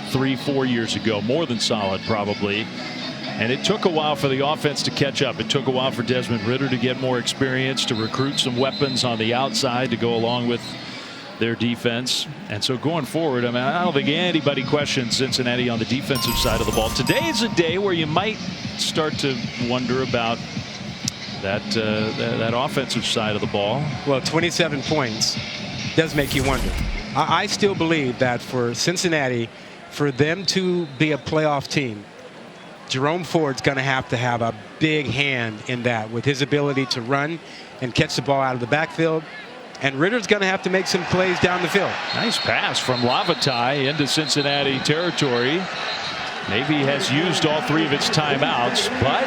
3-4 years ago, more than solid probably. And it took a while for the offense to catch up. It took a while for Desmond Ridder to get more experience, to recruit some weapons on the outside to go along with their defense. And so going forward, I mean, I don't think anybody questions Cincinnati on the defensive side of the ball. Today is a day where you might start to wonder about that offensive side of the ball. Well, 27 points does make you wonder. I still believe that for Cincinnati for them to be a playoff team, Jerome Ford's going to have a big hand in that with his ability to run and catch the ball out of the backfield. And Ritter's going to have to make some plays down the field. Nice pass from Lavatai into Cincinnati territory. Navy has used all 3 of its timeouts, but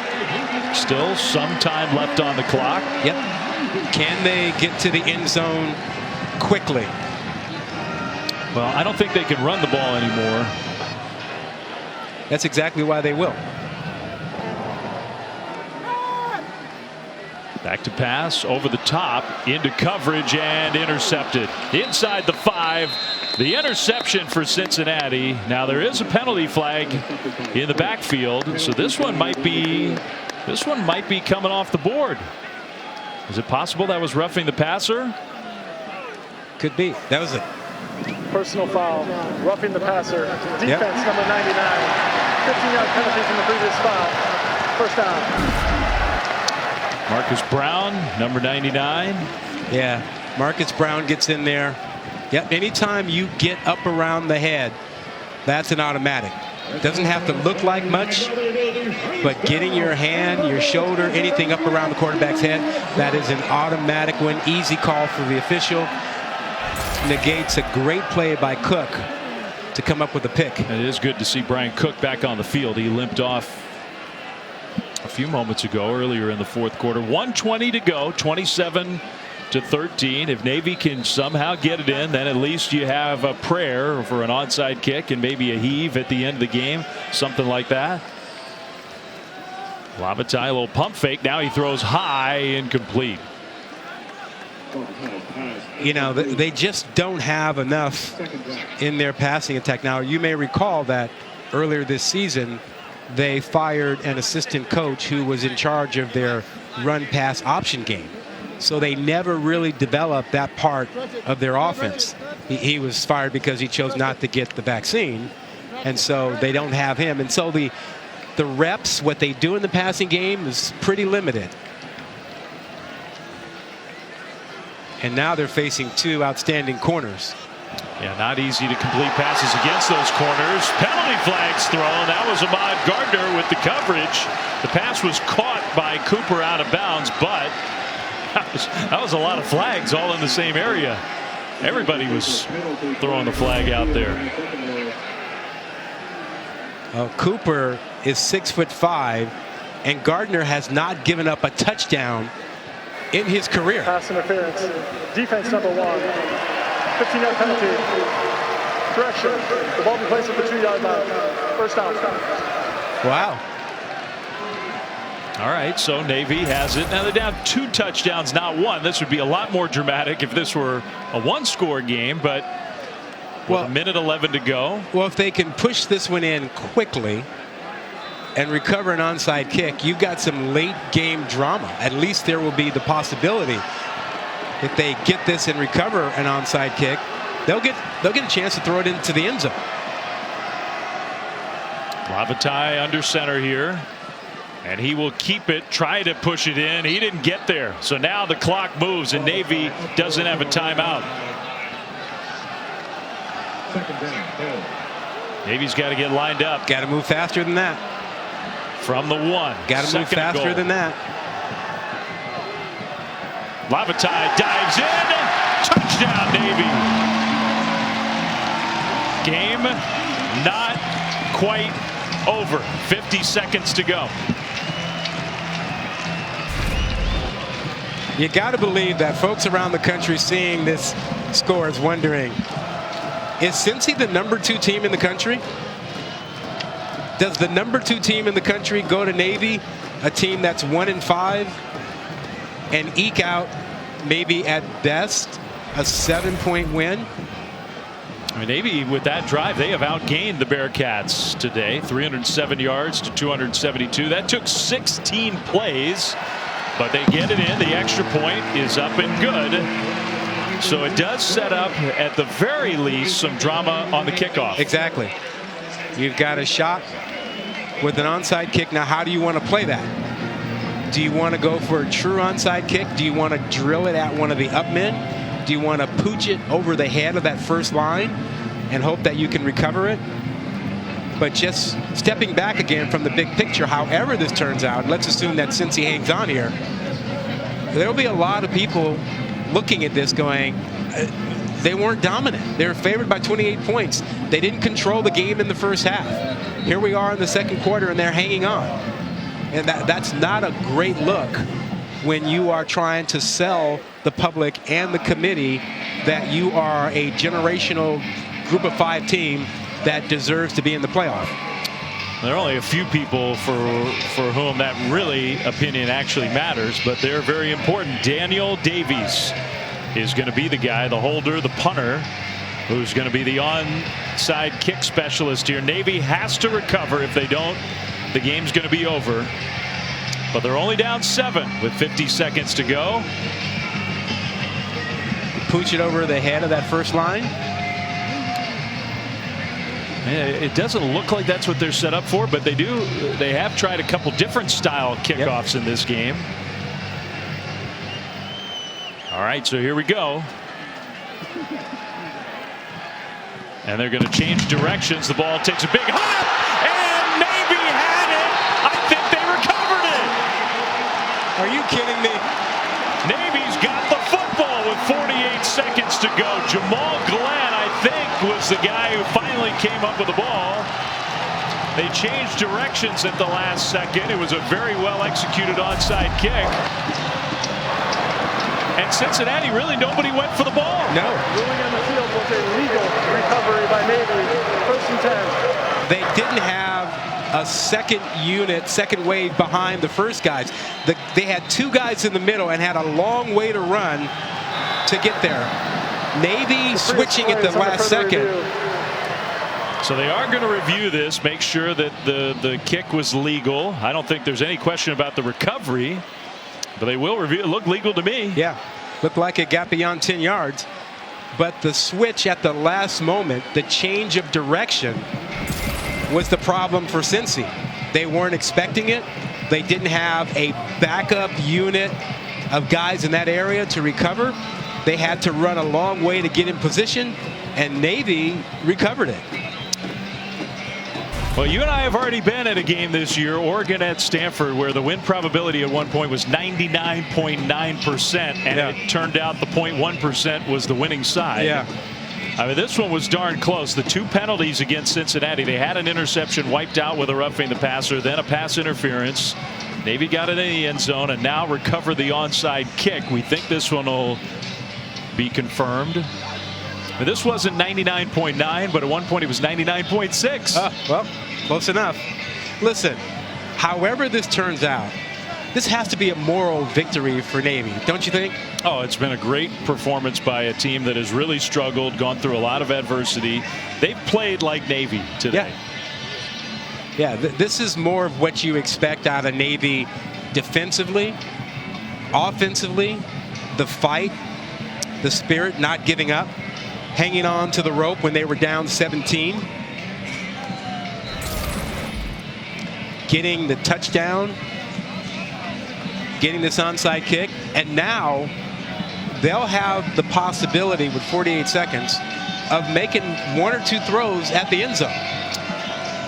still some time left on the clock. Yep. Can they get to the end zone quickly? Well, I don't think they can run the ball anymore. That's exactly why they will. Back to pass over the top into coverage and intercepted inside the 5. The interception for Cincinnati. Now there is a penalty flag in the backfield, so this one might be coming off the board. Is it possible that was roughing the passer? Could be. That was a personal foul, roughing the passer. Defense number 99. 15-yard penalty from the previous foul. First down. Marcus Brown, number 99. Yeah, Marcus Brown gets in there. Yep, anytime you get up around the head, that's an automatic. It doesn't have to look like much, but getting your hand, your shoulder, anything up around the quarterback's head, that is an automatic one. Easy call for the official. Negates a great play by Cook to come up with a pick. It is good to see Brian Cook back on the field. He limped off a few moments ago, earlier in the 4th quarter. 1:20 to go, 27-13. If Navy can somehow get it in, then at least you have a prayer for an onside kick and maybe a heave at the end of the game, something like that. Lavatai, a little pump fake. Now he throws high, incomplete. You know, they just don't have enough in their passing attack. Now, you may recall that earlier this season, they fired an assistant coach who was in charge of their run-pass option game. So they never really developed that part of their offense. He was fired because he chose not to get the vaccine, and so they don't have him. And so the reps, what they do in the passing game, is pretty limited. And now they're facing 2 outstanding corners. Yeah, not easy to complete passes against those corners. Penalty flags thrown. That was Ahmad Gardner with the coverage. The pass was caught by Cooper out of bounds, but that was a lot of flags all in the same area. Everybody was throwing the flag out there. Cooper is 6'5", and Gardner has not given up a touchdown in his career. Pass interference. Defense number 1. 15-yard penalty. Correction. The ball be placed at the 2-yard line. First down. Wow. All right, so Navy has it. Now they're down 2 touchdowns, not 1. This would be a lot more dramatic if this were a 1-score game, but with a minute 11 to go. Well, if they can push this one in quickly and recover an onside kick, you've got some late game drama. At least there will be the possibility. If they get this and recover an onside kick, they'll get a chance to throw it into the end zone. Lavatai under center here, and he will keep it, try to push it in. He didn't get there, so now the clock moves and Navy doesn't have a timeout. Navy's got to get lined up. Got to move faster than that. From the 1. Got to move faster than that. Lavatai dives in. Touchdown, Navy. Game not quite over. 50 seconds to go. You got to believe that folks around the country seeing this score is wondering, is Cincy the number 2 team in the country? Does the number 2 team in the country go to Navy, a team that's 1-5, and eke out maybe at best a 7-point win? I mean, Navy with that drive, they have outgained the Bearcats today, 307 yards to 272. That took 16 plays, but they get it in. The extra point is up and good. So it does set up, at the very least, some drama on the kickoff. Exactly. You've got a shot with an onside kick. Now, how do you want to play that? Do you want to go for a true onside kick? Do you want to drill it at one of the up men? Do you want to pooch it over the head of that first line and hope that you can recover it? But just stepping back again from the big picture, however this turns out, let's assume that Cincy hangs on here, there will be a lot of people looking at this going, they weren't dominant. They were favored by 28 points. They didn't control the game in the first half. Here we are in the second quarter, and they're hanging on. And that's not a great look when you are trying to sell the public and the committee that you are a generational group of 5 team that deserves to be in the playoff. There are only a few people for whom that really opinion actually matters, but they're very important. Daniel Davies is going to be the guy, the holder, the punter, who's going to be the onside kick specialist here. Navy has to recover. If they don't, the game's going to be over. But they're only down 7 with 50 seconds to go. Pooch it over the head of that first line. It doesn't look like that's what they're set up for, but they have tried a couple different style kickoffs in this game. All right, so here we go. And they're going to change directions. The ball takes a big hop, and Navy had it. I think they recovered it. Are you kidding me? Navy's got the football with 48 seconds to go. Jamal Glenn, I think, was the guy who finally came up with the ball. They changed directions at the last second. It was a very well executed onside kick. And Cincinnati, really nobody went for the ball. No. Ruling on the field was a legal recovery by Navy. 1st and 10. They didn't have a second unit, second wave behind the first guys. They had 2 guys in the middle and had a long way to run to get there. Navy switching at the last second. So they are going to review this, make sure that the kick was legal. I don't think there's any question about the recovery, but they will review it. Looked legal to me. Yeah, looked like it got beyond 10 yards. But the switch at the last moment, the change of direction, was the problem for Cincy. They weren't expecting it. They didn't have a backup unit of guys in that area to recover. They had to run a long way to get in position, and Navy recovered it. Well, you and I have already been at a game this year, Oregon at Stanford, where the win probability at one point was 99.9%, and it turned out the 0.1% was the winning side. Yeah. I mean, this one was darn close. The 2 penalties against Cincinnati. They had an interception wiped out with a roughing the passer, then a pass interference. Navy got it in the end zone and now recovered the onside kick. We think this one will be confirmed. But this wasn't 99.9, but at one point it was 99.6. Well, close enough. Listen, however this turns out, this has to be a moral victory for Navy, don't you think? Oh, it's been a great performance by a team that has really struggled, gone through a lot of adversity. They've played like Navy today. Yeah, this is more of what you expect out of Navy defensively, offensively, the fight, the spirit, not giving up, hanging on to the rope when they were down 17, getting the touchdown, getting this onside kick, and now they'll have the possibility with 48 seconds of making 1 or 2 throws at the end zone.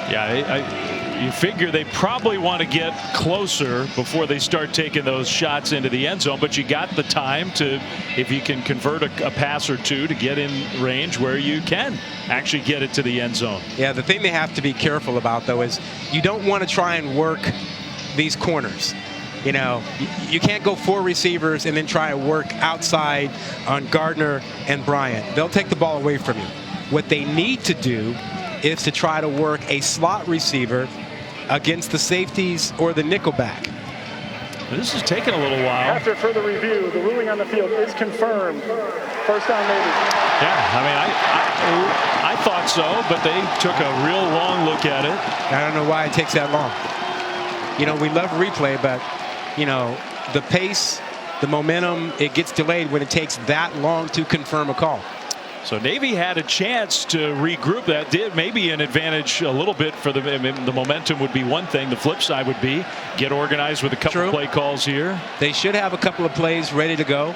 Yeah, you figure they probably want to get closer before they start taking those shots into the end zone, but you got the time to, if you can convert a pass or 2, to get in range where you can actually get it to the end zone. Yeah, the thing they have to be careful about, though, is you don't want to try and work these corners. You know, you can't go 4 receivers and then try to work outside on Gardner and Bryant. They'll take the ball away from you. What they need to do is to try to work a slot receiver against the safeties or the nickelback. This is taking a little while. After further review, the ruling on the field is confirmed. First down, Navy. Yeah, I mean, I thought so, but they took a real long look at it. I don't know why it takes that long. You know, we love replay, but, you know, the pace, the momentum, it gets delayed when it takes that long to confirm a call. So Navy had a chance to regroup. That did maybe an advantage a little bit for them. The momentum would be one thing. The flip side would be get organized with a couple of play calls here. They should have a couple of plays ready to go.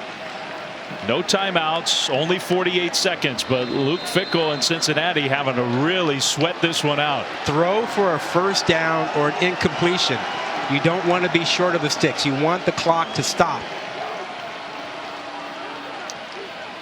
No timeouts, only 48 seconds, but Luke Fickell and Cincinnati having to really sweat this one out. Throw for a first down or an incompletion. You don't want to be short of the sticks. You want the clock to stop.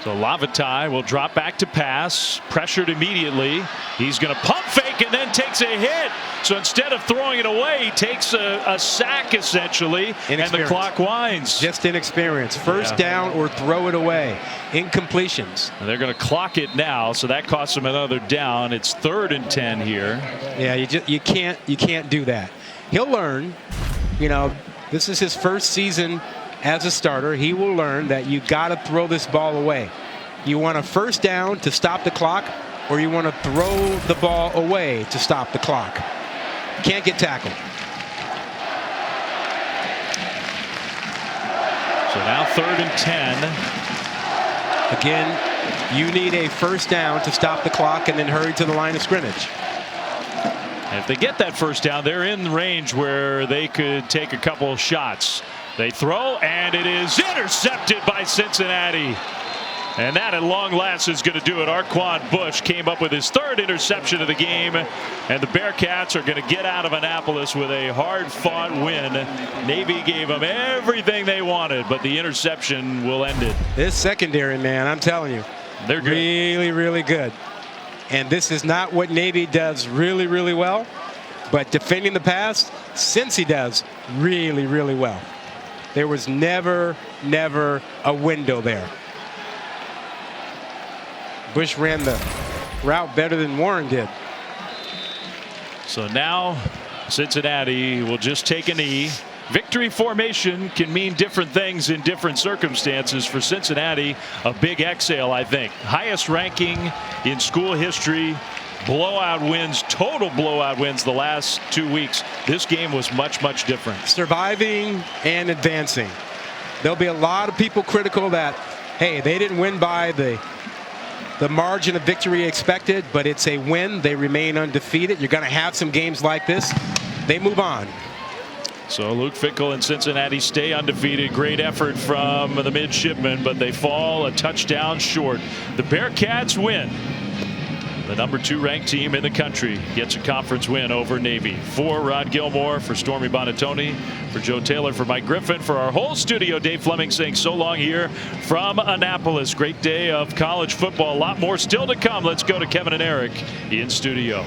So Lavatai will drop back to pass, pressured immediately. He's going to pump fake and then takes a hit. So instead of throwing it away, he takes a sack essentially, and the clock winds. Just inexperience. First down or throw it away. Incompletions. And they're going to clock it now, so that costs them another down. It's 3rd and 10 here. Yeah, you can't do that. He'll learn. You know, this is his first season as a starter. He will learn that you got to throw this ball away. You want a first down to stop the clock, or you want to throw the ball away to stop the clock. Can't get tackled. So now 3rd and 10. Again, you need a first down to stop the clock and then hurry to the line of scrimmage. And if they get that first down, they're in range where they could take a couple shots. They throw, and it is intercepted by Cincinnati. And that at long last is going to do it. Arquan Bush came up with his 3rd interception of the game. And the Bearcats are going to get out of Annapolis with a hard-fought win. Navy gave them everything they wanted, but the interception will end it. This secondary, man, I'm telling you. They're good. Really, really good. And this is not what Navy does really, really well. But defending the pass, Cincy does really, really well. There was never a window there. Bush ran the route better than Warren did. So now Cincinnati will just take a knee. Victory formation can mean different things in different circumstances. For Cincinnati, a big exhale, I think. Highest ranking in school history. Blowout wins, total blowout wins the last 2 weeks. This game was much different. Surviving and advancing. There'll be a lot of people critical that, hey, they didn't win by the margin of victory expected, but it's a win. They remain undefeated. You're going to have some games like this. They move on. So Luke Fickell and Cincinnati stay undefeated. Great effort from the Midshipmen, but they fall a touchdown short. The Bearcats win. The number 2 ranked team in the country gets a conference win over Navy. For Rod Gilmore, for Stormy Bonatoni, for Joe Taylor, for Mike Griffin, for our whole studio, Dave Fleming saying so long here from Annapolis. Great day of college football. A lot more still to come. Let's go to Kevin and Eric in studio.